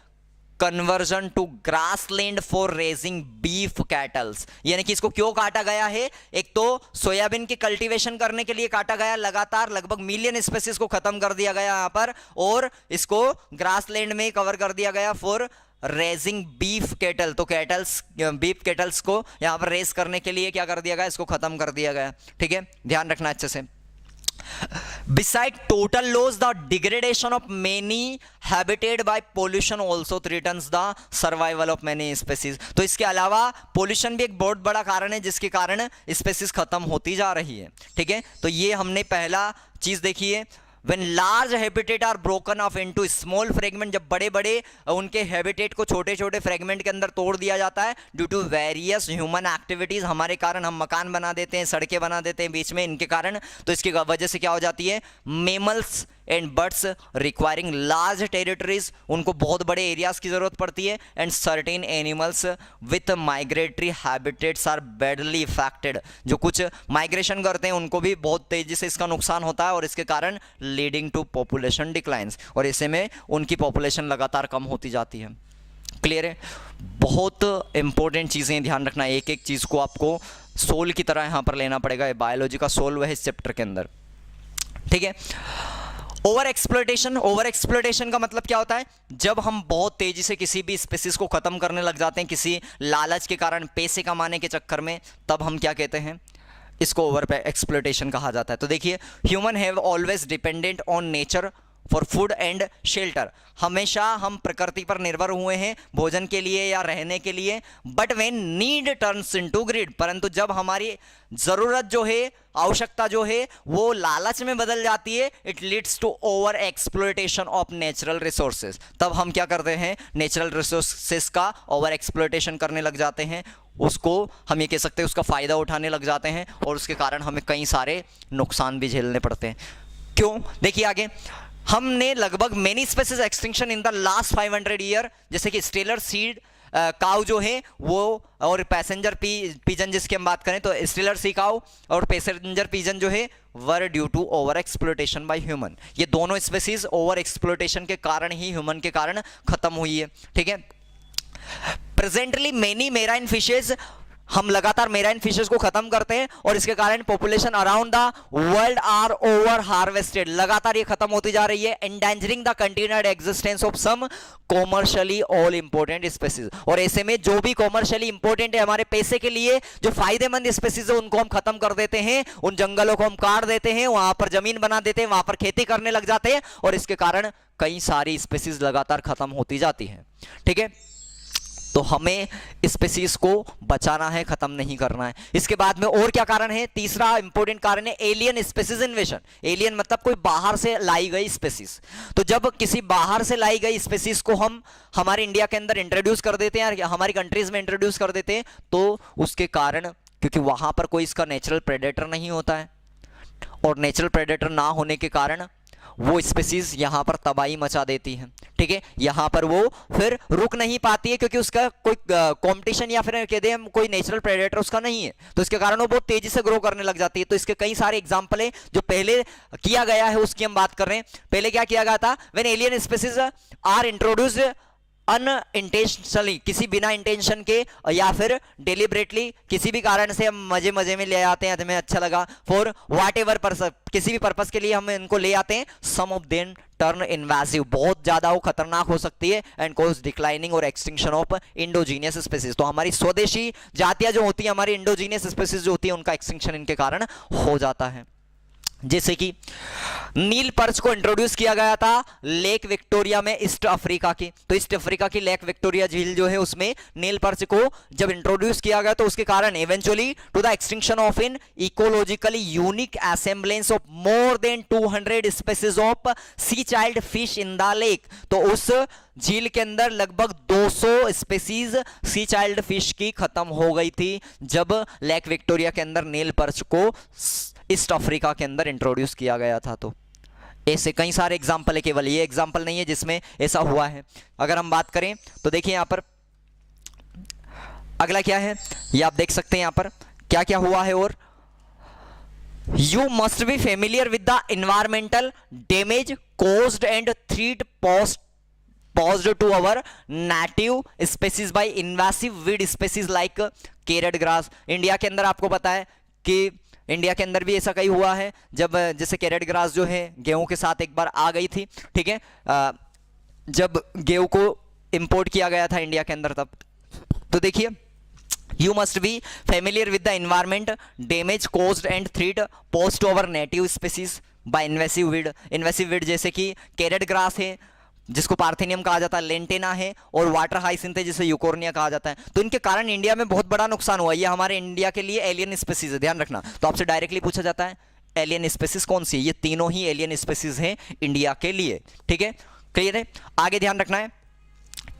A: conversion to grassland for raising beef cattles, यानी कि इसको क्यों काटा गया है, एक तो सोयाबीन की कल्टीवेशन करने के लिए काटा गया, लगातार लगभग मिलियन स्पेसीज को खत्म कर दिया गया यहां पर, और इसको ग्रासलैंड में कवर कर दिया गया फॉर रेजिंग बीफ कैटल, तो कैटल्स बीफ कैटल्स को यहां पर रेस करने के लिए क्या कर दिया गया, इसको खत्म कर दिया गया। ठीक है, ध्यान रखना अच्छे से। Beside total loss, the degradation of many habitat by pollution also threatens the survival of many species। तो इसके अलावा पोल्यूशन भी एक बहुत बड़ा कारण है जिसके कारण स्पेसीज खत्म होती जा रही है। ठीक है, तो ये हमने पहला चीज देखी है। When large habitat are broken off into small fragment, जब बड़े बड़े उनके हैबिटेट को छोटे छोटे फ्रेगमेंट के अंदर तोड़ दिया जाता है, due to various human activities, हमारे कारण हम मकान बना देते हैं, सड़कें बना देते हैं बीच में इनके कारण, तो इसकी वजह से क्या हो जाती है, mammals and birds requiring large territories, उनको बहुत बड़े एरियाज की जरूरत पड़ती है, and certain animals with migratory habitats are badly affected, जो कुछ माइग्रेशन करते हैं उनको भी बहुत तेजी से इसका नुकसान होता है, और इसके कारण लीडिंग टू पॉपुलेशन डिक्लाइंस, और ऐसे में उनकी पॉपुलेशन लगातार कम होती जाती है। क्लियर है, बहुत इंपॉर्टेंट चीजें ध्यान रखना, एक एक चीज को आपको सोल की तरह यहां पर लेना पड़ेगा, बायोलॉजी का सोल वह इस चैप्टर के अंदर। ठीक है, ओवर एक्सप्लोइटेशन का मतलब क्या होता है, जब हम बहुत तेजी से किसी भी स्पीसीज को खत्म करने लग जाते हैं किसी लालच के कारण, पैसे कमाने के चक्कर में, तब हम क्या कहते हैं, इसको ओवर एक्सप्लोइटेशन कहा जाता है। तो देखिए, human have always dependent on nature for food and shelter, हमेशा हम प्रकृति पर निर्भर हुए हैं भोजन के लिए या रहने के लिए, but when need turns into greed, परंतु जब हमारी जरूरत जो है, आवश्यकता जो है, वो लालच में बदल जाती है, it leads to over exploitation of natural resources, तब हम क्या करते हैं, नेचुरल रिसोर्सेज का ओवर एक्सप्लोइटेशन करने लग जाते हैं, उसको हम ये कह सकते हैं उसका फायदा उठाने लग जाते हैं, और उसके कारण हमें कई सारे नुकसान भी झेलने पड़ते हैं। क्यों, देखिए आगे, हमने लगभग many species extinction in the last 500 year, जैसे कि स्टेलर सीड काउ जो है वो, और पैसेंजर पिजन जिसकी हम बात करें, तो स्टेलर सी काउ और पैसेंजर पिजन जो है were due to over exploitation by human, ये दोनों स्पीसीज ओवर एक्सप्लोइटेशन के कारण ही, ह्यूमन के कारण खत्म हुई है। ठीक है, प्रेजेंटली मेनी मेराइन फिशेज, हम लगातार मेराइन फिशेस को खत्म करते हैं, और इसके कारण population around the world are over harvested, लगातार ये खत्म होती जा रही है, endangering the continued existence of some commercially all important species, और ऐसे में जो भी कॉमर्शियली इंपॉर्टेंट है, हमारे पैसे के लिए जो फायदेमंद स्पीसीज है, उनको हम खत्म कर देते हैं, उन जंगलों को हम काट देते हैं, वहां पर जमीन बना देते हैं, वहां पर खेती करने लग जाते हैं, और इसके कारण कई सारी स्पीसीज लगातार खत्म होती जाती है। ठीक है, तो हमें स्पीसीज को बचाना है, खत्म नहीं करना है। इसके बाद में और क्या कारण है, तीसरा इंपॉर्टेंट कारण है एलियन स्पीसीज इन्वेजन। एलियन मतलब कोई बाहर से लाई गई स्पीसीज, तो जब किसी बाहर से लाई गई स्पीसीज को हम हमारे इंडिया के अंदर इंट्रोड्यूस कर देते हैं, हमारी कंट्रीज में इंट्रोड्यूस कर देते हैं, तो उसके कारण, क्योंकि वहां पर कोई इसका नेचुरल प्रेडेटर नहीं होता है, और नेचुरल प्रेडेटर ना होने के कारण वो स्पीसीज यहां पर तबाही मचा देती है। ठीक है, यहां पर वो फिर रुक नहीं पाती है, क्योंकि उसका कोई कंपटीशन या फिर कहते हैं कोई नेचुरल प्रेडेटर उसका नहीं है, तो इसके कारण वो बहुत तेजी से ग्रो करने लग जाती है। तो इसके कई सारे एग्जांपल है, जो पहले किया गया है उसकी हम बात कर रहे हैं। पहले क्या किया गया था, when alien species are introduced unintentionally, किसी बिना इंटेंशन के या फिर डिलिबरेटली किसी भी कारण से हम मजे मजे में ले आते हैं, हमें अच्छा लगा, फॉर व्हाट एवर पर्पस, किसी भी पर्पस के लिए हम इनको ले आते हैं, सम ऑफ देम टर्न इन्वेसिव, बहुत ज्यादा वो खतरनाक हो सकती है, एंड कॉज डिक्लाइनिंग और एक्सटिंक्शन ऑफ इंडोजीनियस स्पीसीज। तो हमारी स्वदेशी जातियां जो होती है, हमारी इंडोजीनियस स्पीसीज जो होती है, उनका एक्सटिंक्शन इनके कारण हो जाता है। जैसे कि नील पर्च को इंट्रोड्यूस किया गया था लेक विक्टोरिया में, ईस्ट अफ्रीका की, तो ईस्ट अफ्रीका की लेक विक्टोरिया झील जो है उसमें नील पर्च को जब इंट्रोड्यूस किया गया तो उसके कारण eventually to the extinction of in ecologically unique assemblage of more than 200 species of cichlid fish in the lake. तो उस झील के अंदर लगभग 200 स्पीसीज सी चाइल्ड फिश की खत्म हो गई थी जब लेक विक्टोरिया के अंदर नील पर्च को ईस्ट अफ्रीका के अंदर इंट्रोड्यूस किया गया था। तो ऐसे कई सारे एग्जाम्पल है, केवल ये एग्जाम्पल नहीं है जिसमें ऐसा हुआ है। अगर हम बात करें तो देखिए यहां पर अगला क्या है, ये आप देख सकते हैं यहां पर क्या क्या हुआ है। और you must be familiar with the environmental damage caused and threat posed to our native species by invasive weed species like carrot grass। India के अंदर आपको पता है कि इंडिया के अंदर भी ऐसा कई हुआ है, जब जैसे कैरेट ग्रास जो है गेहूं के साथ एक बार आ गई थी, ठीक है, जब गेहूं को इंपोर्ट किया गया था इंडिया के अंदर तब। तो देखिए you must be familiar with the environment damage caused and threat post to our native species by invasive weed. Invasive weed जैसे कि कैरेट ग्रास है जिसको पार्थेनियम कहा जाता है, लेंटेना है, और वाटर हाइसिंथ है जिसे यूकोर्निया कहा जाता है। तो इनके कारण इंडिया में बहुत बड़ा नुकसान हुआ। ये हमारे इंडिया के लिए एलियन स्पीसीज है, ध्यान रखना। तो आपसे डायरेक्टली पूछा जाता है एलियन स्पीसीज कौन सी है, ये तीनों ही एलियन स्पीसीज हैं इंडिया के लिए, ठीक है, क्लियर है। आगे ध्यान रखना है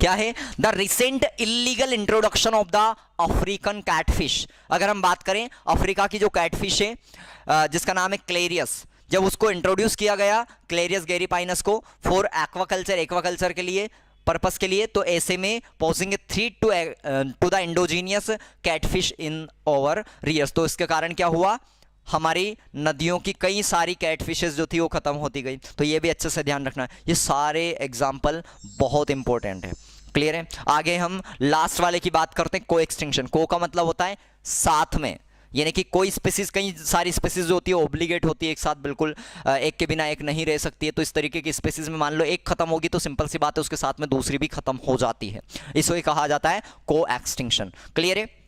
A: क्या है, the recent illegal introduction of the African catfish. अगर हम बात करें अफ्रीका की जो कैटफिश है जिसका नाम है क्लेरियस, जब उसको इंट्रोड्यूस किया गया क्लेरियस गैरीपाइनस को फॉर एक्वाकल्चर, एक्वाकल्चर के लिए पर्पस के लिए, तो ऐसे में posing threat to the indigenous catfish in our rivers. तो इसके कारण क्या हुआ, हमारी नदियों की कई सारी कैटफिशेस जो थी वो खत्म होती गई। तो ये भी अच्छे से ध्यान रखना है, ये सारे एग्जाम्पल बहुत इंपॉर्टेंट है, क्लियर है। आगे हम लास्ट वाले की बात करते हैं, को एक्सटिंक्शन। को का मतलब होता है साथ में, यानी कि कोई स्पीसीज, कई सारी स्पीसीज जो होती है ओब्लिगेट होती है एक साथ, बिल्कुल एक के बिना एक नहीं रह सकती है। तो इस तरीके की स्पीसीज में मान लो एक खत्म होगी तो सिंपल सी बात है उसके साथ में दूसरी भी खत्म हो जाती है, इसको कहा जाता है को एक्सटिंक्शन, क्लियर है।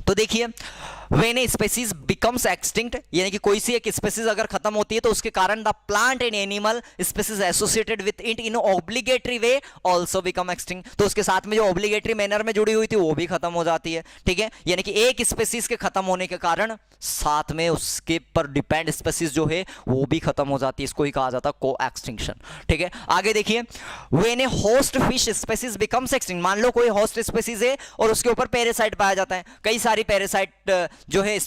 A: तो देखिए when a species becomes extinct, यानी कि कोई सी एक स्पीसीज अगर खत्म होती है तो उसके कारण the plant and animal species associated with it in obligatory way also become extinct. तो उसके साथ में जो ऑब्लिगेटरी मैनर में जुड़ी हुई थी वो भी खत्म हो जाती है, ठीक है। यानी कि एक स्पीसीज के खत्म होने के कारण साथ में उसके पर डिपेंड स्पीसीज जो है वो भी खत्म हो जाती है, इसको ही कहा जाता है को एक्सटिंक्शन, ठीक है। आगे देखिए when a host fish species becomes extinct, मान लो कोई होस्ट स्पीसीज है और उसके ऊपर पैरासाइट पाया जाता है, कई सारी पैरासाइट जो है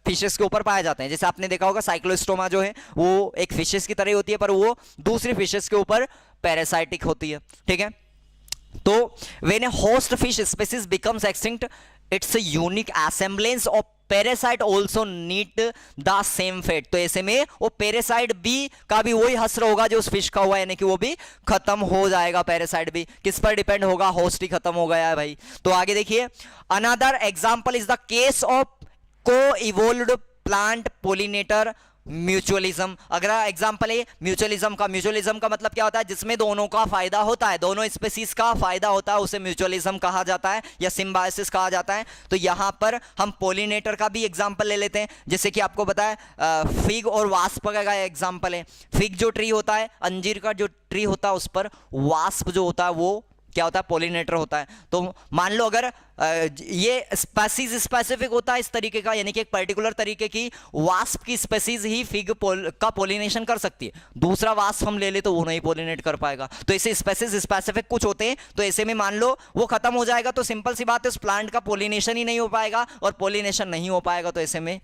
A: फिशेस के ऊपर पाए जाते हैं। जैसे आपने देखा होगा साइक्लोस्टोमा जो है वो एक फिशेस की तरह होती है पर वो दूसरी फिशेस के ऊपर पैरासाइटिक होती है, ठीक है। तो when a host fish species becomes extinct its a unique assemblage of parasite also need the same fate. तो ऐसे में वो पैरासाइट बी का भी वही हश्र होगा जो उस फिश का हुआ, यानी कि वो भी खत्म हो जाएगा। पैरासाइट भी किस पर डिपेंड होगा, होस्ट ही खत्म हो गया है भाई। तो आगे देखिए another example is the case of coevolved plant pollinator mutualism. अगला एग्जांपल है म्यूचुअलिज्म का। म्यूचुअलिज्म का मतलब क्या होता है, जिसमें दोनों का फायदा होता है, दोनों स्पीसीज का फायदा होता है, उसे म्यूचुअलिज्म कहा जाता है या सिम्बायोसिस कहा जाता है। तो यहां पर हम पोलिनेटर का भी एग्जांपल ले लेते हैं। जैसे कि आपको पता है फिग और वास्प का एग्जांपल है। फिग जो ट्री होता है, अंजीर का जो ट्री होता है, उस पर वास्प जो होता है वो क्या होता है, पोलिनेटर होता है। तो मान लो अगर ये स्पीसीज स्पेसिफिक होता है इस तरीके का, यानी कि एक पर्टिकुलर तरीके की वास्प की स्पीसीज ही फिग का पोलिनेशन कर सकती है, दूसरा वास्प हम ले ले तो वो नहीं पोलिनेट कर पाएगा। तो ऐसे स्पीसीज स्पेसिफिक कुछ होते हैं। तो ऐसे में मान लो वो खत्म हो जाएगा तो सिंपल सी बात है उस प्लांट का पोलिनेशन ही नहीं हो पाएगा, और पोलिनेशन नहीं हो पाएगा तो ऐसे में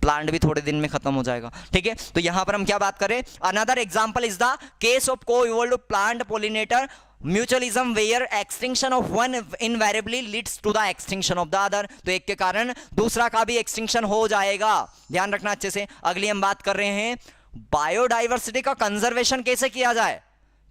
A: प्लांट भी थोड़े दिन में खत्म हो जाएगा, ठीक है। तो यहां पर हम क्या बात करें, another example is the case of coevolved plant pollinator mutualism where extinction of one invariably leads to the extinction of the other. तो एक के कारण दूसरा का भी एक्सटिंक्शन हो जाएगा, ध्यान रखना अच्छे से। अगली हम बात कर रहे हैं बायोडाइवर्सिटी का कंजर्वेशन कैसे किया जाए।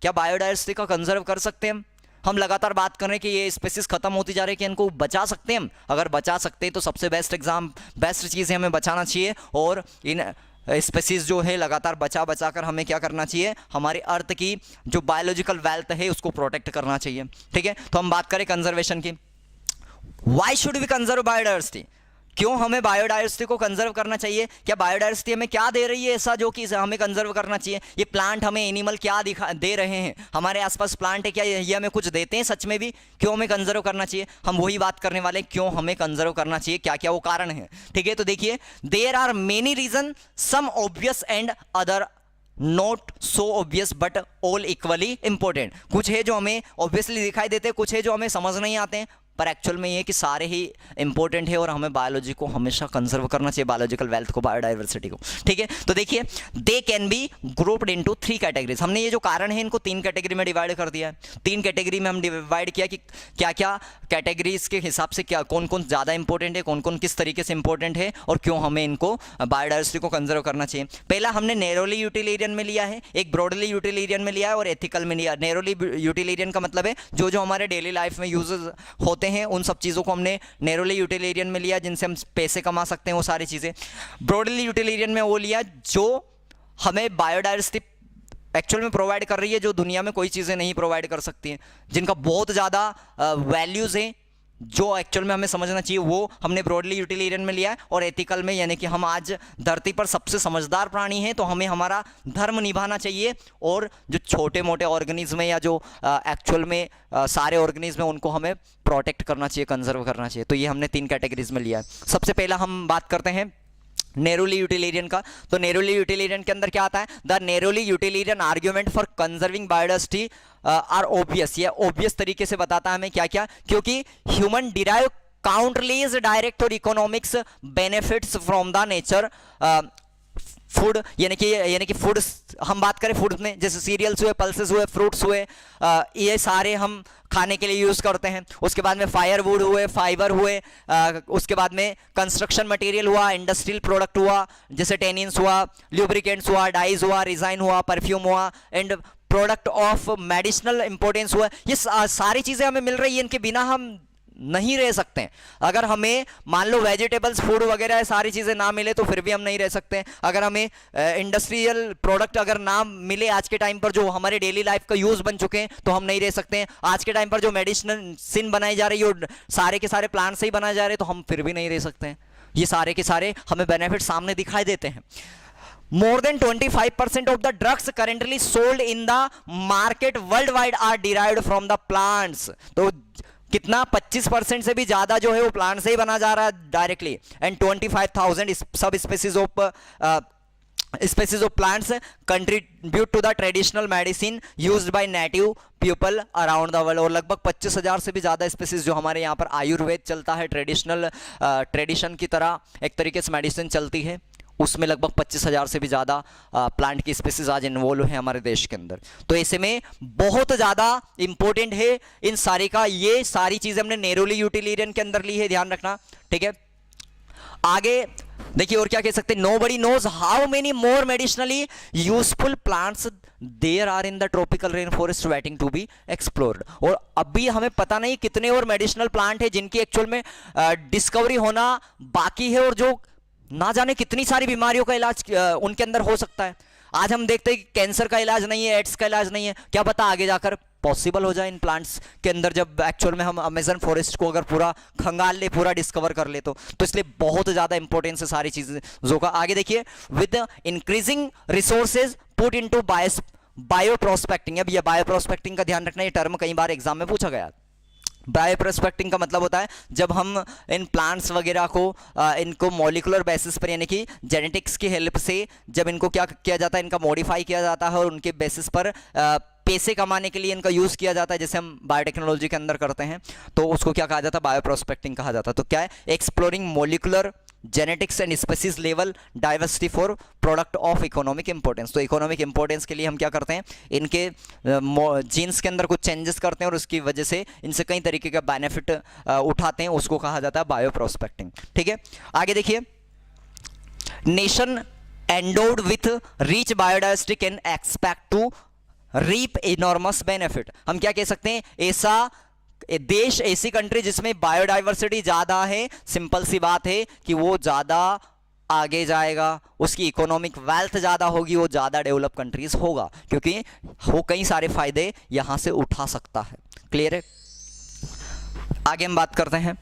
A: क्या बायोडाइवर्सिटी का कंजर्व कर सकते हैं हम? हम लगातार बात कर रहे हैं कि ये स्पीसीज खत्म होती जा रही है, कि इनको बचा सकते हैं हम? अगर बचा सकते हैं तो सबसे बेस्ट चीज़ है, हमें बचाना चाहिए। और इन स्पीसीज जो है लगातार बचा कर हमें क्या करना चाहिए, हमारे अर्थ की जो बायोलॉजिकल वेल्थ है उसको प्रोटेक्ट करना चाहिए। ठीक है, तो हम बात करें कंजर्वेशन की। Why should we conserve biodiversity? क्यों हमें बायोडाइवर्सिटी को कंजर्व करना चाहिए? क्या बायोडाइवर्सिटी हमें क्या दे रही है ऐसा जो कि हमें कंजर्व करना चाहिए? ये प्लांट हमें एनिमल क्या दे रहे हैं? हमारे आसपास प्लांट है, क्या ये हमें कुछ देते हैं सच में भी? क्यों हमें कंजर्व करना चाहिए? हम वही बात करने वाले, क्यों हमें कंजर्व करना चाहिए, क्या क्या वो कारण है। ठीक है, तो देखिए, there are many reason, some obvious and other not so obvious but all equally important. कुछ है जो हमें ऑब्वियसली दिखाई देते हैं, कुछ है जो हमें समझ नहीं आते हैं, पर एक्चुअल में ये कि सारे ही इंपॉर्टेंट है और हमें बायोलॉजी को हमेशा कंजर्व करना चाहिए, बायोलॉजिकल वेल्थ को, बायोडाइवर्सिटी को। ठीक है, तो देखिए, they can be grouped into 3 categories. हमने ये जो कारण है इनको 3 कैटेगरी में डिवाइड कर दिया है। 3 कैटेगरी में हम डिवाइड किया कि क्या क्या कैटेगरीज के हिसाब से क्या कौन कौन ज़्यादा इंपॉर्टेंट है, कौन कौन किस तरीके से इंपॉर्टेंट है और क्यों हमें इनको बायोडाइवर्सिटी को कंजर्व करना चाहिए। पहला हमने नैरोली यूटिलिरियन में लिया है, एक ब्रॉडली यूटिलिरियन में लिया है और एथिकल में लिया। नैरोली यूटिलिरियन का मतलब है जो हमारे डेली लाइफ में यूज होते हैं उन सब चीज़ों को हमने नैरोली यूटिलिरियन में लिया, जिनसे हम पैसे कमा सकते हैं वो सारी चीज़ें। ब्रॉडली यूटिलिरियन में वो लिया जो हमें बायोडाइवर्सिटी एक्चुअल में प्रोवाइड कर रही है, जो दुनिया में कोई चीज़ें नहीं प्रोवाइड कर सकती हैं, जिनका बहुत ज़्यादा वैल्यूज़ हैं, जो एक्चुअल में हमें समझना चाहिए, वो हमने ब्रॉडली यूटिलिरियन में लिया है। और एथिकल में, यानी कि हम आज धरती पर सबसे समझदार प्राणी हैं, तो हमें हमारा धर्म निभाना चाहिए और जो छोटे मोटे ऑर्गेनिज्म है या जो एक्चुअल में सारे ऑर्गेनिज्म है उनको हमें प्रोटेक्ट करना चाहिए, कंजर्व करना चाहिए। तो ये हमने 3 कैटेगरीज में लिया है। सबसे पहला हम बात करते हैं नैरोली यूटिलिरियन का। तो नैरोली यूटिलिरियन के अंदर क्या आता है? The narrowly utilitarian argument for conserving biodiversity are obvious. ये ऑब्वियस तरीके से बताता है हमें क्या क्या, क्योंकि ह्यूमन डिराइव काउंटलेस डायरेक्ट और economics benefits from the nature food, यानी कि फूड, हम बात करें फूड में जैसे सीरियल्स हुए, पल्सेस हुए, फ्रूट्स हुए, ये सारे हम खाने के लिए यूज़ करते हैं। उसके बाद में फायरवुड हुए, फाइबर हुए, उसके बाद में कंस्ट्रक्शन मटेरियल हुआ, इंडस्ट्रियल प्रोडक्ट हुआ जैसे टेनिन्स हुआ, ल्यूब्रिकेंट्स हुआ, डाइज हुआ, रिजाइन हुआ, परफ्यूम हुआ, and product of medicinal importance हुआ। ये सारी चीज़ें हमें मिल रही है, इनके बिना हम नहीं रह सकते हैं। अगर हमें मान लो वेजिटेबल्स, फूड वगैरह सारी चीज़ें ना मिले तो फिर भी हम नहीं रह सकते हैं। अगर हमें इंडस्ट्रियल प्रोडक्ट अगर ना मिले आज के टाइम पर, जो हमारे डेली लाइफ का यूज़ बन चुके हैं, तो हम नहीं रह सकते हैं। आज के टाइम पर जो मेडिसिन बनाई जा रही है और सारे के सारे प्लांट से ही बनाए जा रहे हैं, तो हम फिर भी नहीं रह सकते हैं। ये सारे के सारे हमें बेनिफिट सामने दिखाई देते हैं। More than 25% of the drugs currently sold in the market worldwide are derived from the plants। तो कितना 25% से भी ज्यादा जो है वो प्लांट से ही बना जा रहा है डायरेक्टली। एंड 25,000 सब species of plants contribute to the traditional medicine used by native people around the world. और लगभग 25,000 से भी ज्यादा स्पीसीज जो हमारे यहाँ पर आयुर्वेद चलता है, ट्रेडिशन की तरह एक तरीके से मेडिसिन चलती है, उसमें लगभग 25,000 से भी ज़्यादा प्लांट की स्पीसीज आज इन्वॉल्व है हमारे देश के अंदर। तो ऐसे में बहुत ज़्यादा इंपॉर्टेंट है इन सारी का, ये सारी चीज़ें हमने नैरोली यूटिलिरियन के अंदर ली है, ध्यान रखना। ठीक है, आगे देखिए और क्या कह सकते हैं। Nobody knows how many more medicinally useful plants there are in the tropical rain forest waiting to be explored. और अभी हमें पता नहीं कितने और मेडिसिनल प्लांट है जिनकी एक्चुअल में डिस्कवरी होना बाकी है, और जो ना जाने कितनी सारी बीमारियों का इलाज उनके अंदर हो सकता है। आज हम देखते हैं कि कैंसर का इलाज नहीं है, एड्स का इलाज नहीं है, क्या पता आगे जाकर पॉसिबल हो जाए इन प्लांट्स के अंदर, जब एक्चुअल में हम अमेजन फॉरेस्ट को अगर पूरा खंगाल ले, पूरा डिस्कवर कर ले तो इसलिए बहुत ज़्यादा इंपॉर्टेंस है सारी चीज़ों का। आगे देखिए, with increasing resources put into bio prospecting. अब ये बायो प्रोस्पेक्टिंग का ध्यान रखना, ये टर्म कई बार एग्जाम में पूछा गया। बायो प्रोस्पेक्टिंग का मतलब होता है जब हम इन प्लांट्स वगैरह को इनको मॉलिकुलर बेसिस पर, यानी कि जेनेटिक्स की हेल्प से जब इनको क्या किया जाता है, इनका मॉडिफाई किया जाता है और उनके बेसिस पर पैसे कमाने के लिए इनका यूज़ किया जाता है, जैसे हम बायोटेक्नोलॉजी के अंदर करते हैं, तो उसको क्या कहा जाता है? बायो प्रोस्पेक्टिंग कहा जाता है। तो क्या है? Exploring molecular genetics and species level diversity for product of economic importance. तो इकोनॉमिक इंपॉर्टेंस के लिए हम क्या करते हैं? इनके जीन्स के अंदर कुछ चेंजेस करते हैं और उसकी वजह से इनसे कई तरीके का बेनिफिट उठाते हैं, उसको कहा जाता है बायो प्रोस्पेक्टिंग। ठीक है, आगे देखिए, nation endowed with rich biodiversity can expect to reap enormous benefit. हम क्या कह सकते हैं, ऐसा देश, ऐसी कंट्री जिसमें बायोडाइवर्सिटी ज्यादा है, सिंपल सी बात है कि वो ज्यादा आगे जाएगा, उसकी इकोनॉमिक वेल्थ ज्यादा होगी, वो ज्यादा डेवलप कंट्रीज होगा, क्योंकि वो कई सारे फायदे यहां से उठा सकता है। क्लियर है? आगे हम बात करते हैं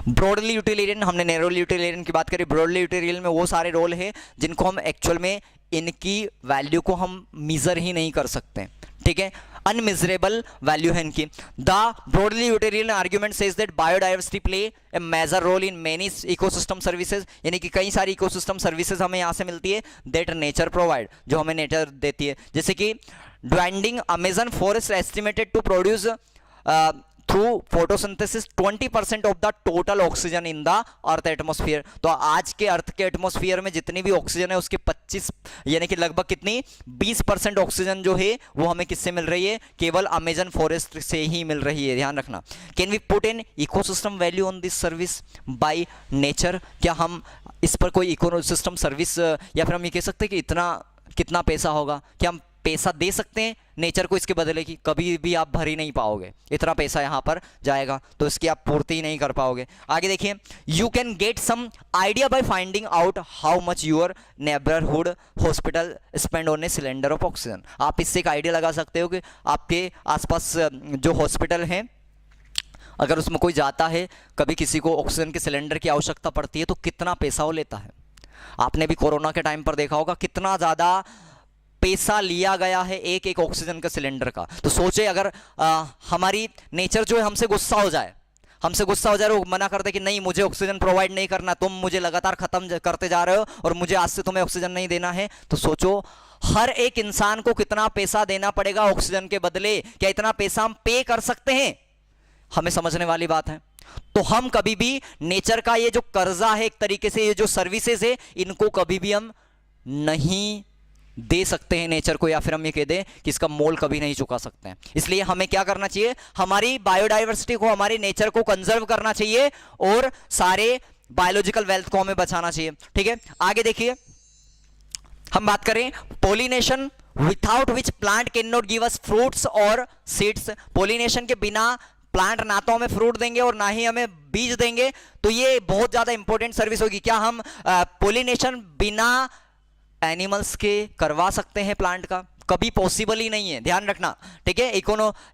A: ब्रॉडली यूटिलिटेरियन। हमने नैरोली यूटिलिटेरियन की बात करी। ब्रॉडली यूटिलिटेरियन में वो सारे रोल है जिनको हम एक्चुअल में इनकी वैल्यू को हम मेजर ही नहीं कर सकते, ठीक है, अनमेजरेबल वैल्यू है इनकी। The broadly utilitarian argument says that biodiversity play a major role in many ecosystem services, यानी कि कई सारी इकोसिस्टम सर्विसेज हमें यहाँ से मिलती है दैट नेचर प्रोवाइड, जो हमें नेचर देती है। जैसे कि dwindling Amazon forest estimated to produce through photosynthesis 20% of the total oxygen in the earth atmosphere. तो आज के अर्थ के एटमॉस्फेयर में जितनी भी ऑक्सीजन है उसके 25 यानी कि लगभग कितनी 20% ऑक्सीजन जो है वो हमें किससे मिल रही है, केवल अमेजन फॉरेस्ट से ही मिल रही है, ध्यान रखना। Can we put in ecosystem value on this service by nature? क्या हम इस पर कोई इकोसिस्टम सर्विस, या फिर हम ये कह सकते हैं कि इतना कितना पैसा होगा, क्या हम पैसा दे सकते हैं नेचर को इसके बदले की? कभी भी आप भर ही नहीं पाओगे, इतना पैसा यहां पर जाएगा तो इसकी आप पूर्ति ही नहीं कर पाओगे। आगे देखिए, you can get some idea by finding out how much your neighbourhood hospital spend on a cylinder of oxygen. आप इससे एक आइडिया लगा सकते हो कि आपके आसपास जो हॉस्पिटल हैं, अगर उसमें कोई जाता है, कभी किसी को ऑक्सीजन के सिलेंडर की आवश्यकता पड़ती है, तो कितना पैसा वो लेता है। आपने भी कोरोना के टाइम पर देखा होगा कितना ज्यादा पैसा लिया गया है एक एक ऑक्सीजन का सिलेंडर का। तो सोचे अगर हमारी नेचर जो है हमसे गुस्सा हो जाए, वो मना कर दे कि नहीं मुझे ऑक्सीजन प्रोवाइड नहीं करना, तुम मुझे लगातार खत्म करते जा रहे हो और मुझे आज से तुम्हें ऑक्सीजन नहीं देना है, तो सोचो हर एक इंसान को कितना पैसा देना पड़ेगा ऑक्सीजन के बदले। क्या इतना पैसा हम पे कर सकते हैं? हमें समझने वाली बात है। तो हम कभी भी नेचर का ये जो कर्जा है, एक तरीके से ये जो सर्विसेज है, इनको कभी भी हम नहीं दे सकते हैं नेचर को, या फिर हम ये कह दें कि इसका मोल कभी नहीं चुका सकते हैं। इसलिए हमें क्या करना चाहिए, हमारी बायोडाइवर्सिटी को, हमारी नेचर को कंजर्व करना चाहिए और सारे बायोलॉजिकल वेल्थ को हमें बचाना चाहिए, ठीक है। आगे देखिए, हम बात करें pollination, without which plant can not give us fruits और सीड्स। पोलिनेशन के बिना प्लांट ना तो हमें फ्रूट देंगे और ना ही हमें बीज देंगे, तो ये बहुत ज्यादा इंपॉर्टेंट सर्विस होगी। क्या हम पोलिनेशन बिना एनिमल्स के करवा सकते हैं प्लांट का? कभी पॉसिबल ही नहीं है, ध्यान रखना, ठीक है।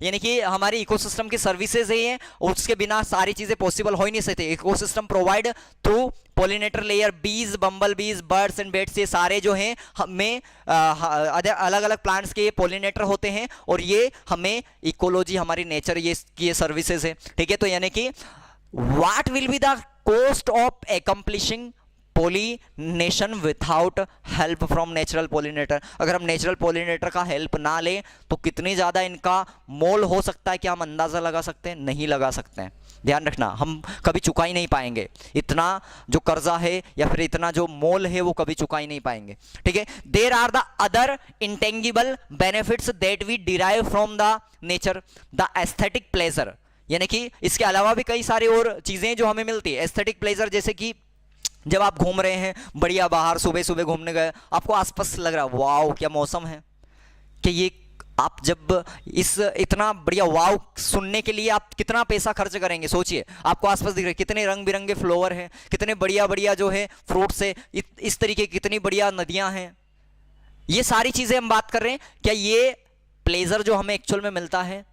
A: यानी कि हमारी इकोसिस्टम की सर्विसेज है, उसके बिना सारी चीजें पॉसिबल हो ही नहीं सकती। Ecosystem provide through pollinator layer, बीज, बम्बल बीज, बर्ड्स एंड बेट्स, ये सारे जो हैं हमें अलग अलग प्लांट्स के पॉलिनेटर होते हैं और ये हमें इकोलॉजी, हमारी नेचर, ये सर्विसेज है, ठीक है। तो यानी कि what will be the cost of accomplishing pollination without help from natural pollinator? अगर हम नेचुरल पोलिनेटर का हेल्प ना लें तो कितनी ज्यादा इनका मोल हो सकता है, क्या हम अंदाजा लगा सकते हैं? नहीं लगा सकते हैं। ध्यान रखना, हम कभी चुका ही नहीं पाएंगे इतना जो कर्जा है या फिर इतना जो मोल है, वो कभी चुका ही नहीं पाएंगे, ठीक है। There are the other intangible benefits that we derive from the nature, the aesthetic pleasure, यानी कि इसके अलावा भी कई सारी और चीजें जो हमें मिलती है। एस्थेटिक प्लेजर जैसे कि जब आप घूम रहे हैं बढ़िया, बाहर सुबह सुबह घूमने गए, आपको आसपास लग रहा है वाव क्या मौसम है, कि ये आप जब इस इतना बढ़िया वाव सुनने के लिए आप कितना पैसा खर्च करेंगे? सोचिए, आपको आसपास दिख रहे कितने रंग बिरंगे फ्लावर हैं, कितने बढ़िया बढ़िया जो है फ्रूट्स है, इस तरीके की कितनी बढ़िया नदियां हैं, ये सारी चीजें हम बात कर रहे हैं। क्या ये प्लेजर जो हमें एक्चुअल में मिलता है,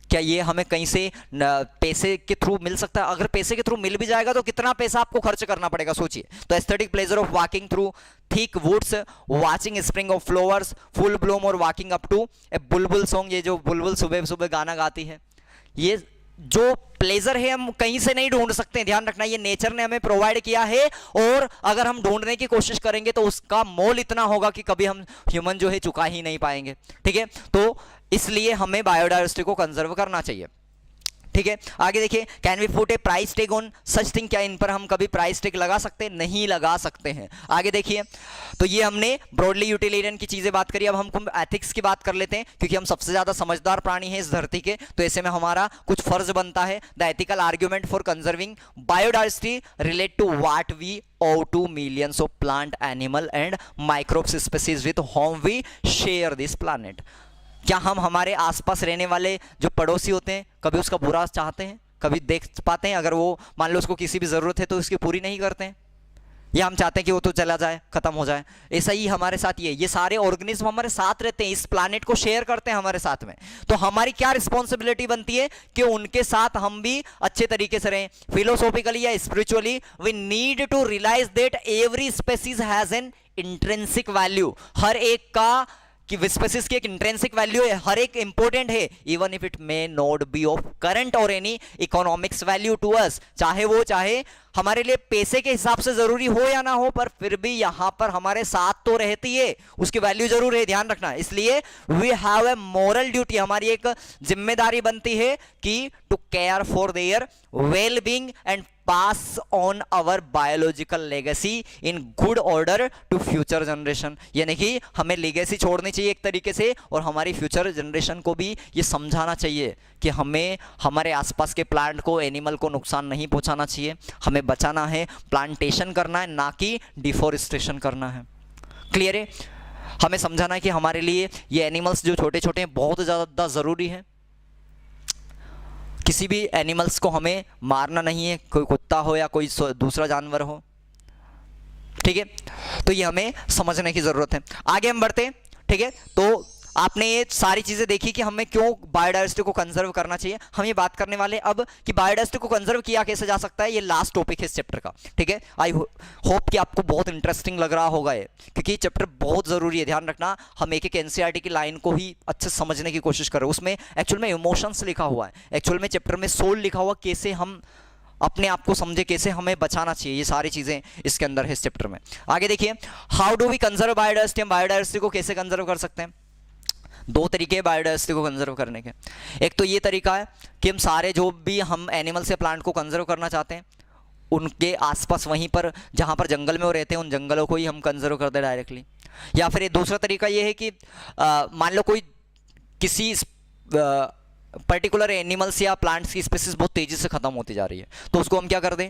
A: क्या ये हमें कहीं से पैसे के थ्रू मिल सकता है? अगर पैसे के थ्रू मिल भी जाएगा तो कितना पैसा आपको खर्च करना पड़ेगा, सोचिए। तो aesthetic pleasure of walking through thick woods, watching spring of flowers, full bloom और walking up to a bulbul song, ये जो बुलबुल सुबह सुबह गाना गाती है, ये जो प्लेजर है हम कहीं से नहीं ढूंढ सकते। ध्यान रखना, ये नेचर ने हमें प्रोवाइड किया है और अगर हम ढूंढने की कोशिश करेंगे तो उसका मोल इतना होगा कि कभी हम ह्यूमन जो है चुका ही नहीं पाएंगे, ठीक है। तो इसलिए हमें बायोडाइवर्सिटी को कंजर्व करना चाहिए, ठीक है। आगे देखिए, can we put a price tag on such thing? क्या इन पर हम कभी प्राइस टैग लगा सकते हैं? नहीं लगा सकते हैं। आगे देखिए, तो ये हमने ब्रॉडली यूटिलिटेरियन की चीजें बात करी, अब हम एथिक्स की बात कर लेते हैं, क्योंकि हम सबसे ज्यादा समझदार प्राणी हैं इस धरती के, तो ऐसे में हमारा कुछ फर्ज बनता है। The ethical argument for conserving biodiversity relate to what we owe to millions of plant, animal and microbes species with whom we share this planet. क्या हम हमारे आसपास रहने वाले जो पड़ोसी होते हैं कभी उसका बुरा चाहते हैं, कभी देख पाते हैं? अगर वो मान लो उसको किसी भी ज़रूरत है तो उसकी पूरी नहीं करते हैं, या हम चाहते हैं कि वो तो चला जाए, खत्म हो जाए? ऐसा ही हमारे साथ ये सारे ऑर्गेनिज्म हमारे साथ रहते हैं, इस प्लैनेट को शेयर करते हैं हमारे साथ में। तो हमारी क्या रिस्पॉन्सिबिलिटी बनती है कि उनके साथ हम भी अच्छे तरीके से रहें। फिलोसॉफिकली या spiritually we need to realise that every species has an intrinsic value. हर एक का कि स्पेसीज की एक इंट्रिंसिक वैल्यू है, हर एक इंपॉर्टेंट है, even if it may not be of current और any economics value to us. चाहे हमारे लिए पैसे के हिसाब से जरूरी हो या ना हो, पर फिर भी यहां पर हमारे साथ तो रहती है, उसकी वैल्यू जरूर है, ध्यान रखना। इसलिए we have a moral duty, हमारी एक जिम्मेदारी बनती है कि to care for their well being and pass on our biological legacy in good order to future generation. यानी कि हमें लेगेसी छोड़नी चाहिए एक तरीके से, और हमारी फ्यूचर जनरेशन को भी ये समझाना चाहिए कि हमें हमारे आसपास के प्लांट को, एनिमल को नुकसान नहीं पहुंचाना चाहिए, हमें बचाना है, प्लांटेशन करना है, ना कि डिफोरेस्टेशन करना है। क्लियर है? हमें समझाना है कि हमारे लिए ये एनिमल्स जो छोटे छोटे हैं बहुत ज़्यादा ज़रूरी है। किसी भी एनिमल्स को हमें मारना नहीं है, कोई कुत्ता हो या कोई दूसरा जानवर हो, ठीक है? तो ये हमें समझने की ज़रूरत है। आगे हम बढ़ते हैं, ठीक है? तो आपने ये सारी चीज़ें देखी कि हमें क्यों बायोडाइवर्सिटी को कंजर्व करना चाहिए। हम ये बात करने वाले अब कि बायोडाइवर्सिटी को कंजर्व किया कैसे जा सकता है। ये लास्ट टॉपिक है इस चैप्टर का, ठीक है? आई होप कि आपको बहुत इंटरेस्टिंग लग रहा होगा ये, क्योंकि ये चैप्टर बहुत ज़रूरी है। ध्यान रखना, हम एक एनसीईआरटी की लाइन को ही अच्छे से समझने की कोशिश कर रहे हैं। उसमें एक्चुअल में इमोशंस लिखा हुआ है, एक्चुअल में चैप्टर में सोल लिखा हुआ, कैसे हम अपने आप को समझे, कैसे हमें बचाना चाहिए, ये सारी चीज़ें इसके अंदर है इस चैप्टर में। आगे देखिए, how do we conserve biodiversity. हम बायोडाइवर्सिटी को कैसे कंजर्व कर सकते हैं? दो तरीके हैं बायोडाइवर्सिटी को कंजर्व करने के। एक तो ये तरीका है कि हम सारे जो भी हम एनिमल्स या प्लांट को कंजर्व करना चाहते हैं, उनके आसपास वहीं पर जहाँ पर जंगल में वो रहते हैं उन जंगलों को ही हम कंजर्व कर दें डायरेक्टली। या फिर एक दूसरा तरीका ये है कि मान लो कोई किसी पर्टिकुलर एनिमल्स या प्लांट्स की स्पीसीज बहुत तेज़ी से ख़त्म होती जा रही है, तो उसको हम क्या कर दें,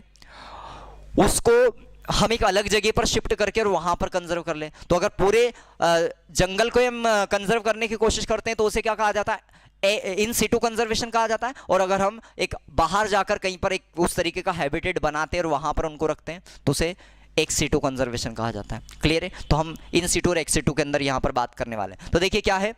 A: उसको हम एक अलग जगह पर शिफ्ट करके और वहाँ पर कंजर्व कर लें। तो अगर पूरे जंगल को हम कंजर्व करने की कोशिश करते हैं तो उसे क्या कहा जाता है, इन सिटू कंजर्वेशन कहा जाता है। और अगर हम एक बाहर जाकर कहीं पर एक उस तरीके का हैबिटेट बनाते हैं और वहाँ पर उनको रखते हैं तो उसे एक्स सिटू कंजर्वेशन कहा जाता है। क्लियर है? तो हम इन सिटू और एक्स सिटू के अंदर यहाँ पर बात करने वाले हैं। तो देखिए क्या है,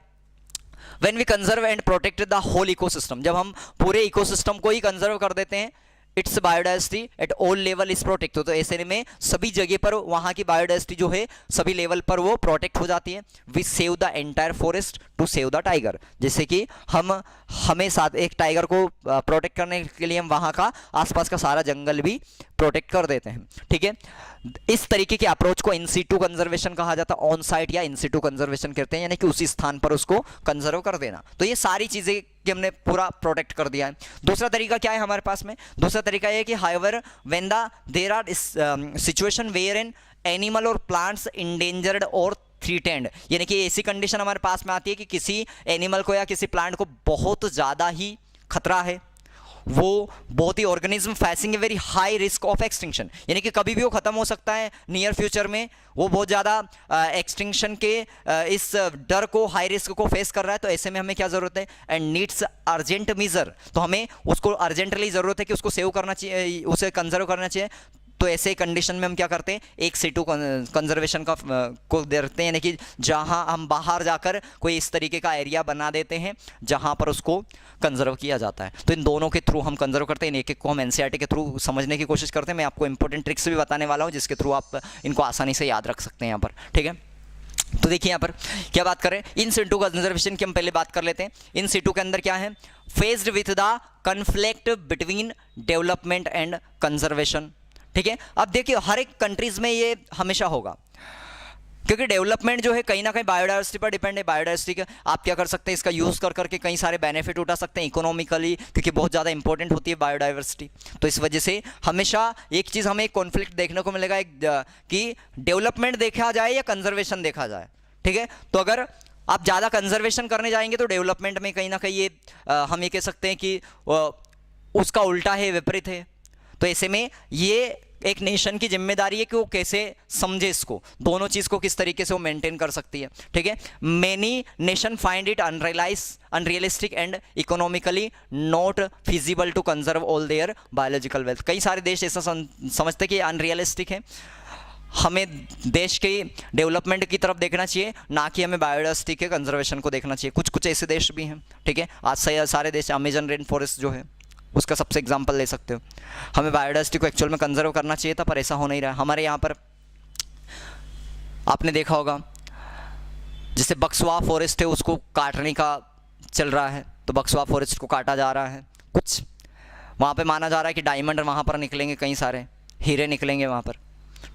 A: When we conserve and protect the whole ecosystem, जब हम पूरे इकोसिस्टम को ही कंजर्व कर देते हैं, it's biodiversity at all level is protect. तो ऐसे में सभी जगह पर वहाँ की बायोडाइवर्सिटी जो है सभी लेवल पर वो प्रोटेक्ट हो जाती है। We save the entire forest to save the tiger. जैसे कि हमें साथ एक टाइगर को प्रोटेक्ट करने के लिए हम वहाँ का आसपास का सारा जंगल भी प्रोटेक्ट कर देते हैं, ठीक है? इस तरीके के अप्रोच को इन सिटू कंजर्वेशन कहा जाता है, ऑन साइट या इन सिटू कंजर्वेशन कहते हैं, यानी कि उसी स्थान पर उसको कंजर्व कर देना। तो ये सारी चीजें कि हमने पूरा प्रोटेक्ट कर दिया है। दूसरा तरीका क्या है हमारे पास में? दूसरा तरीका ये कि however when there are situation where an animal or plants endangered or threatened, यानी कि ऐसी कंडीशन हमारे पास में आती है कि किसी एनिमल को या किसी प्लांट को बहुत ज़्यादा ही खतरा है, वो बहुत ही organism facing a very high risk of extinction, यानी कि कभी भी वो खत्म हो सकता है नियर फ्यूचर में, वो बहुत ज़्यादा एक्सटिंक्शन के इस डर को, हाई रिस्क को फेस कर रहा है। तो ऐसे में हमें क्या ज़रूरत है, एंड नीड्स अर्जेंट मीजर। तो हमें उसको अर्जेंटली ज़रूरत है कि उसको सेव करना चाहिए, उसे कंजर्व करना चाहिए। तो ऐसे कंडीशन में हम क्या करते हैं, एक सिटू कंजर्वेशन को देते हैं, यानी कि जहां हम बाहर जाकर कोई इस तरीके का एरिया बना देते हैं जहां पर उसको कंजर्व किया जाता है। तो इन दोनों के थ्रू हम कंजर्व करते हैं, एक एक को हम एनसीईआरटी के थ्रू समझने की कोशिश करते हैं। मैं आपको इंपॉर्टेंट ट्रिक्स भी बताने वाला हूं जिसके थ्रू आप इनको आसानी से याद रख सकते हैं यहाँ पर, ठीक है? तो देखिए यहाँ पर क्या बात करें, इन सिटू कंजर्वेशन की हम पहले बात कर लेते हैं। इन सिटू के अंदर क्या है, faced with the conflict between development and conservation, ठीक है? अब देखिए हर एक कंट्रीज में ये हमेशा होगा, क्योंकि डेवलपमेंट जो है कहीं ना कहीं बायोडाइवर्सिटी पर डिपेंड है। बायोडाइवर्सिटी का आप क्या कर सकते हैं, इसका यूज़ कर करके कई सारे बेनिफिट उठा सकते हैं इकोनॉमिकली, क्योंकि बहुत ज़्यादा इंपॉर्टेंट होती है बायोडाइवर्सिटी। तो इस वजह से हमेशा एक चीज़ हमें एक कॉन्फ्लिक्ट देखने को मिलेगा, कि डेवलपमेंट देखा जाए या कंजर्वेशन देखा जाए, ठीक है? तो अगर आप ज़्यादा कंजर्वेशन करने जाएंगे तो डेवलपमेंट में कहीं ना कहीं ये हम ये कह सकते हैं कि उसका उल्टा है, विपरीत है। तो ऐसे में ये एक नेशन की जिम्मेदारी है कि वो कैसे समझे इसको, दोनों चीज को किस तरीके से वो मेंटेन कर सकती है। ठीक है, many nation find it unrealistic and economically not feasible to conserve all their biological wealth. कई सारे देश ऐसा समझते कि अनरियलिस्टिक है, हमें देश के डेवलपमेंट की तरफ देखना चाहिए, ना कि हमें बायोडाइवर्सिटी के कंजर्वेशन को देखना चाहिए। कुछ कुछ ऐसे देश भी हैं, ठीक है, आज सारे देश, अमेजन रेन फॉरेस्ट जो है उसका सबसे एग्जांपल ले सकते हो। हमें बायोडाइवर्सिटी को एक्चुअल में कंजर्व करना चाहिए था, पर ऐसा हो नहीं रहा है। हमारे यहाँ पर आपने देखा होगा, जैसे बक्सवा फॉरेस्ट है उसको काटने का चल रहा है, तो बक्सवा फॉरेस्ट को काटा जा रहा है। कुछ वहाँ पे माना जा रहा है कि डायमंड वहाँ पर निकलेंगे, कई सारे हीरे निकलेंगे वहाँ पर,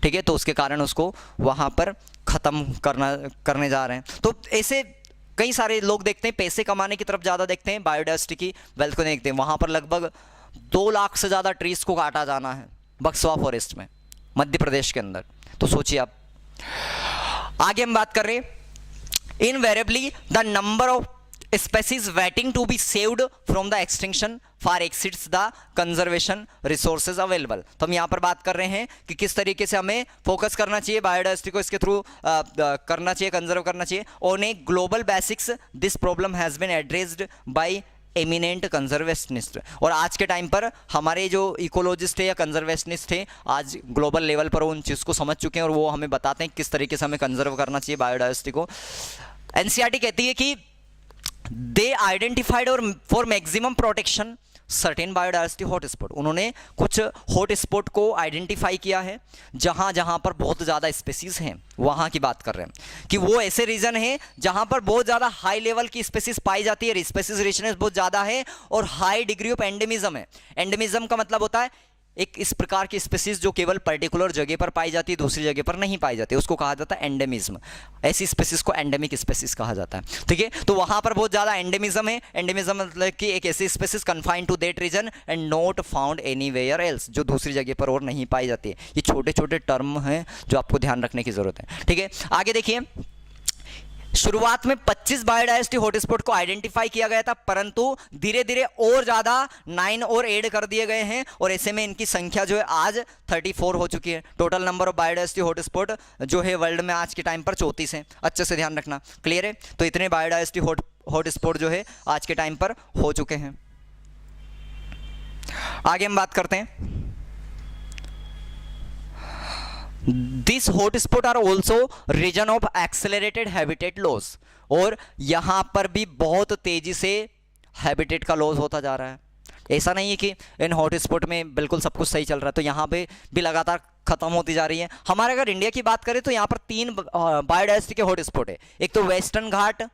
A: ठीक है, तो उसके कारण उसको वहाँ पर ख़त्म करने जा रहे हैं। तो ऐसे कई सारे लोग देखते हैं, पैसे कमाने की तरफ ज़्यादा देखते हैं, बायोडाइवर्सिटी की वेल्थ को नहीं देखते हैं। वहाँ पर लगभग 2 लाख से ज़्यादा ट्रीज़ को काटा जाना है बक्सवा फॉरेस्ट में, मध्य प्रदेश के अंदर। तो सोचिए आप। आगे हम बात कर रहे हैं, invariably the number of species waiting to be saved from the extinction far exceeds the conservation resources available। तो हम यहाँ पर बात कर रहे हैं कि किस तरीके से हमें फोकस करना चाहिए, बायोडाइवर्सिटी को इसके थ्रू करना चाहिए, कंजर्व करना चाहिए। On a global basics this problem has been addressed by eminent conservationist. और आज के टाइम पर हमारे जो इकोलॉजिस्ट है या कंजर्वेशनिस्ट है, आज ग्लोबल लेवल पर उन चीज़ को समझ चुके हैं और वो हमें बताते हैं किस तरीके से हमें कंजर्व करना चाहिए बायोडाइवर्सिटी को। एनसीईआरटी कहती है कि they identified और for maximum protection certain biodiversity hotspot। उन्होंने कुछ हॉट स्पॉट को आइडेंटिफाई किया है जहां जहां पर बहुत ज़्यादा स्पेसीज हैं, वहां की बात कर रहे हैं कि वो ऐसे रीजन है जहां पर बहुत ज़्यादा हाई लेवल की स्पेसीज पाई जाती है, स्पेसीज रिचनेस बहुत ज़्यादा है और हाई डिग्री ऑफ एंडेमिज्म है। एंडेमिज्म का मतलब होता है एक इस प्रकार की स्पेसीज जो केवल पर्टिकुलर जगह पर पाई जाती है, दूसरी जगह पर नहीं पाई जाती, उसको कहा जाता है एंडेमिज्म। ऐसी स्पेसीज को एंडेमिक स्पेसीज कहा जाता है, ठीक है। तो वहां पर बहुत ज़्यादा एंडेमिज्म है। एंडेमिज्म मतलब कि एक ऐसी species confined to that region and not found anywhere else, जो दूसरी जगह पर और नहीं पाई जाती है। ये छोटे छोटे टर्म हैं जो आपको ध्यान रखने की जरूरत है, ठीक है। आगे देखिए, शुरुआत में 25 बायोडाइवर्सिटी हॉटस्पॉट को आइडेंटिफाई किया गया था, परंतु धीरे धीरे और ज्यादा 9 और ऐड कर दिए गए हैं और ऐसे में इनकी संख्या जो है आज 34 हो चुकी है। Total number of biodiversity hotspot जो है वर्ल्ड में आज के टाइम पर 34 है। अच्छे से ध्यान रखना, क्लियर है। तो इतने बायोडाइवर्सिटी हॉटस्पॉट जो है आज के टाइम पर हो चुके हैं। आगे हम बात करते हैं, this hotspot are also region of accelerated habitat loss. और यहां पर भी बहुत तेजी से हैबिटेट का लॉस होता जा रहा है। ऐसा नहीं है कि इन हॉटस्पॉट में बिल्कुल सब कुछ सही चल रहा है, तो यहाँ पे भी लगातार खत्म होती जा रही है। हमारे अगर इंडिया की बात करें तो यहाँ पर 3 बायोडाइवर्सिटी के हॉटस्पॉट है। एक तो वेस्टर्न घाट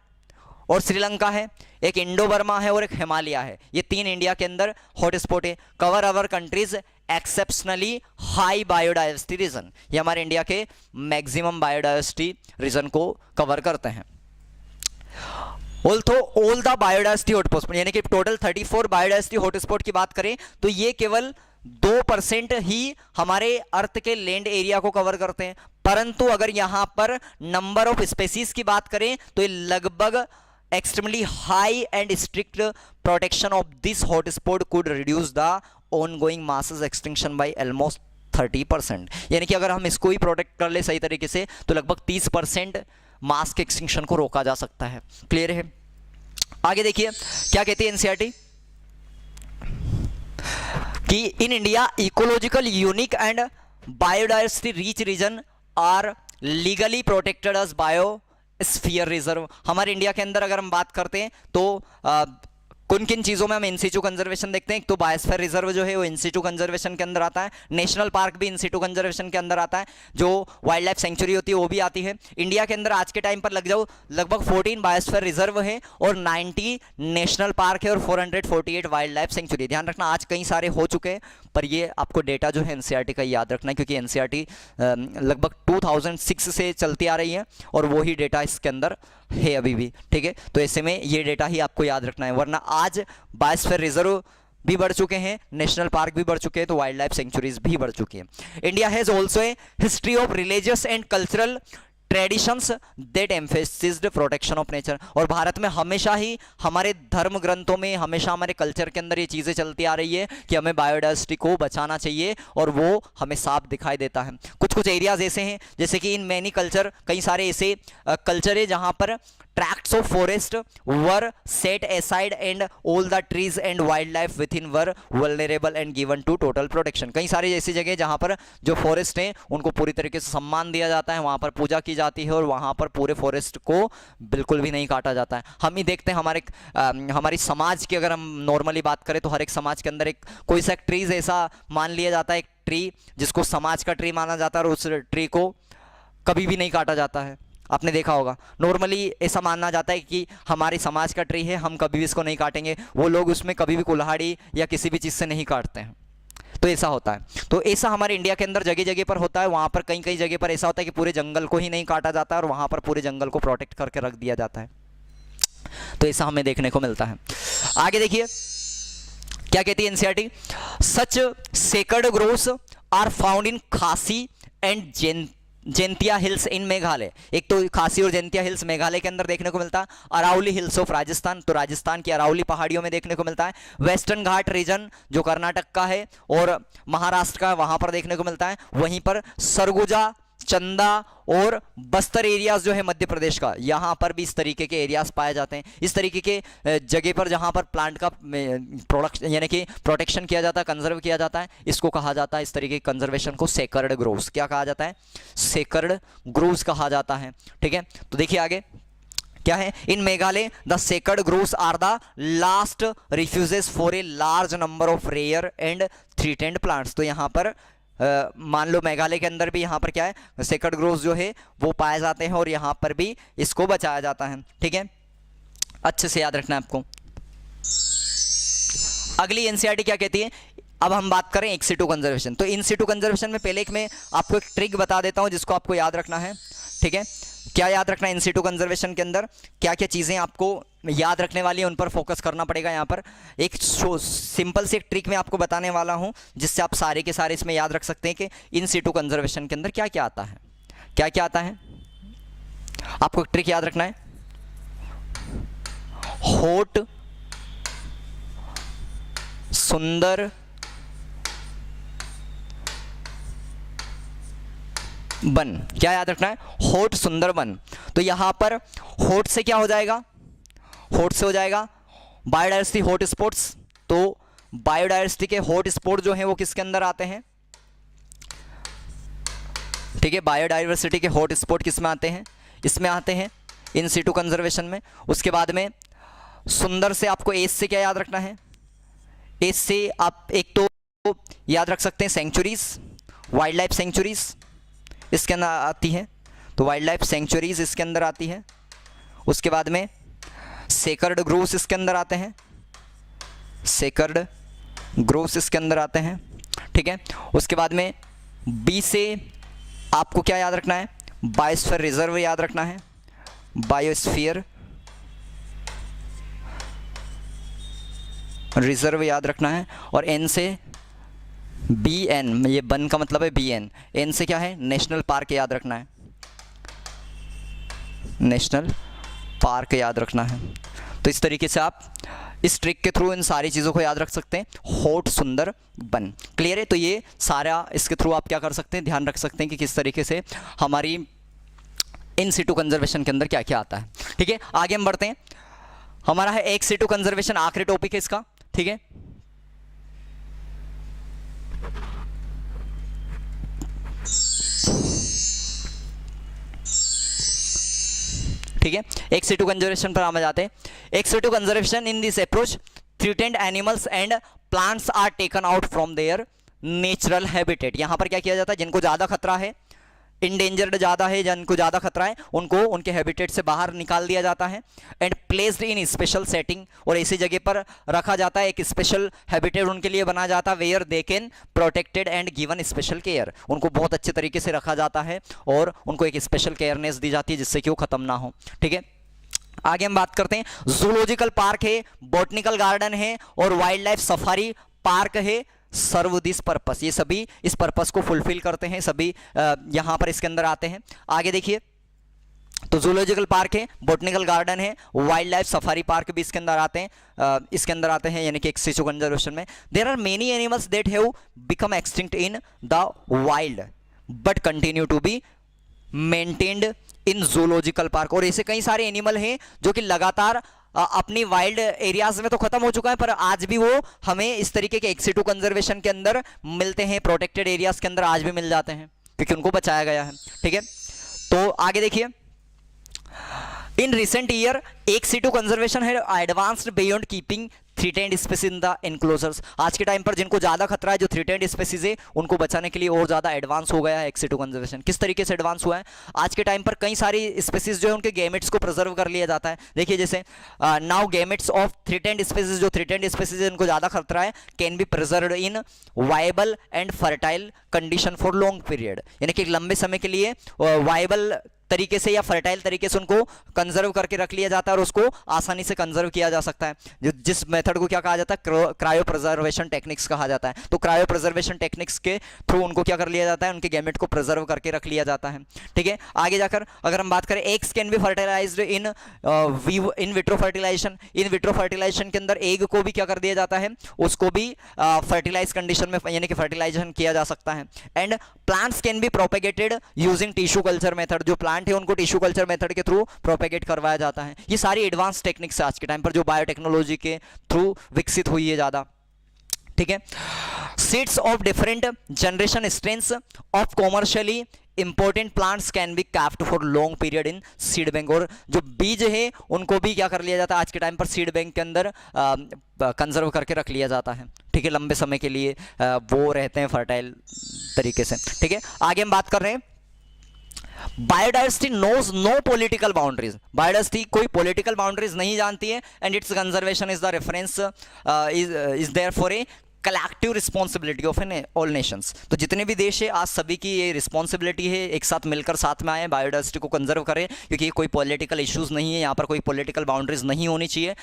A: और श्रीलंका है, एक इंडो बर्मा है और एक हिमालय है। ये 3 इंडिया के अंदर हॉटस्पॉट है। Cover our countries exceptionally high biodiversity region, ये हमारे इंडिया के मैक्सिमम बायोडाइवर्सिटी रीजन को कवर करते हैं। Also all the biodiversity hotspot, यानी कि टोटल 34 बायोडाइवर्सिटी हॉटस्पॉट की बात करें तो ये केवल 2% ही हमारे अर्थ के लैंड एरिया को कवर करते हैं। परंतु अगर यहां पर नंबर ऑफ स्पेसीज की बात करें तो ये लगभग extremely high and strict protection of this hotspot could reduce the ongoing masses extinction by almost 30%। यानी कि अगर हम इसको ही प्रोटेक्ट कर ले सही तरीके से तो लगभग 30% मास के एक्सटिंक्शन को रोका जा सकता है। क्लियर है। आगे देखिए क्या कहती है एनसीईआरटी कि in India ecological unique and biodiversity rich region are legally protected as biosphere reserve. हमारे इंडिया के अंदर अगर हम बात करते हैं तो किन किन चीज़ों में हम इंसिटू कंजर्वेशन देखते हैं। तो बायोस्फीयर रिजर्व जो है वो इंसिटू कंजर्वेशन के अंदर आता है, नेशनल पार्क भी इंसिटू कंजर्वेशन के अंदर आता है, जो वाइल्ड लाइफ सेंचुरी होती है वो भी आती है। इंडिया के अंदर आज के टाइम पर लगभग 14 बायोस्फीयर रिजर्व है और 90 नेशनल पार्क है और 448 वाइल्ड लाइफ सेंचुरी। ध्यान रखना आज कई सारे हो चुके हैं, पर ये आपको डेटा जो है एनसीईआरटी का याद रखना है, क्योंकि एनसीईआरटी लगभग 2006 से चलती आ रही है और वही डेटा इसके अंदर है अभी भी, ठीक है। तो ऐसे में ये डेटा ही आपको याद रखना है, वरना आज बायोस्फीयर रिजर्व भी बढ़ चुके हैं, नेशनल पार्क भी बढ़ चुके हैं, तो वाइल्ड लाइफ सेंचुरीज भी बढ़ चुकी हैं। India has also a history of religious and cultural traditions that एम्फेसिस्ड protection of nature. और भारत में हमेशा ही हमारे धर्म ग्रंथों में, हमेशा हमारे कल्चर के अंदर ये चीज़ें चलती आ रही है कि हमें बायोडाइवर्सिटी को बचाना चाहिए, और वो हमें साफ दिखाई देता है। कुछ कुछ एरियाज ऐसे हैं, जैसे कि इन मैनी कल्चर, कई सारे ऐसे कल्चर है जहाँ पर tracts of forest were set aside and all the trees and wildlife within were vulnerable and given to total protection। कई सारी ऐसी जगह जहां पर जो फॉरेस्ट हैं उनको पूरी तरीके से सम्मान दिया जाता है, वहां पर पूजा की जाती है, और वहां पर पूरे फॉरेस्ट को बिल्कुल भी नहीं काटा जाता है। हम ही देखते हैं हमारी समाज की अगर हम नॉर्मली बात करें तो हर एक समाज के अंदर एक कोई सा ट्रीज ऐसा मान लिया जाता है, एक ट्री जिसको समाज का ट्री माना जाता है, और उस ट्री को कभी भी नहीं काटा जाता है। आपने देखा होगा, नॉर्मली ऐसा मानना जाता है कि हमारी समाज का ट्री है, हम कभी भी इसको नहीं काटेंगे। वो लोग उसमें कभी भी कुल्हाड़ी या किसी भी चीज़ से नहीं काटते हैं, तो ऐसा होता है। तो ऐसा हमारे इंडिया के अंदर जगह जगह पर होता है। वहाँ पर कई कई जगह पर ऐसा होता है कि पूरे जंगल को ही नहीं काटा जाता है, और वहाँ पर पूरे जंगल को प्रोटेक्ट करके रख दिया जाता है। तो ऐसा हमें देखने को मिलता है। आगे देखिए क्या कहती है NCERT, such sacred groves are found in Khasi and Jaintia hills in Meghalaya. एक तो खासी और जैंतिया हिल्स मेघालय के अंदर देखने को मिलता है। अरावली हिल्स ऑफ राजस्थान, तो राजस्थान की अरावली पहाड़ियों में देखने को मिलता है। वेस्टर्न घाट रीजन जो कर्नाटक का है और महाराष्ट्र का, वहां पर देखने को मिलता है। वहीं पर सरगुजा, चंदा और बस्तर एरियाज जो है मध्य प्रदेश का, यहाँ पर भी इस तरीके के एरियाज पाए जाते हैं। इस तरीके के जगह पर जहाँ पर प्लांट का प्रोडक्शन यानी कि प्रोटेक्शन किया जाता है, कंजर्व किया जाता है, इसको कहा जाता है, इस तरीके के कंजर्वेशन को सेक्रेड ग्रोव्स, क्या कहा जाता है, सेक्रेड ग्रोव्स कहा जाता है। ठीक है, तो देखिए आगे क्या है, in Meghalaya the sacred groves are the last refuges for a large number of rare and threatened plants. तो यहाँ पर मान लो मेघालय के अंदर भी यहाँ पर क्या है, सेक्रेड ग्रोव्स जो है वो पाए जाते हैं, और यहाँ पर भी इसको बचाया जाता है। ठीक है, अच्छे से याद रखना है आपको। अगली एनसीईआरटी क्या कहती है, अब हम बात करें इन सिटू कंजर्वेशन। तो इन सिटू कंजर्वेशन में पहले मैं आपको एक ट्रिक बता देता हूँ जिसको आपको याद रखना है। ठीक है, क्या याद रखना है, इन सिटू कंजर्वेशन के अंदर क्या क्या चीज़ें आपको याद रखने वाली है, उन पर फोकस करना पड़ेगा। यहाँ पर एक सिंपल सी एक ट्रिक मैं आपको बताने वाला हूँ जिससे आप सारे के सारे इसमें याद रख सकते हैं कि इन सिटू कंजर्वेशन के अंदर क्या क्या आता है। क्या क्या आता है, आपको एक ट्रिक याद रखना है, होट सुंदर वन। क्या याद रखना है, होट सुंदर वन। तो यहां पर होट से क्या हो जाएगा, होट से हो जाएगा बायोडायवर्सिटी हॉट स्पॉट्स। तो बायोडायवर्सिटी के हॉट स्पॉट जो हैं वो किसके अंदर आते हैं, ठीक है, बायोडायवर्सिटी के हॉट स्पॉट किस में आते हैं, इसमें आते हैं इन सिटू कंजर्वेशन में। उसके बाद में सुंदर से आपको एस से क्या याद रखना है, एस से आप एक तो याद रख सकते हैं सेंचुरीज, वाइल्ड लाइफ सेंचुरीज इसके अंदर आती है, तो वाइल्ड लाइफ सेंचुरीज इसके अंदर आती है। उसके बाद में सेक्रेड ग्रोव्स इसके अंदर आते हैं, सेक्रेड ग्रोव्स इसके अंदर आते हैं। ठीक है, उसके बाद में बी से आपको क्या याद रखना है, बायोस्फीयर रिजर्व याद रखना है, बायोस्फीयर रिजर्व याद रखना है। और एन से बी एन, ये बन का मतलब है बी एन, एन से क्या है, नेशनल पार्क याद रखना है, नेशनल पार्क याद रखना है। तो इस तरीके से आप इस ट्रिक के थ्रू इन सारी चीज़ों को याद रख सकते हैं, होट सुंदर बन। क्लियर है, तो ये सारा इसके थ्रू आप क्या कर सकते हैं, ध्यान रख सकते हैं कि किस तरीके से हमारी इन सिटू कंजर्वेशन के अंदर क्या क्या आता है। ठीक है, आगे हम बढ़ते हैं, हमारा है एक सिटू कंजर्वेशन, आखिरी टॉपिक है इसका। ठीक है, ठीक है, एक सिटू कंजर्वेशन पर हम जाते हैं। Ex situ conservation in this approach threatened animals and plants are taken out from their natural habitat. यहां पर क्या किया जाता है, जिनको ज्यादा खतरा है, इंडेंजर्ड ज़्यादा है, जिनको ज़्यादा खतरा है, उनको उनके हैबिटेट से बाहर निकाल दिया जाता है and placed in special setting, और ऐसी जगह पर रखा जाता है, एक स्पेशल हैबिटेट उनके लिए बना जाता है, where they can protected and given special care. उनको बहुत अच्छे तरीके से रखा जाता है और उनको एक स्पेशल केयरनेस दी जाती है जिससे कि वो खत्म ना हो। ठीक है, आगे हम बात करते हैं, जूलॉजिकल पार्क है, बॉटनिकल गार्डन है और वाइल्ड लाइफ सफारी पार्क है, सर्व दिस पर्पस। ये सभी इस पर्पस को फुलफिल करते हैं, सभी यहां पर इसके अंदर आते हैं। आगे देखिए तो जूलॉजिकल पार्क है, बॉटनिकल गार्डन है, वाइल्ड लाइफ सफारी पार्क भी इसके अंदर आते हैं, यानी कि एक्सिचो कंजर्वेशन में। There are many animals that have become extinct in the wild but continue to be maintained in zoological park. और ऐसे कई सारे एनिमल हैं जो कि लगातार अपनी वाइल्ड एरियाज में तो खत्म हो चुका है, पर आज भी वो हमें इस तरीके के एक्सिटू कंजर्वेशन के अंदर मिलते हैं, प्रोटेक्टेड एरियाज के अंदर आज भी मिल जाते हैं क्योंकि उनको बचाया गया है। ठीक है, तो आगे देखिए, in recent year ex situ conservation has advanced beyond keeping threatened species in the enclosures. आज के टाइम पर जिनको ज्यादा खतरा है, जो थ्रेटेंड स्पीसीज है, उनको बचाने के लिए और ज्यादा एडवांस हो गया है एक्सिटू कंजर्वेशन। किस तरीके से एडवांस हुआ है? आज के टाइम पर कई सारी स्पीसीज जो है उनके गैमेट्स को प्रिजर्व कर लिया जाता है। देखिए जैसे now gametes of threatened species, जो थ्रेटेंड स्पीसीज है उनको ज्यादा खतरा है, can be preserved in viable and fertile condition for long period, यानी कि लंबे समय के लिए वायबल तरीके से या फर्टाइल तरीके से उनको कंजर्व करके रख लिया जाता है और उसको आसानी से कंजर्व किया जा सकता है। जिस मेथड को क्या कहा जाता है? क्रायो प्रिजर्वेशन टेक्निक्स कहा जाता है। तो क्रायो प्रिजर्वेशन टेक्निक्स के थ्रू उनको क्या कर लिया जाता है? उनके गैमेट को प्रिजर्व करके रख लिया जाता है। ठीक है, आगे जाकर अगर हम बात करें, eggs can be fertilised in vitro fertilisation. In vitro fertilisation के अंदर एग को भी क्या कर दिया जाता है? उसको भी फर्टिलाइज कंडीशन में यानी कि फर्टिलाइजेशन किया जा सकता है। And plants can be propagated using tissue culture method. जो प्लांट है उनको टिश्यू कल्चर मेथड के थ्रू प्रोपेगेट करवाया जाता है। ये सारी एडवांस टेक्निक्स है आज के टाइम पर जो बायोटेक्नोलॉजी के थ्रू विकसित हुई है ज्यादा। ठीक है, seeds of different generation strains of commercially important plants can be kept for long period in seed bank. और जो बीज है उनको भी क्या कर लिया जाता है? आज के टाइम पर सीड बैंक के अंदर कंजर्व करके रख लिया जाता है। ठीक है, लंबे समय के लिए वो रहते हैं फर्टाइल तरीके से। ठीक है, आगे हम बात कर रहे हैं, biodiversity knows no political boundaries. Biodiversity कोई पॉलिटिकल बाउंड्रीज नहीं जानती है, and its conservation is the reference is there for a collective responsibility of an all nations. तो जितने भी देश है आज सभी की ये रिस्पॉन्सिबिलिटी है, एक साथ मिलकर साथ में आए, बायोडाइवर्सिटी को कंजर्व करें, क्योंकि ये कोई पॉलिटिकल इश्यूज नहीं है, यहाँ पर कोई पॉलिटिकल बाउंड्रीज नहीं होनी चाहिए।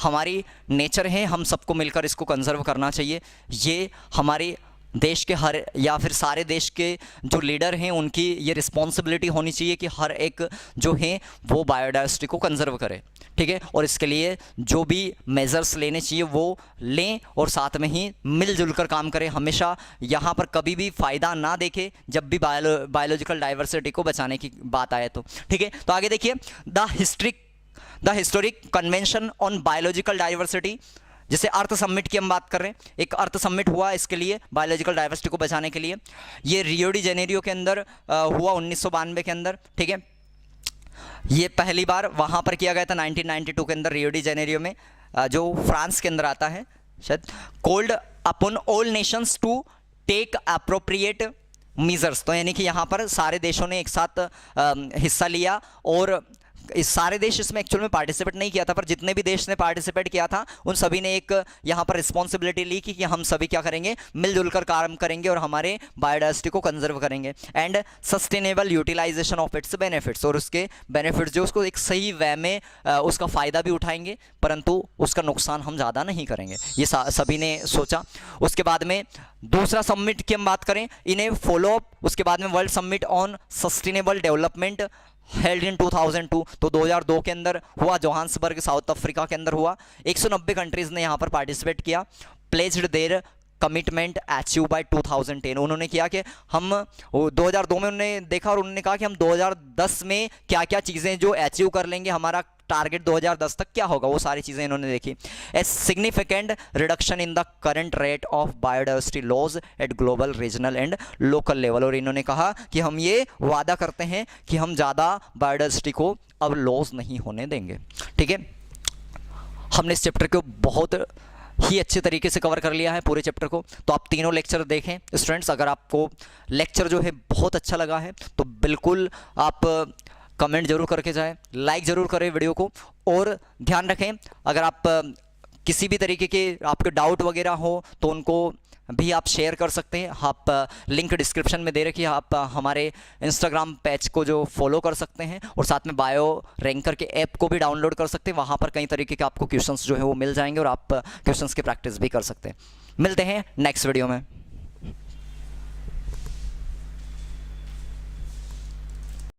A: हमारी नेचर है, हम सबको मिलकर इसको कंजर्व करना चाहिए। ये हमारी देश के हर या फिर सारे देश के जो लीडर हैं उनकी ये रिस्पॉन्सिबिलिटी होनी चाहिए कि हर एक जो है वो बायोडाइवर्सिटी को कंजर्व करे। ठीक है, और इसके लिए जो भी मेजर्स लेने चाहिए वो लें और साथ में ही मिलजुल कर काम करें। हमेशा यहाँ पर कभी भी फ़ायदा ना देखें जब भी बायोलॉजिकल डाइवर्सिटी को बचाने की बात आए तो। ठीक है, तो आगे देखिए, the historic convention on biological diversity. जैसे अर्थ समिट की हम बात कर रहे हैं, एक अर्थ समिट हुआ इसके लिए बायोलॉजिकल डाइवर्सिटी को बचाने के लिए। ये रियो डी जेनेरियो के अंदर हुआ 1992 के अंदर। ठीक है, ये पहली बार वहाँ पर किया गया था 1992 के अंदर रियो डी जेनेरियो में, जो फ्रांस के अंदर आता है शायद। Called upon all nations to take appropriate measures. तो यानी कि यहाँ पर सारे देशों ने एक साथ हिस्सा लिया और इस सारे देश इसमें एक्चुअल में पार्टिसिपेट नहीं किया था, पर जितने भी देश ने पार्टिसिपेट किया था उन सभी ने एक यहाँ पर रिस्पॉन्सिबिलिटी ली कि हम सभी क्या करेंगे, मिलजुल कर काम करेंगे और हमारे बायोडाइवर्सिटी को कंजर्व करेंगे। And sustainable utilisation of its benefits, और उसके बेनिफिट्स जो उसको एक सही वे में उसका फ़ायदा भी उठाएंगे, परंतु उसका नुकसान हम ज़्यादा नहीं करेंगे, ये सभी ने सोचा। उसके बाद में दूसरा समिट की हम बात करें, इन्हें फॉलोअप, उसके बाद में world summit on sustainable development held in 2002। तो 2002 के अंदर हुआ, जोहान्सबर्ग साउथ अफ्रीका के अंदर हुआ। 190 कंट्रीज ने यहाँ पर पार्टिसिपेट किया। Pledged there commitment achieve by 2010। उन्होंने किया कि हम 2002 में उन्होंने देखा और उन्होंने कहा कि हम 2010 में क्या क्या चीज़ें जो अचीव कर लेंगे, हमारा टारगेट 2010 तक क्या होगा, वो सारी चीज़ें इन्होंने देखी। A significant reduction in the current rate of biodiversity loss at global, regional and local level. और इन्होंने कहा कि हम ये वादा करते हैं कि हम ज़्यादा बायोडाइवर्सिटी को अब लॉस नहीं होने देंगे। ठीक है, हमने इस चैप्टर को बहुत ही अच्छे तरीके से कवर कर लिया है पूरे चैप्टर को। तो आप तीनों लेक्चर देखें स्टूडेंट्स। अगर आपको लेक्चर जो है बहुत अच्छा लगा है तो बिल्कुल आप कमेंट जरूर करके जाएं, लाइक ज़रूर करें वीडियो को, और ध्यान रखें अगर आप किसी भी तरीके के आपके डाउट वगैरह हो तो उनको भी आप शेयर कर सकते हैं। आप लिंक डिस्क्रिप्शन में दे रखिए, आप हमारे इंस्टाग्राम पेज को जो फॉलो कर सकते हैं, और साथ में बायो रैंकर के ऐप को भी डाउनलोड कर सकते हैं। वहाँ पर कई तरीके के आपको क्वेश्चंस जो है वो मिल जाएंगे और आप क्वेश्चंस की प्रैक्टिस भी कर सकते हैं। मिलते हैं नेक्स्ट वीडियो में।